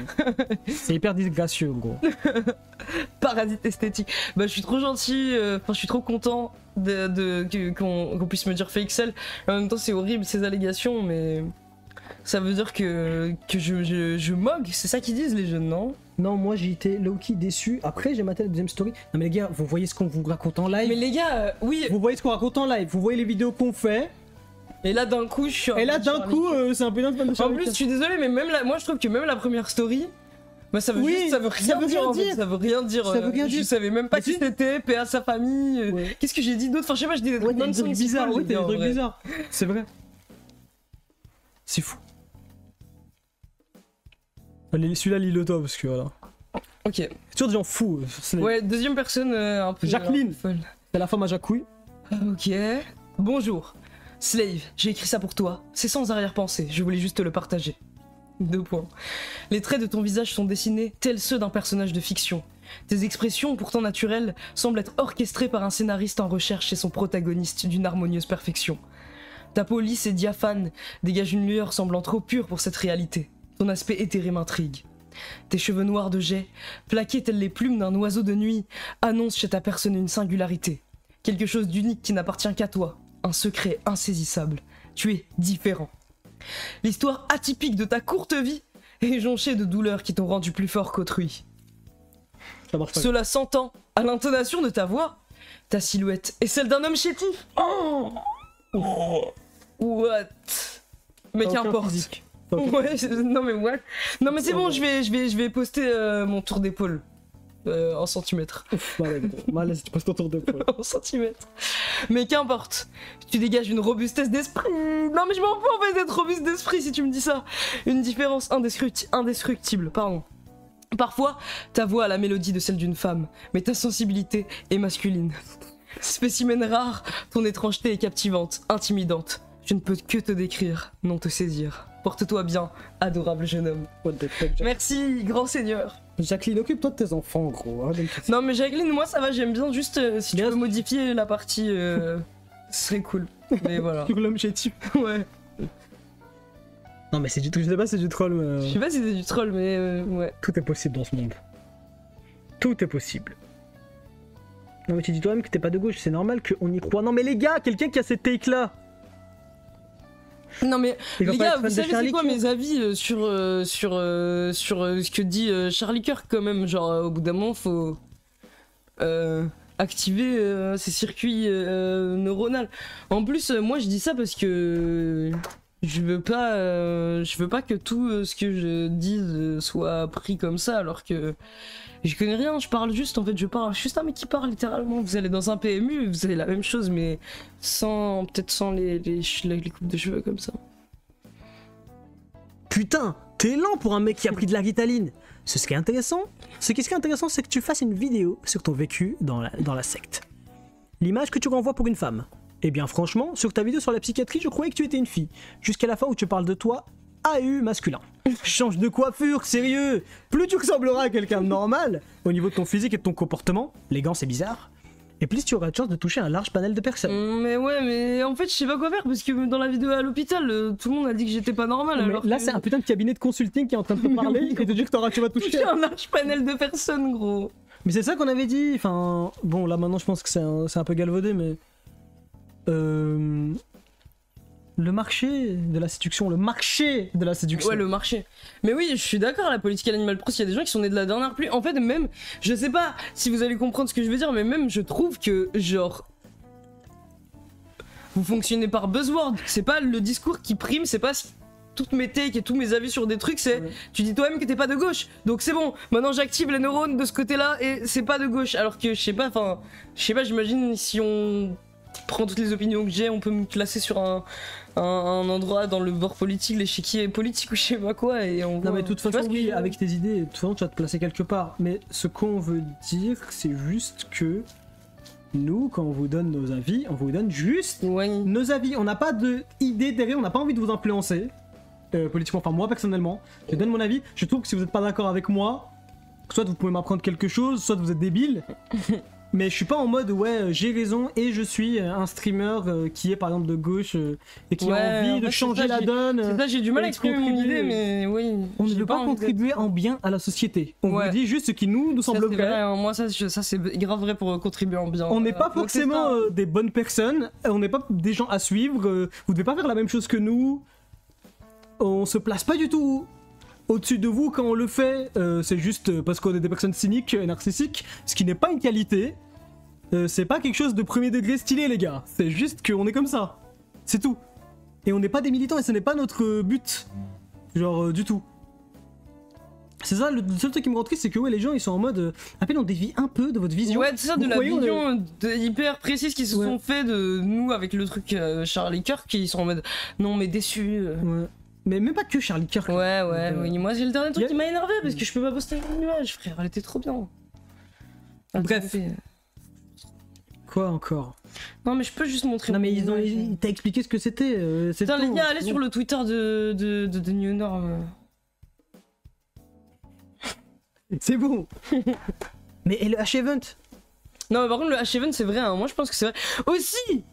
C'est hyper disgracieux, gros. Parasite esthétique. Bah, je suis trop gentil, enfin, je suis trop content qu'on puisse me dire FakeCell. En même temps, c'est horrible ces allégations, mais ça veut dire que je mogue, c'est ça qu'ils disent les jeunes, non? Non, moi j'ai été low-key déçu. Après, j'ai maté la deuxième story. Non, mais les gars, vous voyez ce qu'on vous raconte en live. Mais les gars, oui. Vous voyez ce qu'on raconte en live. Vous voyez les vidéos qu'on fait. Et là, d'un coup, je suis. Et là, d'un coup, c'est un peu d'un fan de En Charlie plus, je Kirk. suis désolé, mais même moi, je trouve que même la première story. Bah ça veut Oui, juste, ça veut rien dire, en fait, ça veut rien dire. Ça veut rien dire. Je savais même pas Mais qui si. c'était, paix à sa famille. Ouais. Qu'est-ce que j'ai dit d'autre? Enfin, je sais pas, je dis des Ouais, trucs t'as des trucs bizarres, nonsensical, ouais, t'as des en trucs vrai. bizarres. C'est vrai. C'est fou. Allez, celui-là, lis-le toi, parce que voilà. Ok. C'est toujours des gens fous. C'est Ouais, deuxième personne un peu. Jacqueline. un peu folle. la femme à Jacouille. Ok. Bonjour. Slave, j'ai écrit ça pour toi. C'est sans arrière-pensée, je voulais juste te le partager. 2 points. Les traits de ton visage sont dessinés tels ceux d'un personnage de fiction. Tes expressions, pourtant naturelles, semblent être orchestrées par un scénariste en recherche chez son protagoniste d'une harmonieuse perfection. Ta peau lisse et diaphane dégage une lueur semblant trop pure pour cette réalité. Ton aspect éthéré m'intrigue. Tes cheveux noirs de jet, plaqués tels les plumes d'un oiseau de nuit, annoncent chez ta personne une singularité. Quelque chose d'unique qui n'appartient qu'à toi. Un secret insaisissable. Tu es différent. L'histoire atypique de ta courte vie est jonchée de douleurs qui t'ont rendu plus fort qu'autrui. Ça marche pas. Cela s'entend à l'intonation de ta voix. Ta silhouette est celle d'un homme chétif. Oh what? Mais Aucun qu'importe. physique. Ok. Ouais, non mais what? Non mais c'est bon, je vais poster mon tour d'épaule en centimètres. Malade, tu passes ton tour d'épaule. En centimètres. Mais qu'importe, tu dégages une robustesse d'esprit. Non mais je m'en fous en fait d'être robuste d'esprit si tu me dis ça. Une différence indestructible, pardon. Parfois, ta voix a la mélodie de celle d'une femme, mais ta sensibilité est masculine. Spécimen rare, ton étrangeté est captivante, intimidante. Je ne peux que te décrire, non te saisir. Porte-toi bien, adorable jeune homme. What the fuck, Merci, grand seigneur. Jacqueline, occupe-toi de tes enfants, gros. Arrête de me casser. Non mais Jacqueline, moi ça va, j'aime bien, juste si tu Bien peux modifier la partie, ce serait cool. Mais voilà. Sur l'homme chétif. Ouais. Non, mais c'est du truc, je sais pas, c'est du troll, mais. Je sais pas si c'est du troll, mais ouais. Tout est possible dans ce monde. Tout est possible. Non, mais tu dis toi-même que t'es pas de gauche, c'est normal qu'on y croit. Non, mais les gars, quelqu'un qui a cette take là. Non mais Il va les pas gars, être vous fan de savez c'est Charlie quoi Kirk. mes avis sur ce que dit Charlie Kirk quand même, genre au bout d'un moment faut activer ses circuits neuronaux. En plus moi je dis ça parce que je veux pas que tout ce que je dise soit pris comme ça alors que je connais rien, je parle juste en fait, je parle juste un mec qui parle littéralement. Vous allez dans un PMU, vous avez la même chose mais sans peut-être sans les coupes de cheveux comme ça. Putain, t'es lent pour un mec qui a pris de la Ritaline. Ce qui est intéressant, c'est que tu fasses une vidéo sur ton vécu dans la secte. L'image que tu renvoies pour une femme. Eh bien franchement, sur ta vidéo sur la psychiatrie, je croyais que tu étais une fille. Jusqu'à la fin où tu parles de toi, AU masculin. Change de coiffure, sérieux. Plus tu ressembleras à quelqu'un de normal, au niveau de ton physique et de ton comportement, les gants c'est bizarre, et plus tu auras de chance de toucher un large panel de personnes. Mais ouais, mais en fait, je sais pas quoi faire parce que dans la vidéo à l'hôpital, tout le monde a dit que j'étais pas normal. Mais Alors là que c'est un putain de cabinet de consulting qui est en train de te parler et te dire que tu vas toucher. j'ai un large panel de personnes, gros. Mais c'est ça qu'on avait dit, enfin... Bon, là maintenant je pense que c'est un peu galvaudé, mais... Le marché de la séduction, le marché de la séduction. Ouais, le marché. Mais oui, je suis d'accord, la politique à l'Animal Cross, il y a des gens qui sont nés de la dernière pluie. En fait, même, je sais pas si vous allez comprendre ce que je veux dire, mais même je trouve que, genre, vous fonctionnez par buzzword. C'est pas le discours qui prime, c'est pas toutes mes takes et tous mes avis sur des trucs, c'est tu dis toi-même que t'es pas de gauche. Donc c'est bon, maintenant j'active les neurones de ce côté-là et c'est pas de gauche. Alors que je sais pas, j'imagine si on prend toutes les opinions que j'ai, on peut me classer sur un endroit dans le bord politique, l'échiquier politique ou je sais pas quoi. Et on Non mais de toute façon, oui, avec tes idées, de toute façon tu vas te placer quelque part. Mais ce qu'on veut dire, c'est juste que nous, quand on vous donne nos avis, on vous donne juste nos avis. On n'a pas d'idée derrière, on n'a pas envie de vous influencer politiquement. Enfin moi personnellement, je donne mon avis. Je trouve que si vous n'êtes pas d'accord avec moi, soit vous pouvez m'apprendre quelque chose, soit vous êtes débile. Mais je suis pas en mode ouais j'ai raison et je suis un streamer qui est par exemple de gauche et qui a envie de changer la donne. C'est ça, j'ai du mal à exprimer mon idée, mais oui. On ne veut pas contribuer en bien à la société. On vous dit juste ce qui nous semble vrai. Vrai, moi ça c'est grave vrai pour contribuer en bien. On n'est pas forcément des bonnes personnes, on n'est pas des gens à suivre, vous devez pas faire la même chose que nous. On se place pas du tout au-dessus de vous quand on le fait, c'est juste parce qu'on est des personnes cyniques et narcissiques, ce qui n'est pas une qualité. C'est pas quelque chose de premier degré stylé les gars, c'est juste qu'on est comme ça. C'est tout. Et on n'est pas des militants et ce n'est pas notre but. Genre du tout. C'est ça, le seul truc qui me rend triste, c'est que ouais, les gens ils sont en mode à peine on dévie un peu de votre vision. Ouais, c'est ça, de la vision hyper précise qui se sont fait de nous avec le truc Charlie Kirk, qui sont en mode non mais déçus. Ouais. Mais même pas que Charlie Kirk. Oui, moi c'est le dernier truc qui m'a énervé parce que je peux pas poster une image, frère, elle était trop bien. Bref. Quoi encore? Non mais je peux juste montrer. Non mais il t'a expliqué ce que c'était. Putain les gars, allez sur le Twitter de New Norm. C'est bon. Mais et le H-Event? Non mais par contre le H-Event c'est vrai, hein. Moi je pense que c'est vrai. Aussi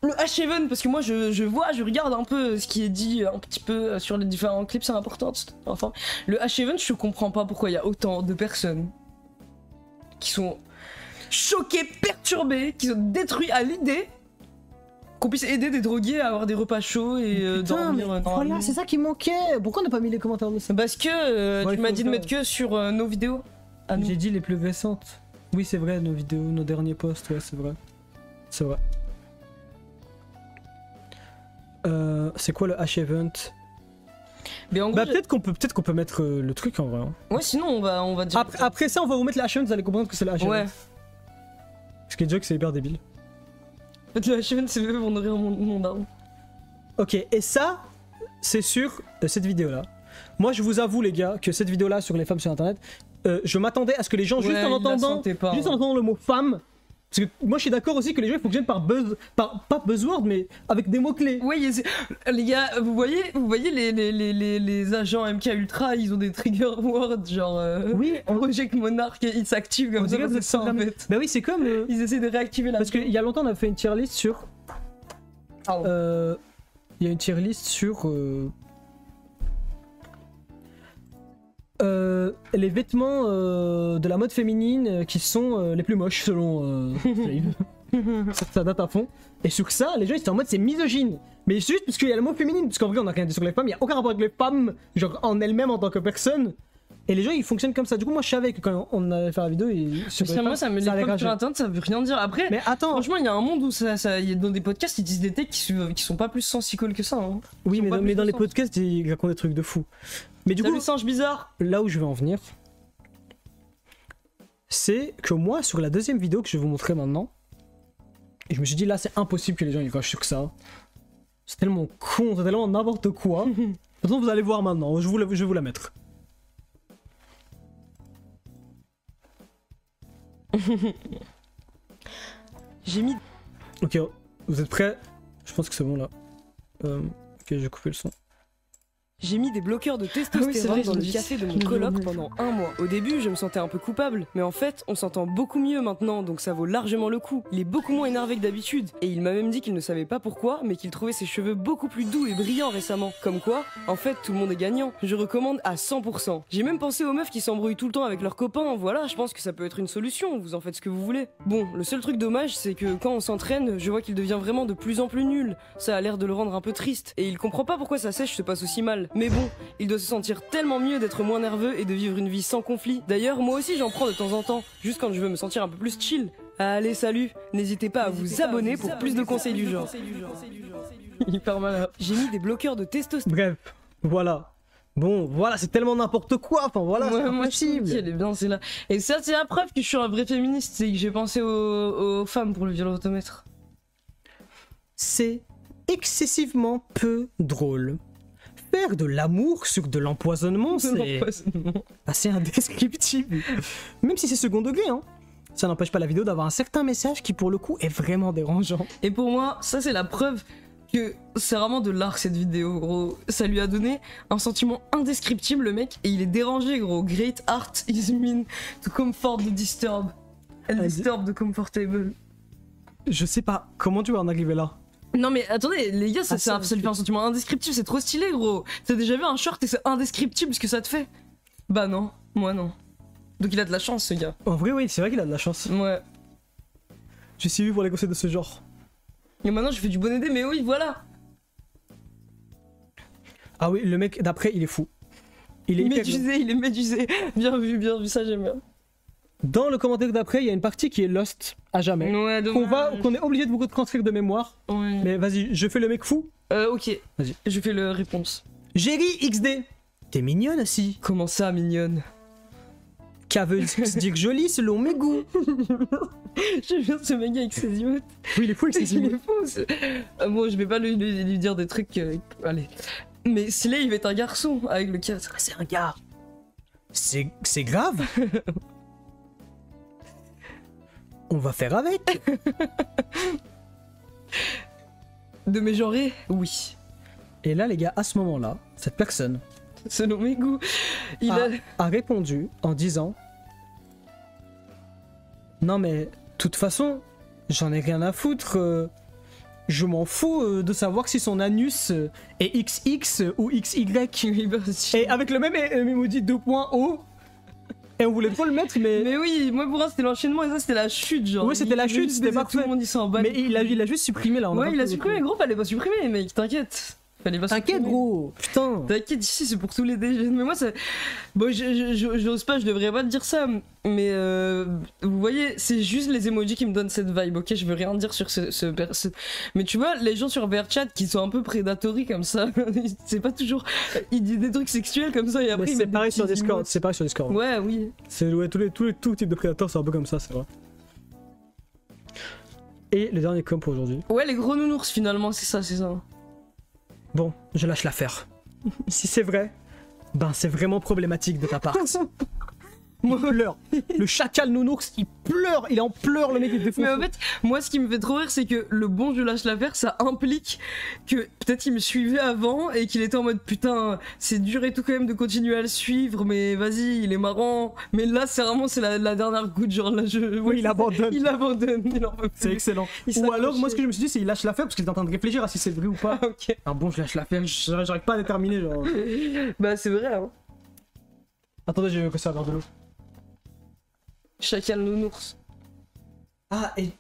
le H-Event, parce que moi je regarde un peu ce qui est dit un petit peu sur les différents clips, c'est important. Enfin, le H-Event, je comprends pas pourquoi il y a autant de personnes qui sont choquées, perturbées, qui sont détruites à l'idée qu'on puisse aider des drogués à avoir des repas chauds et dormir. Voilà, c'est ça qui manquait. Pourquoi on n'a pas mis les commentaires de ça? Parce que tu m'as dit de mettre que sur nos vidéos. J'ai dit les plus récentes. Oui, c'est vrai, nos vidéos, nos derniers posts, ouais, c'est vrai. C'est vrai. C'est quoi le H-Event? Bah peut-être qu'on peut mettre le truc en vrai. Hein. Ouais, sinon on va dire. Après ça, on va vous mettre le H-Event, vous allez comprendre que c'est le H-Event. Ouais. Parce que joke c'est hyper débile. En fait, le H-Event c'est fait pour nourrir mon daron. Ok, et ça, c'est sur cette vidéo là. Moi je vous avoue les gars que cette vidéo là sur les femmes sur internet, je m'attendais à ce que les gens juste en entendant le mot femme. Parce que moi je suis d'accord aussi que les gens fonctionnent par pas buzzword mais avec des mots-clés. Oui, les gars, vous voyez les agents MK Ultra, ils ont des trigger words genre oui, Project Monarch et ils s'activent comme ça. C'est ça en fait. Bah oui, c'est comme ils essaient de réactiver la. Parce qu'il y a longtemps on a fait une tier list sur il y a une tier list sur les vêtements de la mode féminine qui sont les plus moches selon ça date à fond. Et sur ça, les gens ils étaient en mode c'est misogyne. Mais juste parce qu'il y a le mot féminine, parce qu'en vrai on a rien dit sur les femmes, il n'y a aucun rapport avec les femmes, genre en elles-mêmes en tant que personne. Et les gens ils fonctionnent comme ça. Du coup, moi je savais que quand on allait faire la vidéo, moi ça me les femmes sur internet, ça veut rien dire. Après, mais attends, franchement, il y a un monde où y a dans des podcasts ils disent des takes qui sont pas plus sensical que ça. Hein. Oui, mais dans les podcasts ils racontent des trucs de fou. Mais du coup, le singe bizarre. Là où je veux en venir, c'est que moi, sur la deuxième vidéo que je vais vous montrer maintenant, et je me suis dit là, c'est impossible que les gens y rushent sur ça. C'est tellement con, c'est tellement n'importe quoi. De toute façon, vous allez voir maintenant, je vais vous la mettre. J'ai mis. Ok, vous êtes prêts? Je pense que c'est bon là. Ok, je vais couper le son. J'ai mis des bloqueurs de testostérone dans le café de mon coloc pendant 1 mois. Au début, je me sentais un peu coupable, mais en fait, on s'entend beaucoup mieux maintenant, donc ça vaut largement le coup. Il est beaucoup moins énervé que d'habitude, et il m'a même dit qu'il ne savait pas pourquoi, mais qu'il trouvait ses cheveux beaucoup plus doux et brillants récemment. Comme quoi, en fait, tout le monde est gagnant. Je recommande à 100%. J'ai même pensé aux meufs qui s'embrouillent tout le temps avec leurs copains, voilà, je pense que ça peut être une solution, vous en faites ce que vous voulez. Bon, le seul truc dommage, c'est que quand on s'entraîne, je vois qu'il devient vraiment de plus en plus nul. Ça a l'air de le rendre un peu triste, et il comprend pas pourquoi sa sèche se passe aussi mal. Mais bon, il doit se sentir tellement mieux d'être moins nerveux et de vivre une vie sans conflit. D'ailleurs, moi aussi j'en prends de temps en temps, juste quand je veux me sentir un peu plus chill. Allez, salut! N'hésitez pas à vous abonner pour plus de conseils du genre. Hyper malin. J'ai mis des bloqueurs de testostérone. Bref, voilà. Bon, voilà, c'est tellement n'importe quoi. Enfin, voilà, c'est Ouais, moi, je trouve impossible. qu'elle est bien, c'est là. Et ça, c'est la preuve que je suis un vrai féministe, c'est que j'ai pensé aux femmes pour le violentomètre. C'est excessivement peu drôle. Faire de l'amour sur de l'empoisonnement, c'est assez indescriptible. Même si c'est second degré, hein. Ça n'empêche pas la vidéo d'avoir un certain message qui, pour le coup, est vraiment dérangeant. Et pour moi, ça, c'est la preuve que c'est vraiment de l'art cette vidéo, gros. Ça lui a donné un sentiment indescriptible, le mec, et il est dérangé, gros. Great art is mean to comfort the disturb. And disturb the comfortable. Je sais pas, comment tu vas en arriver là? Non mais attendez, les gars, ça lui fait un sentiment indescriptible, c'est trop stylé, gros. T'as déjà vu un short et c'est indescriptible ce que ça te fait? Bah non, moi non. Donc il a de la chance, ce gars. En vrai, oui, c'est vrai qu'il a de la chance. Ouais. J'ai suivi pour les conseils de ce genre. Et maintenant je fais du bon aidé, mais oui, voilà. Ah oui, le mec d'après, il est fou. Il est hyper- Médusé, il est médusé. Bien vu, ça j'aime bien. Dans le commentaire d'après, il y a une partie qui est lost à jamais. Ouais, dommage. Qu'on est obligé de vous retranscrire de mémoire. Ouais. Mais vas-y, je fais le mec fou. Ok. Vas-y. Je fais le réponse. Jerry XD. T'es mignonne aussi. Comment ça, mignonne? Qu'à veut dire joli selon mes goûts. J'aime bien ce mec avec ses emotes. Oui, il est fou avec ses Il emotes. est fou. Bon, je vais pas lui dire des trucs. Allez. Mais Slay va être un garçon avec le 4. C'est un gars. C'est grave. On va faire avec. De mes genrés, oui. Et là, les gars, à ce moment-là, cette personne Selon mes goûts, il a répondu en disant: non mais, de toute façon, j'en ai rien à foutre. Je m'en fous de savoir si son anus est XX ou XY. Et avec le même emoji 2.O. Et on voulait trop le mettre, mais... Mais oui, moi pour moi c'était l'enchaînement et ça c'était la chute, genre. Oui, c'était la chute, c'était parfait. Tout le monde il s'en bat. Mais il a juste supprimé là. Ouais, il a supprimé, gros, fallait pas supprimer, mec, t'inquiète. Fallait pas T'inquiète, supprimer. gros. Putain. T'inquiète, ici c'est pour tous les DG. Mais moi ça. Bon, j'ose pas, je devrais pas te dire ça. Mais vous voyez, c'est juste les emojis qui me donnent cette vibe, ok? Je veux rien dire sur ce. Mais tu vois, les gens sur VRChat qui sont un peu prédatories comme ça, c'est pas toujours. Ils disent des trucs sexuels comme ça et après. C'est pareil sur Discord. C'est pareil sur Discord. Ouais, oui. C'est ouais, tout type de prédateurs, c'est un peu comme ça, c'est vrai. Et le dernier com pour aujourd'hui. Ouais, les gros nounours finalement, c'est ça. Bon, je lâche l'affaire. Si c'est vrai, ben c'est vraiment problématique de ta part. Il pleure. Le chacal nounours, il pleure. Il en pleure, le mec, il défonce. Mais en fait, moi, ce qui me fait trop rire, c'est que le bon je lâche l'affaire, ça implique que peut-être il me suivait avant et qu'il était en mode putain, c'est dur et tout quand même de continuer à le suivre, mais vas-y, il est marrant. Mais là, c'est vraiment la dernière goutte, genre là, Oui, il abandonne. Il abandonne. Il en peut plus. C'est excellent. Il Ou alors, moi, ce que s'accroche. je me suis dit, c'est il lâche l'affaire parce qu'il est en train de réfléchir à si c'est vrai ou pas. Ah, ok. Ah bon, je lâche l'affaire, j'arrive pas à déterminer, genre. Bah, c'est vrai, hein. Attendez, j'ai que ça à verre de l'eau. Chacal nounours. Ah, et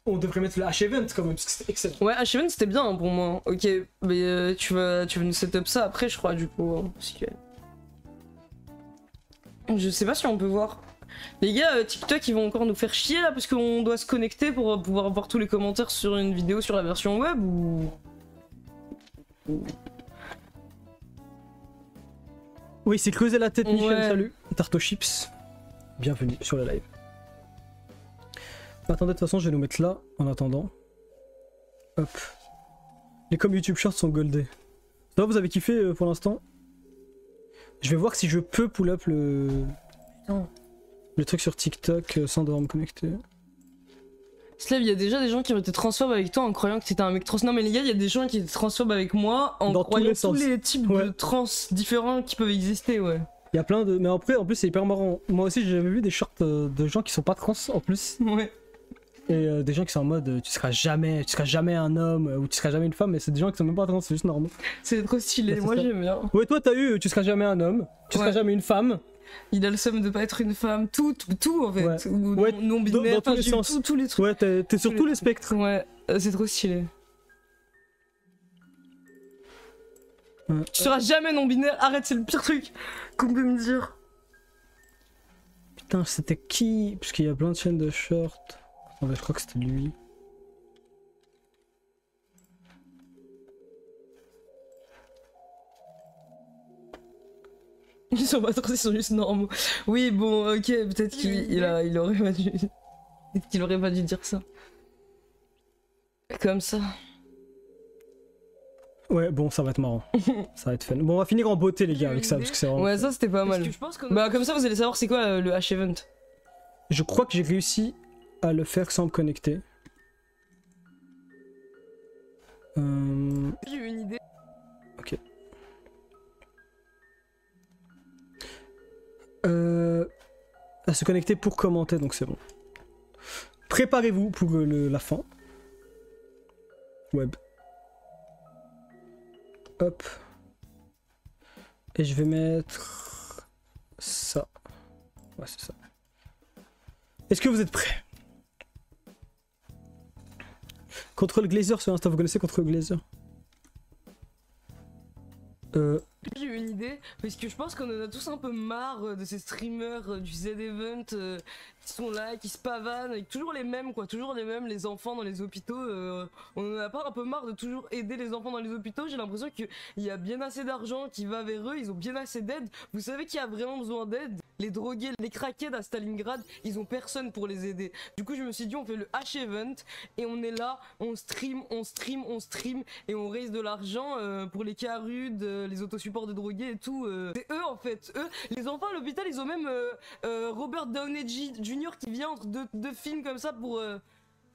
on devrait mettre le H-Event quand même, parce que c'était excellent. Ouais, H-Event c'était bien hein, pour moi. Ok, mais tu vas nous setup ça après, je crois, du coup. Hein, parce que... Je sais pas si on peut voir. Les gars, TikTok ils vont encore nous faire chier là parce qu'on doit se connecter pour pouvoir voir tous les commentaires sur une vidéo sur la version web ou. Oui, c'est creuser la tête, Michel, Ouais. salut. Tarte aux chips. Bienvenue sur le live. Attendez, de toute façon, je vais nous mettre là, en attendant. Hop. Les coms YouTube Shorts sont goldés. Ça va, vous avez kiffé pour l'instant? Je vais voir si je peux pull up le truc sur TikTok sans devoir me connecter. Slav, il y a déjà des gens qui ont été transphobes avec toi en croyant que t'étais un mec trans. Non mais les gars, il y a des gens qui étaient transphobes avec moi en Dans croyant tous les tous les types de trans différents qui peuvent exister, ouais. Il y a plein de... Mais après, en plus, c'est hyper marrant. Moi aussi, j'avais vu des shorts de gens qui sont pas trans, en plus. Ouais. Et des gens qui sont en mode, tu seras jamais un homme, ou tu seras jamais une femme, mais c'est des gens qui sont même pas trans, c'est juste normal. C'est trop stylé, moi j'aime bien. Ouais, toi, t'as eu, tu seras jamais un homme, tu seras jamais une femme. Il a le somme de pas être une femme, tout en fait. Ouais. Ou Ouais, non binaire, dans tous les sens. tous les trucs. Ouais, t'es sur tous les spectres. Ouais, c'est trop stylé. Tu seras jamais non binaire, arrête, c'est le pire truc qu'on peut me dire. Putain, c'était qui? Parce qu'il y a plein de chaînes de shorts. Attendez, je crois que c'était lui. Ils sont pas trop, ils sont juste normaux. Oui, bon, ok, peut-être qu'il aurait pas dû... Peut-être qu'il aurait pas dû dire ça. Comme ça. Ouais, bon, ça va être marrant. Ça va être fun. Bon, on va finir en beauté, les gars, avec ça, parce que c'est vraiment... Ouais, ça c'était pas mal. Bah, comme ça, vous allez savoir c'est quoi le H-Event. Je crois que j'ai réussi à le faire sans me connecter. J'ai eu une idée. Ok. À se connecter pour commenter, donc c'est bon. Préparez-vous pour la fin. Web. Hop. Et je vais mettre ça. Ouais, c'est ça. Est-ce que vous êtes prêts? Control Glazer sur Insta, vous connaissez Control Glazer? J'ai eu une idée, parce que je pense qu'on en a tous un peu marre de ces streamers du Z-Event qui sont là, qui se pavanent, avec toujours les mêmes quoi, toujours les mêmes, les enfants dans les hôpitaux. On en a pas un peu marre de toujours aider les enfants dans les hôpitaux. J'ai l'impression qu'il y a bien assez d'argent qui va vers eux, ils ont bien assez d'aide. Vous savez qui a vraiment besoin d'aide? Les drogués, les crackheads à Stalingrad, ils ont personne pour les aider. Du coup, je me suis dit, on fait le H-Event et on est là, on stream et on raise de l'argent pour les carudes, les autosupports de drogués et tout. C'est eux en fait, eux. Les enfants à l'hôpital, ils ont même Robert Downey Jr. qui vient entre deux films comme ça pour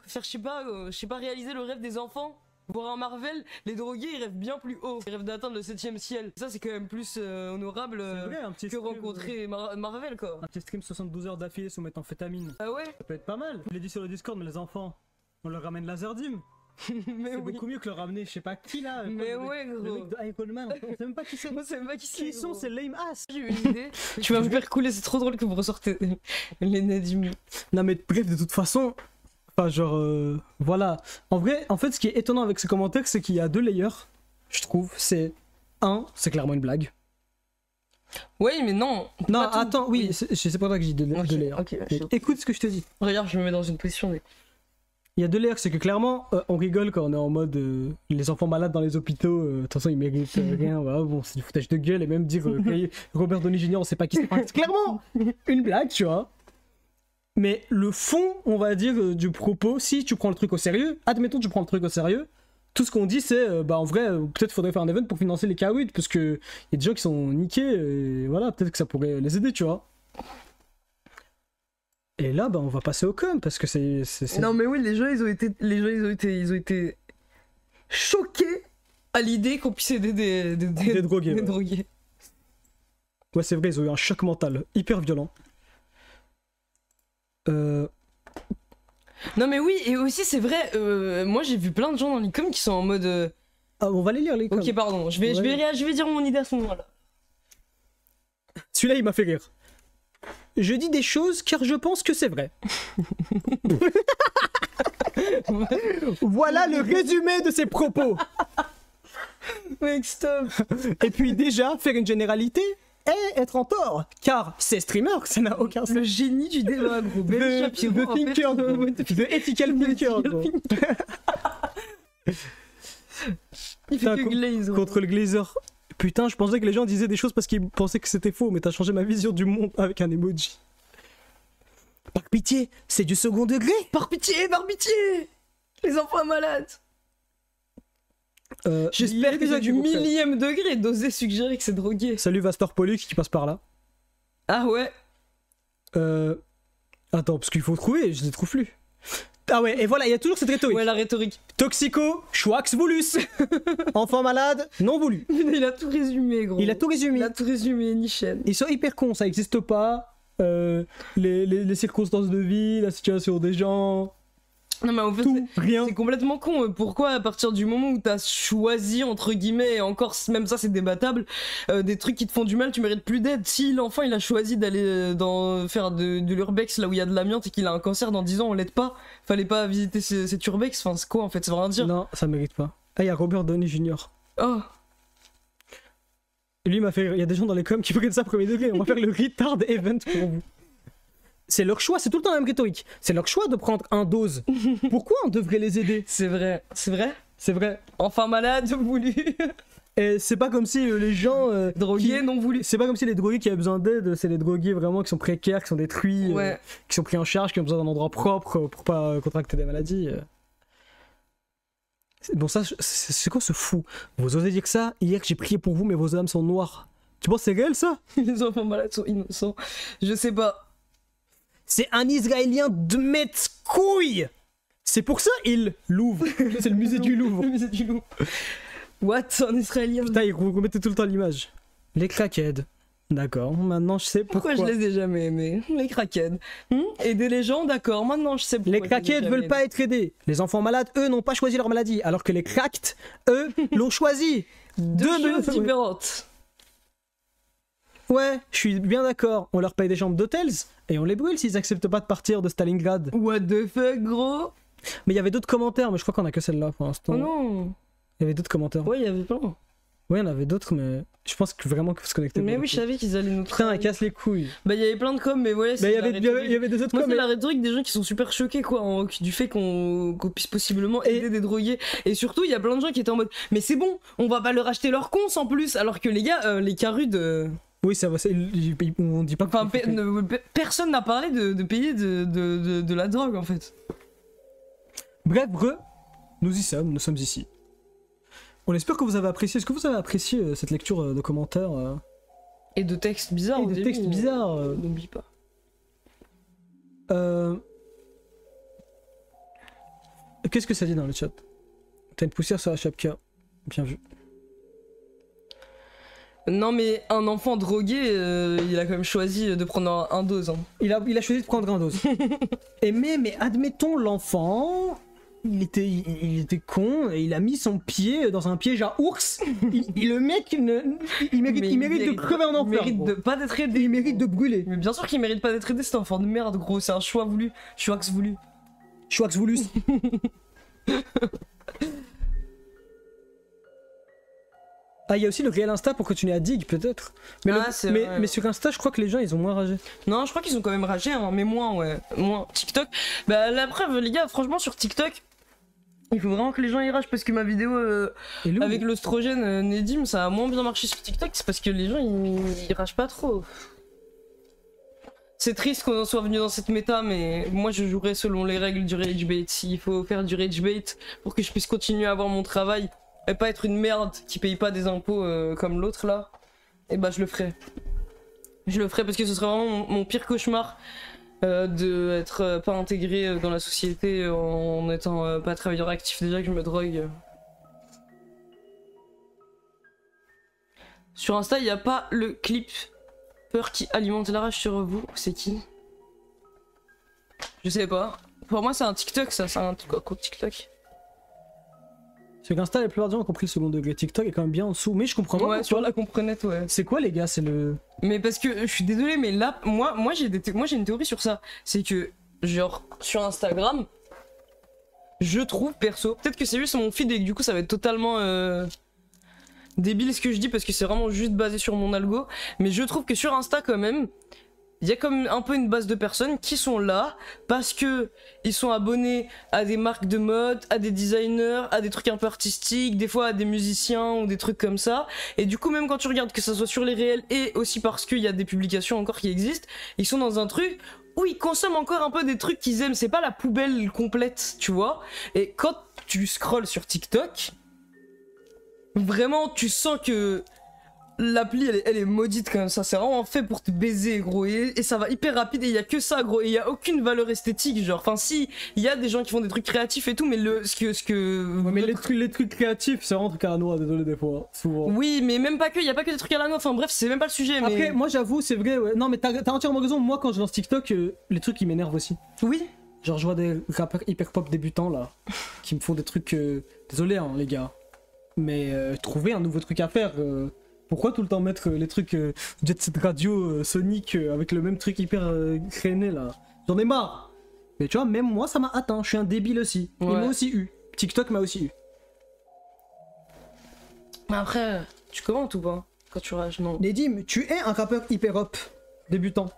faire, je sais pas, réaliser le rêve des enfants. Voir un Marvel, les drogués ils rêvent bien plus haut. Ils rêvent d'atteindre le 7ème ciel. Ça c'est quand même plus honorable vrai, un petit que stream, rencontrer Marvel quoi. Un petit stream 72 heures d'affilée sous méthamphétamine. Ah ouais. Ça peut être pas mal. Je l'ai dit sur le Discord, mais les enfants, on leur ramène Lazardim. Mais c'est oui. beaucoup mieux que leur ramener, je sais pas qui là. Mais ouais Le gros. mec de Iron Man, on sait même pas qui c'est. Moi, je sais même pas qui c'est. Qui sont ces lame ass? J'ai eu une idée. Tu vas me faire couler, c'est trop drôle que vous ressortez les Nadim. Non mais bref, de toute façon, enfin genre, voilà. En vrai, en fait, ce qui est étonnant avec ces commentaires, c'est qu'il y a deux layers, je trouve. C'est c'est clairement une blague. Oui, mais non. Non, attends, oui, c'est pas toi que j'ai deux layers. Okay, écoute ce que je te dis. Regarde, je me mets dans une position. Il y a deux layers, c'est que clairement, on rigole quand on est en mode les enfants malades dans les hôpitaux, de toute façon ils méritent rien, voilà, bon, c'est du foutage de gueule, et même dire Robert Downey Jr., on sait pas qui c'est. C'est clairement une blague, tu vois. Mais le fond, on va dire, du propos, si tu prends le truc au sérieux, admettons tu prends le truc au sérieux, tout ce qu'on dit c'est, bah en vrai, peut-être faudrait faire un event pour financer les carouides, parce que y a des gens qui sont niqués, et voilà, peut-être que ça pourrait les aider, tu vois. Et là, bah, on va passer au com parce que c'est... Non mais oui, les gens ils ont été choqués à l'idée qu'on puisse aider des drogués. Des drogués. Ouais, c'est vrai, ils ont eu un choc mental hyper violent. Non mais oui, et aussi c'est vrai, moi j'ai vu plein de gens dans les coms qui sont en mode... Ah, on va les lire les coms. Ok, pardon, je vais dire mon idée à ce moment-là. Celui-là, il m'a fait rire. Je dis des choses car je pense que c'est vrai. Voilà le résumé de ses propos. Mec, stop. Et puis déjà, faire une généralité et être en tort. Car ces streamers, ça n'a aucun sens. Le génie du débat, gros. The thinker, the ethical thinker, gros. Il fait que glaze. Contre le glazer. Putain, je pensais que les gens disaient des choses parce qu'ils pensaient que c'était faux, mais t'as changé ma vision du monde avec un emoji. Par pitié, c'est du second degré. Par pitié. Les enfants malades. J'espère que c'est du millième degré d'oser suggérer que c'est drogué. Salut Vastor Pollux qui passe par là. Ah ouais. Attends, parce qu'il faut trouver, je les trouve plus. Ah ouais, et voilà, il y a toujours cette rhétorique. Ouais, la rhétorique. Toxico, Schwax volus. Enfant malade, non voulu. Il a tout résumé, gros. Il a tout résumé. Il a tout résumé, Nichen. Ils sont hyper cons, ça existe pas. Les circonstances de vie, la situation des gens. Non, mais en fait, Tout, rien. c'est complètement con. Pourquoi, à partir du moment où t'as choisi, entre guillemets, et encore, même ça c'est débattable, des trucs qui te font du mal, tu mérites plus d'aide. Si l'enfant il a choisi d'aller faire de l'urbex là où il y a de l'amiante et qu'il a un cancer dans 10 ans, on l'aide pas. Fallait pas visiter cet urbex. Enfin, c'est quoi en fait? Ça veut rien dire. Non, ça mérite pas. Ah, il y a Robert Downey Jr. Oh. Lui, il m'a fait. Il y a des gens dans les coms qui prennent ça premier degré. On va faire le retard event pour vous. C'est leur choix, c'est tout le temps la même rhétorique. C'est leur choix de prendre un dose. Pourquoi on devrait les aider? C'est vrai. C'est vrai? C'est vrai. Enfin malade, voulu. Et c'est pas comme si les gens. Drogués, non voulu. C'est pas comme si les drogués qui avaient besoin d'aide, c'est les drogués vraiment qui sont précaires, qui sont détruits, Ouais. qui sont pris en charge, qui ont besoin d'un endroit propre pour pas contracter des maladies. Bon, ça, c'est quoi ce fou? Vous osez dire ça? Hier, j'ai prié pour vous, mais vos âmes sont noires. Tu penses que c'est réel ça? Les enfants malades sont innocents. Je sais pas. C'est un Israélien de mettre couille. C'est pour ça il Louvre. C'est le musée du Louvre. Le musée du Louvre. What? Un Israélien? Putain, ils remettaient tout le temps l'image. Les crackheads. D'accord, maintenant je sais pourquoi. Pourquoi je les ai jamais aimés? Les crackheads. Aider les gens, d'accord. Maintenant je sais pourquoi. Les crackheads veulent pas être aidés. Les enfants malades, eux, n'ont pas choisi leur maladie. Alors que les cracked, eux, l'ont choisi. Deux choses différentes. Ouais, je suis bien d'accord. On leur paye des chambres d'hôtels et on les brûle s'ils acceptent pas de partir de Stalingrad. What the fuck, gros? Mais il y avait d'autres commentaires, mais je crois qu'on a que celle-là pour l'instant. Oh non. Il y avait d'autres commentaires. Ouais, il y avait plein. Ouais, il y en avait d'autres, mais je pense que vraiment qu'il faut se connecter. Mais oui, je savais qu'ils allaient nous Putain, elle casse les couilles. Bah, il y avait plein de coms, mais ouais. Mais il y avait des autres Moi, coms. c'est Mais... la rhétorique des gens qui sont super choqués, quoi, du fait qu'on puisse possiblement aider des drogués. Et surtout, il y a plein de gens qui étaient en mode, mais c'est bon, on va pas leur acheter leur cons en plus, alors que les gars, les carudes. Oui, ça va, on dit pas que... Enfin, personne n'a parlé de payer de la drogue, en fait. Bref, nous sommes ici. On espère que vous avez apprécié. Est-ce que vous avez apprécié cette lecture de commentaires Et de textes bizarres. Et de textes bizarres. N'oublie pas. Qu'est-ce que ça dit dans le chat? T'as une poussière sur la chapka. Bien vu. Non, mais un enfant drogué, il a quand même choisi de prendre un dose. Hein. Il a choisi de prendre un dose. mais admettons l'enfant... Il était con et il a mis son pied dans un piège à ours. Le mec, il mérite de crever en enfer. Il mérite de pas d'être aidé. Il mérite de brûler. Mais bien sûr qu'il mérite pas d'être aidé, c'est un enfant de merde, gros. C'est un choix voulu. Choix voulu. Choix voulu. Ah, il y a aussi le réel Insta pour continuer à dig, peut-être. Mais sur Insta, je crois que les gens, ils ont moins ragé. Non, je crois qu'ils ont quand même ragé, hein, mais moins, ouais. Moins. TikTok. Bah, la preuve, les gars, franchement, sur TikTok, il faut vraiment que les gens y ragent parce que ma vidéo avec l'ostrogène Nedim, ça a moins bien marché sur TikTok. C'est parce que les gens, ils ragent pas trop. C'est triste qu'on en soit venu dans cette méta, mais moi je jouerai selon les règles du rage bait. S'il faut faire du rage bait pour que je puisse continuer à avoir mon travail et pas être une merde qui paye pas des impôts comme l'autre là, et bah je le ferai. Je le ferai parce que ce serait vraiment mon pire cauchemar de être pas intégré dans la société en étant pas travailleur actif, déjà que je me drogue. Sur Insta, il n'y a pas le clip peur qui alimente la rage sur vous. C'est qui? Je sais pas. Pour moi, c'est un TikTok, ça. C'est un compte TikTok. Sur Insta, la plupart des gens ont compris le second degré. TikTok est quand même bien en dessous, mais je comprends pas. Ouais, sur la comprenette, ouais. C'est quoi, les gars? C'est le. Mais parce que je suis désolé, mais là, moi j'ai une théorie sur ça. C'est que, genre, sur Instagram, je trouve perso, peut-être que c'est juste mon feed et que du coup ça va être totalement débile ce que je dis parce que c'est vraiment juste basé sur mon algo. Mais je trouve que sur Insta, quand même, il y a comme un peu une base de personnes qui sont là parce que ils sont abonnés à des marques de mode, à des designers, à des trucs un peu artistiques, des fois à des musiciens ou des trucs comme ça. Et du coup, même quand tu regardes, que ça soit sur les réels et aussi parce qu'il y a des publications encore qui existent, ils sont dans un truc où ils consomment encore un peu des trucs qu'ils aiment. C'est pas la poubelle complète, tu vois. Et quand tu scrolles sur TikTok, vraiment tu sens que l'appli elle est maudite quand même, ça c'est vraiment fait pour te baiser gros et ça va hyper rapide et il y a que ça gros et il y a aucune valeur esthétique genre, enfin si, il y a des gens qui font des trucs créatifs et tout mais Ouais, mais les trucs créatifs c'est vraiment un truc à la noix, désolé des fois, souvent. Oui mais même pas que, il y a pas que des trucs à la noix, enfin bref c'est même pas le sujet mais... Après moi j'avoue c'est vrai, ouais. Non mais t'as entièrement raison, moi quand je lance TikTok, les trucs ils m'énervent aussi. Oui. Genre je vois des rappeurs hyper pop débutants là, qui me font des trucs, désolé hein les gars, mais trouver un nouveau truc à faire, pourquoi tout le temps mettre les trucs Jet Set Radio, Sonic, avec le même truc hyper créné là, j'en ai marre. Mais tu vois, même moi ça m'a atteint, je suis un débile aussi, Ouais. il m'a aussi eu, TikTok m'a aussi eu. Mais après, tu commentes ou pas quand tu rages, non? Nedim, tu es un rappeur hyper hop, débutant.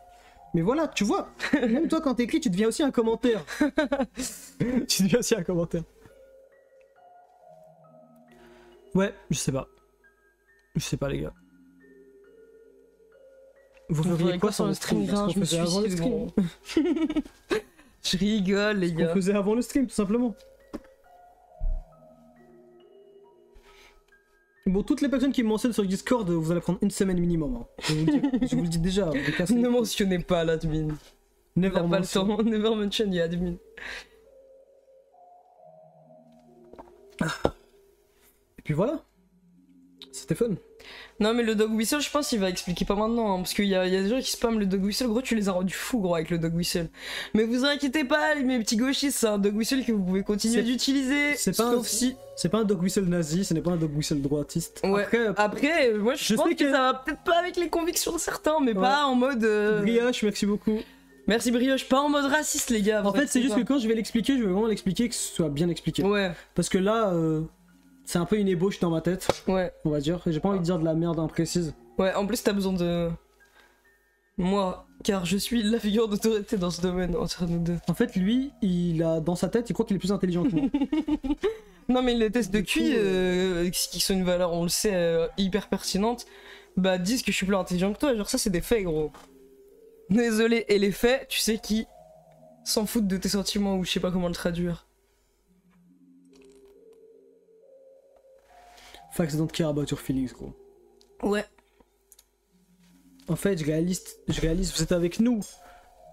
Mais voilà, tu vois, même toi quand t'écris, tu deviens aussi un commentaire. Tu deviens aussi un commentaire. Ouais, je sais pas. Je sais pas les gars. Vous feriez quoi sur le stream? Je me avant le suicide, stream. gros. Je rigole les On gars. faisait avant le stream tout simplement. Bon, toutes les personnes qui me mentionnent sur Discord, vous allez prendre une semaine minimum. Hein. Je vous le dis déjà. vous cassez les Ne couilles. mentionnez pas l'admin. On Never n'a pas le mention. temps. Never mention the admin. Et puis voilà. C'était fun. Non mais le dog whistle je pense qu'il va expliquer pas maintenant hein, parce qu'il y a des gens qui spamment le dog whistle, gros tu les as rendus fous gros avec le dog whistle. Mais vous inquiétez pas mes petits gauchistes, c'est un dog whistle que vous pouvez continuer C'est- d'utiliser. c'est pas sauf un- si... C'est pas un dog whistle nazi, ce n'est pas un dog whistle droitiste. Ouais. Après, Moi je je pense sais que que- ça va peut-être pas avec les convictions de certains mais Ouais. pas en mode... Brioche, merci beaucoup. Merci Brioche, pas en mode raciste les gars. En fait, c'est juste que quand je vais l'expliquer, je vais vraiment l'expliquer que ce soit bien expliqué. Ouais, Parce que là, c'est un peu une ébauche dans ma tête, ouais. on va dire. J'ai pas envie de dire de la merde imprécise. Ouais, en plus t'as besoin de... Moi, car je suis la figure d'autorité dans ce domaine entre nous deux. En fait, lui, il a dans sa tête, il croit qu'il est plus intelligent que moi. Non mais les tests de Du QI, coup, qui sont une valeur, on le sait, hyper pertinente, bah disent que je suis plus intelligent que toi, genre ça c'est des faits gros. Désolé, et les faits, tu sais qui s'en foutent de tes sentiments ou je sais pas comment le traduire. Facts don't care about your feelings, gros. Ouais. En fait, je réalise, vous êtes avec nous,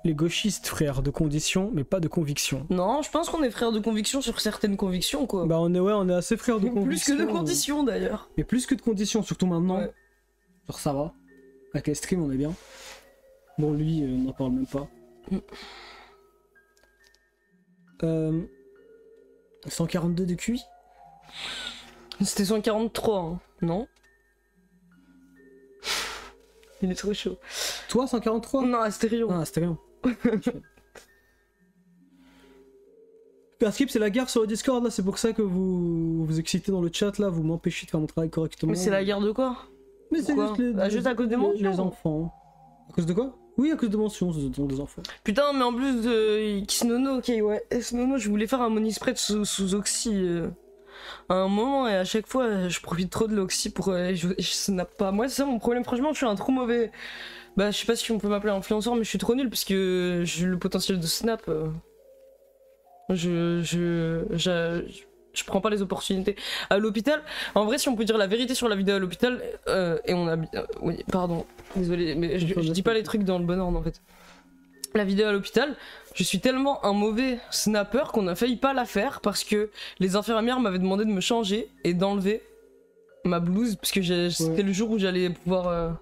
les gauchistes, frères, de conditions, mais pas de convictions. Non, je pense qu'on est frères de conviction sur certaines convictions quoi. Bah, on est assez frères de Plus convictions. que de conditions d'ailleurs. Mais plus que de conditions, surtout maintenant. Ouais. Genre, ça va. Avec les streams, on est bien. Bon, lui, on n'en parle même pas. 142 de QI. C'était 143, hein, non? Il est trop chaud. Toi, 143? Non, Astérion. Ah, c'était rien. Skip, c'est la guerre sur le Discord là, c'est pour ça que vous excitez dans le chat là, vous m'empêchez de faire mon travail correctement. Mais c'est la guerre de quoi? Mais c'est Pourquoi juste Ah, juste à cause des mentions. les enfants. À cause de quoi? Oui, à cause de mentions, ce sont des enfants. Putain, mais en plus de Kisnono, ok, ouais, Kisnono, je voulais faire un money spread sous Oxy à un moment, et à chaque fois, je profite trop de l'Oxy pour. Je snap pas. Moi, c'est ça mon problème, franchement, je suis un trop mauvais. Bah, je sais pas si on peut m'appeler influenceur, mais je suis trop nul parce que j'ai le potentiel de snap. Je prends pas les opportunités. À l'hôpital, en vrai, si on peut dire la vérité sur la vidéo à l'hôpital, et on a. Oui, pardon, désolé, mais je dis pas les trucs dans le bon ordre en fait. La vidéo à l'hôpital, je suis tellement un mauvais snapper qu'on a failli pas la faire parce que les infirmières m'avaient demandé de me changer et d'enlever ma blouse parce que c'était le jour où j'allais pouvoir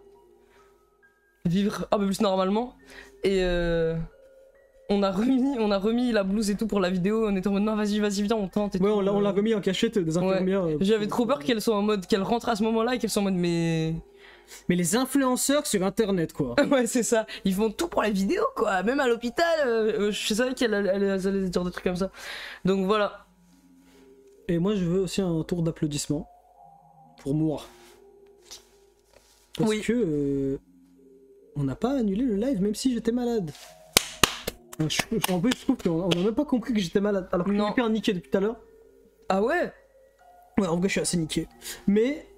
vivre un peu plus normalement. Et on a remis la blouse et tout pour la vidéo, on était en mode non vas-y viens on tente et Ouais, tout. on l'a remis en cachette des infirmières. J'avais trop peur qu'elles soient en mode, qu'elles rentrent à ce moment-là et qu'elles soient en mode mais les influenceurs sur internet quoi. ouais c'est ça, ils font tout pour la vidéo quoi, même à l'hôpital, je savais qu'elles allaient dire des trucs comme ça. Donc voilà. Et moi je veux aussi un tour d'applaudissements pour moi. Parce que on n'a pas annulé le live même si j'étais malade. En plus je trouve qu'on a même pas compris que j'étais malade alors que je suis hyper niqué depuis tout à l'heure. Ah ouais. Ouais en vrai je suis assez niqué. Mais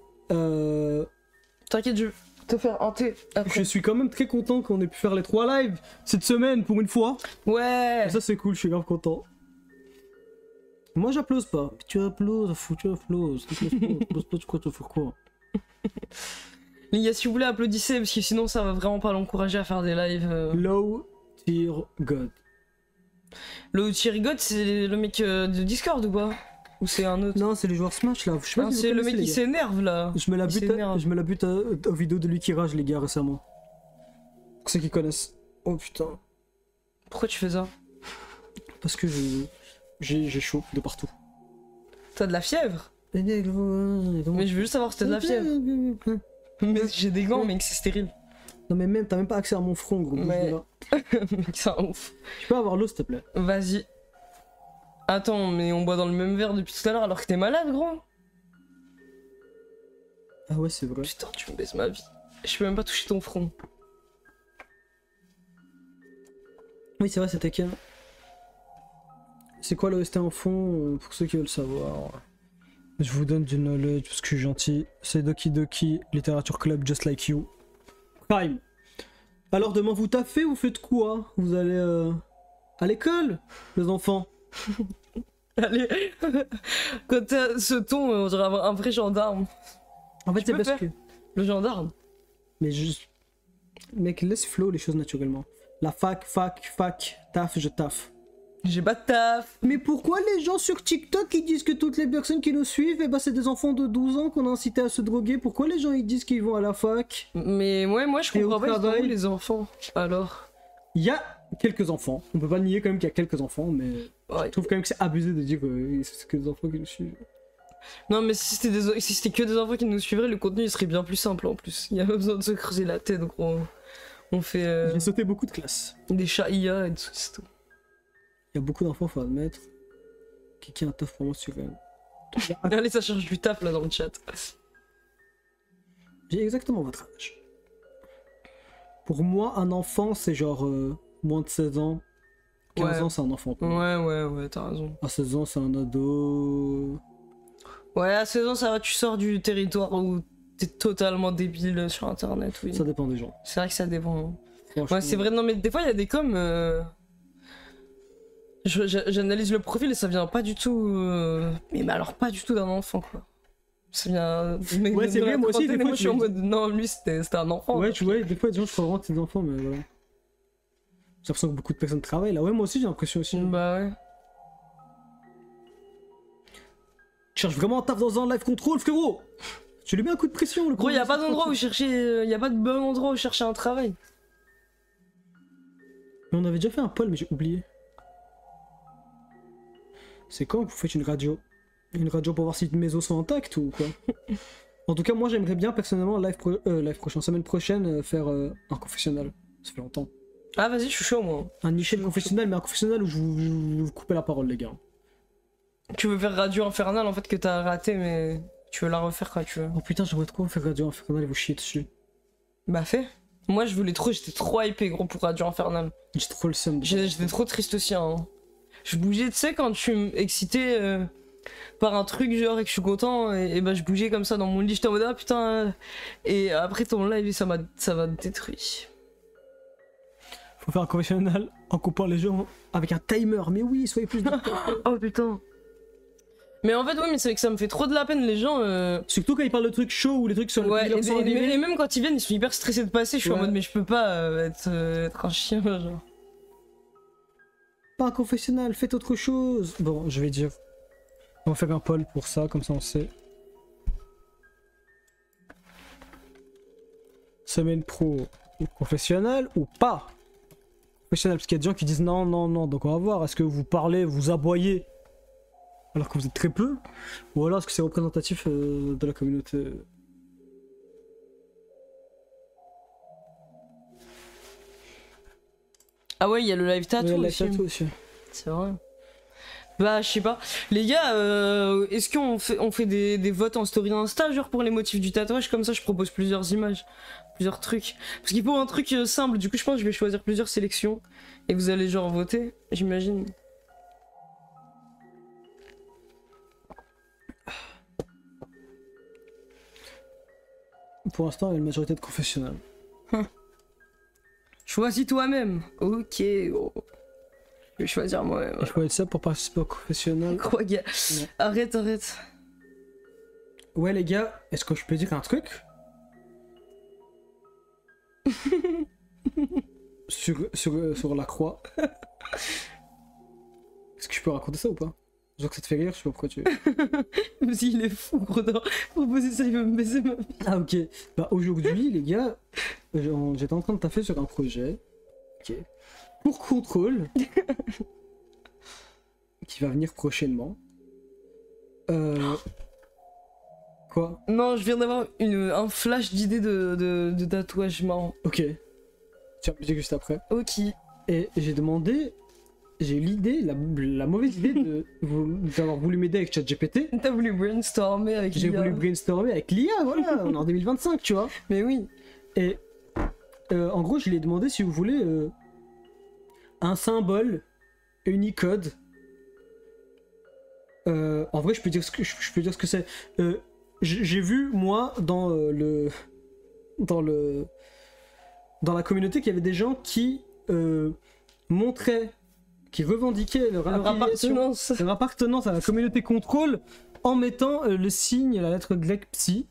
t'inquiète, je vais te faire un thé après. je suis quand même très content qu'on ait pu faire les 3 lives cette semaine pour une fois. Ouais. Et ça c'est cool, je suis grave content. Moi j'applause pas. Tu applauses, fou, tu applauses. Tu applauses pas, tu crois tu fais quoi? Les gars, si vous voulez, applaudissez, parce que sinon ça va vraiment pas l'encourager à faire des lives. Low Tier God. Le Chirigod, c'est le mec de Discord ou pas? Ou c'est un autre? Non, c'est les joueurs Smash là. Je sais pas Non, si vous c'est le connaissez, mec les qui gars. s'énerve là. Je me la Il bute, s'énerve. je me la bute aux vidéos de lui qui rage, les gars, récemment. Pour ceux qui connaissent. Oh putain. Pourquoi tu fais ça? Parce que j'ai chaud de partout. T'as de la fièvre? Mais Mais je veux juste savoir si t'as de la fièvre. Mais j'ai des gants, mec, c'est stérile. Non mais même, t'as même pas accès à mon front, gros. Mais- Voilà. Mec, c'est un ouf. Tu peux avoir l'eau, s'il te plaît. Vas-y. Attends, mais on boit dans le même verre depuis tout à l'heure alors que t'es malade, gros? Ah ouais, c'est vrai. Putain, tu me baisses ma vie. Je peux même pas toucher ton front. Oui, c'est vrai, c'était Ken. C'est quoi l'OST en fond, pour ceux qui veulent savoir? Je vous donne du knowledge parce que je suis gentil. C'est Doki Doki Literature Club Just Like You. Prime. Alors demain vous taffez, vous faites quoi? Vous allez à l'école, les enfants? Allez. Quand t'as ce ton, on dirait avoir un vrai gendarme. En fait, Tu c'est peux parce faire. que... Le gendarme. Mais juste... Mec, laisse flow les choses naturellement. La fac, taf, je taffe. J'ai pas de taf. Mais pourquoi les gens sur TikTok ils disent que toutes les personnes qui nous suivent, eh ben c'est des enfants de 12 ans qu'on a incité à se droguer? Pourquoi les gens ils disent qu'ils vont à la fac? Mais ouais, moi je Et au comprends pas, ils sont travail où, les enfants. Alors. Il y a quelques enfants, on peut pas nier quand même qu'il y a quelques enfants, mais Ouais. je trouve quand même que c'est abusé de dire que c'est que des enfants qui nous suivent. Non, mais si c'était que des enfants qui nous suivraient, le contenu il serait bien plus simple en plus. Il y a pas besoin de se creuser la tête, donc on fait J'ai sauté beaucoup de classes. des chats IA et tout, c'est tout. Il y a beaucoup d'enfants, faut admettre. Qui a un taf pour moi sur elle. Allez, ça cherche du taf là dans le chat. J'ai exactement votre âge. Pour moi, un enfant, c'est genre moins de 16 ans. 15 Ouais. ans, c'est un enfant. pour moi. Ouais, t'as raison. À 16 ans, c'est un ado. Ouais, à 16 ans, ça va, tu sors du territoire où t'es totalement débile sur internet, oui. Ça dépend des gens. C'est vrai que ça dépend. Franchement. Ouais, c'est vrai, non, mais des fois, il y a des coms. J'analyse le profil et ça vient pas du tout. Mais alors, pas du tout d'un enfant, quoi. Ça vient. Ouais, c'est de vrai, la moi aussi, des trentaine, et fois, je suis en je me mode. Non, lui, c'était un enfant. Ouais, tu vois, des fois, des gens, je crois vraiment que c'est des enfants, mais voilà. J'ai l'impression que beaucoup de personnes travaillent là. Ouais, moi aussi, j'ai l'impression aussi. Bah ouais. Tu cherches vraiment un taf dans un live control, frérot? Tu lui mets un coup de pression, le Gros, y a pas d'endroit où chercher. Y a pas de bon endroit où chercher un travail. Mais on avait déjà fait un poll, mais j'ai oublié. C'est quand que vous faites une radio? Une radio pour voir si mes os sont intacts ou quoi? En tout cas, moi j'aimerais bien personnellement, live prochain, semaine prochaine, faire un confessionnal. Ça fait longtemps. Ah, vas-y, je suis chaud, moi. Un niché de confessionnal, mais un confessionnal où je vous coupez la parole, les gars. Tu veux faire Radio Infernal en fait que t'as raté, mais tu veux la refaire quand tu veux. Oh putain, j'aimerais trop faire radio infernal et vous chier dessus. Bah fais. Moi je voulais trop, j'étais trop hypé gros pour Radio Infernal. J'ai trop le seum. J'étais trop triste aussi hein. Je bougeais, tu sais, quand je suis excité par un truc genre et que je suis content, et bah je bougeais comme ça dans mon lit, j'étais en mode ah putain. Et après ton live ça m'a détruit. Faut faire un confessionnal en coupant les gens avec un timer. Mais oui, soyez plus Oh putain. Mais en fait, ouais, mais c'est que ça me fait trop de la peine, les gens. Surtout quand ils parlent de trucs chauds ou les trucs sur Ouais, lesquels ils sont animés. et même quand ils viennent, ils sont hyper stressés de passer. Je suis en Ouais. mode, mais je peux pas être un chien, genre. Pas un confessionnal, faites autre chose. Bon, je vais dire. On va faire un poll pour ça, comme ça on sait. Semaine pro confessionnal ou pas confessionnal, parce qu'il y a des gens qui disent non, non, non. Donc on va voir, est-ce que vous parlez, vous aboyez alors que vous êtes très peu, ou alors est-ce que c'est représentatif de la communauté? Ah ouais, il y a le live tattoo Ouais, la aussi. tattoo aussi. C'est vrai. Bah, je sais pas. Les gars, est-ce qu'on fait des votes en story Insta, genre pour les motifs du tatouage? Comme ça, je propose plusieurs images, plusieurs trucs. Parce qu'il faut un truc simple. Du coup, je pense que je vais choisir plusieurs sélections. Et vous allez genre voter, j'imagine. Pour l'instant, il y a une majorité de confessionnal. Choisis toi-même. Ok. Oh. Je vais choisir moi-même. Il faut être ça pour participer au confessionnal. Quoi, gars? Ouais. Arrête. Ouais les gars, est-ce que je peux dire un truc? sur la croix. Est-ce que je peux raconter ça ou pas? Genre que ça te fait rire, je sais pas pourquoi tu... Même s'il est fou, gros, d'avoir proposé ça, il va me baiser ma vie. Ah ok. Bah aujourd'hui, les gars, j'étais en train de taffer sur un projet. Ok. Pour Control. Qui va venir prochainement. Quoi? Non, je viens d'avoir un flash d'idée de tatouage marrant. Ok. Tu vas me dire juste après. Ok. Et j'ai demandé... J'ai eu l'idée, la mauvaise idée d'avoir voulu m'aider avec ChatGPT. T'as voulu brainstormer avec l'IA. J'ai voulu brainstormer avec l'IA, voilà, on est en 2025, tu vois. Mais oui. Et en gros, je lui ai demandé si vous voulez un symbole Unicode. En vrai, je peux dire ce que c'est. J'ai vu, moi, dans la communauté, qu'il y avait des gens qui montraient, qui revendiquaient leur appartenance à la communauté Control en mettant le signe, la lettre grecque Psy.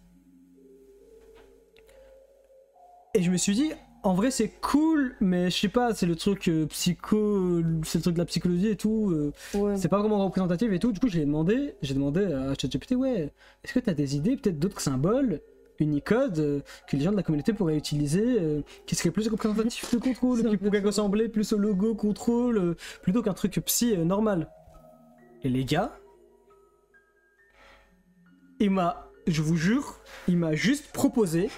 Et je me suis dit, en vrai c'est cool, mais je sais pas, c'est le truc c'est le truc de la psychologie et tout, Ouais. c'est pas vraiment représentatif et tout. Du coup j'ai demandé à ChatGPT, ouais, est-ce que t'as des idées, peut-être d'autres symboles Unicode que les gens de la communauté pourraient utiliser, qui serait plus représentatif de Control, qui pourrait ressembler plus au logo Control, plutôt qu'un truc Psy normal. Et les gars, je vous jure, il m'a juste proposé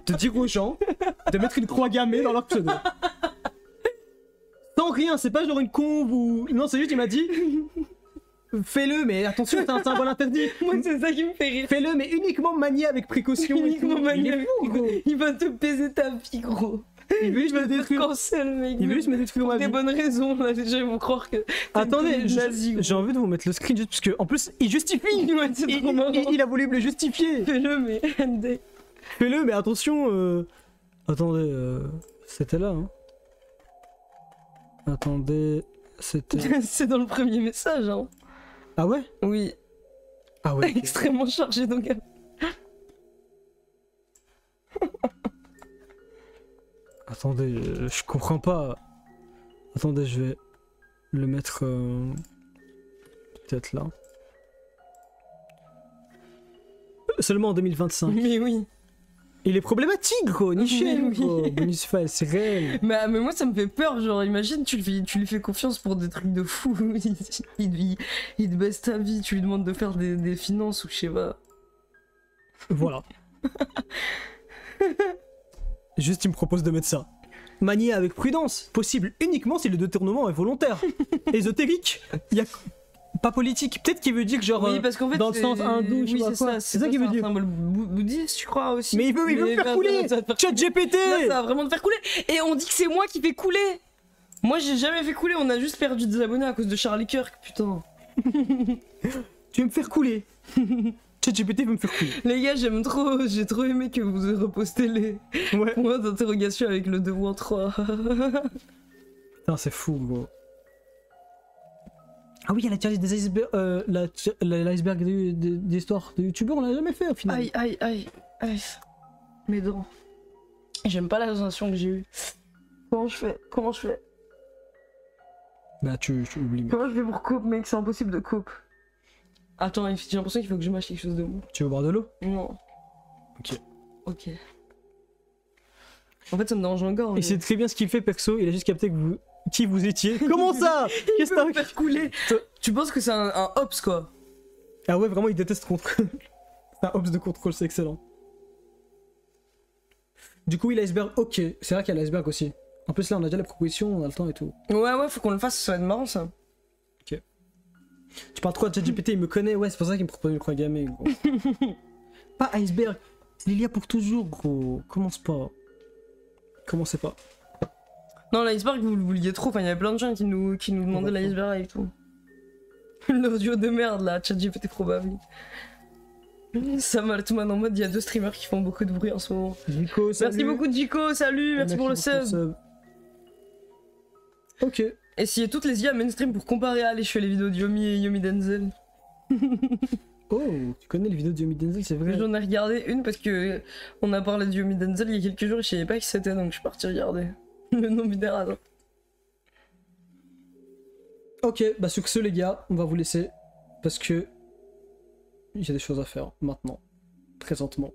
de dire aux gens de mettre une croix gammée dans leur pseudo. Sans rien, c'est pas genre une combe ou... Non, c'est juste, il m'a dit... Fais-le, mais attention, c'est un symbole interdit. Moi, c'est ça qui me fait rire. Fais-le, mais uniquement manié avec précaution. Uniquement manié avec précaution. Il va te baiser ta vie, gros. Il veut juste me détruire. Cancel, mec. Il veut juste me détruire ma Pour vie. des bonnes raisons, là, déjà, ils vont croire que... Attendez, j'ai envie de vous mettre le screen juste parce que, en plus, il justifie. Ouais, c'est trop marrant. Il a voulu me le justifier. Fais-le, mais... Fais-le, mais attention. Attendez, c'était là, hein. Attendez, c'était... C'est dans le premier message, hein. Ah ouais? Oui. Ah ouais. Okay. Extrêmement chargé, donc... Attendez, je comprends pas. Attendez, je vais le mettre peut-être là. Seulement en 2025. Mais oui. Il est problématique, gros, niché, Oui. gros. Bonus file, c'est réel. Mais moi, ça me fait peur, genre, imagine, tu lui fais confiance pour des trucs de fou. il te baisse ta vie, tu lui demandes de faire des finances ou je sais pas. Voilà. Juste, il me propose de mettre ça. Manier avec prudence, possible uniquement si le détournement est volontaire. Ésotérique, il y a pas politique. Peut-être qu'il veut dire genre oui, parce qu'en fait, dans le sens hindou, je sais pas quoi. C'est ça qu'il veut dire. C'est un symbole bouddhiste, je crois aussi. Mais il veut me faire couler. ChatGPT. Ça va vraiment te faire couler. Et on dit que c'est moi qui fais couler. Moi, j'ai jamais fait couler. On a juste perdu des abonnés à cause de Charlie Kirk, putain. Tu veux me faire couler. ChatGPT veut me faire couler. Les gars, j'ai trop aimé que vous repostez les points d'interrogation avec le 2 ou en 3. Putain, c'est fou, gros. Ah oui, il y a la tier des icebergs, l'iceberg d'histoire de youtubeurs, on l'a jamais fait au final. Aïe. Mes dents. J'aime pas la sensation que j'ai eue. Comment je fais Bah tu oublies. Comment je fais pour coupe, mec? C'est impossible de coupe. Attends, j'ai l'impression qu'il faut que je mâche quelque chose de mou. Tu veux boire de l'eau? Non. Ok. En fait, ça me dérange encore. Et c'est très bien ce qu'il fait, perso. Il a juste capté que qui vous étiez. Comment ça? Qu'est-ce que t'as faire couler? Tu penses que c'est un hops, quoi? Ah ouais, vraiment, il déteste Control. C'est un hops de Control, c'est excellent. Du coup, oui, l'iceberg, ok. C'est vrai qu'il y a l'iceberg aussi. En plus, là, on a déjà la proposition, on a le temps et tout. Ouais, faut qu'on le fasse, ça va être marrant, ça. Ok. Tu parles trop de ChatGPT, il me connaît, ouais, c'est pour ça qu'il me propose une croix gammée, gros. Pas iceberg, c'est l'Ilia pour toujours, gros. Commencez pas. Non, l'iceberg, vous le vouliez trop. Enfin, il y avait plein de gens qui nous demandaient l'iceberg et tout. L'audio de merde, là, ChatGPT probable. Ça m'a tout en mode, il y a 2 streamers qui font beaucoup de bruit en ce moment. Jico, salut. Merci beaucoup, Jico, salut, merci pour le sub. Ok. Essayez toutes les IA mainstream pour comparer à aller, je fais les vidéos de Yomi et Yomi Denzel. Oh, tu connais les vidéos de Yomi Denzel, c'est vrai. J'en ai regardé une parce que on a parlé de Yomi Denzel il y a quelques jours et je savais pas qui c'était, donc je suis parti regarder le nom binaire. Ok, bah sur ce les gars, on va vous laisser parce que il y a des choses à faire maintenant, présentement,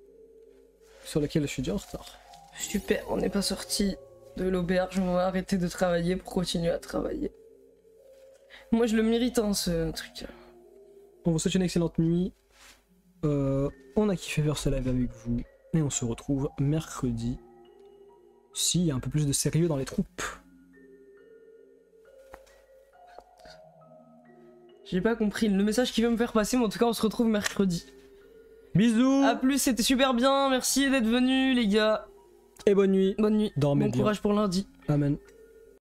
sur lesquelles je suis déjà en retard. Super, on n'est pas sorti de l'auberge, on va arrêter de travailler pour continuer à travailler. Moi je le mérite hein, ce truc. On vous souhaite une excellente nuit. On a kiffé faire ce live avec vous et on se retrouve mercredi. S'il y a un peu plus de sérieux dans les troupes. J'ai pas compris le message qu'il veut me faire passer, mais en tout cas on se retrouve mercredi. Bisous. A plus, c'était super bien, merci d'être venus les gars. Et bonne nuit. Bonne nuit. Dormez bon bien. courage pour lundi. Amen.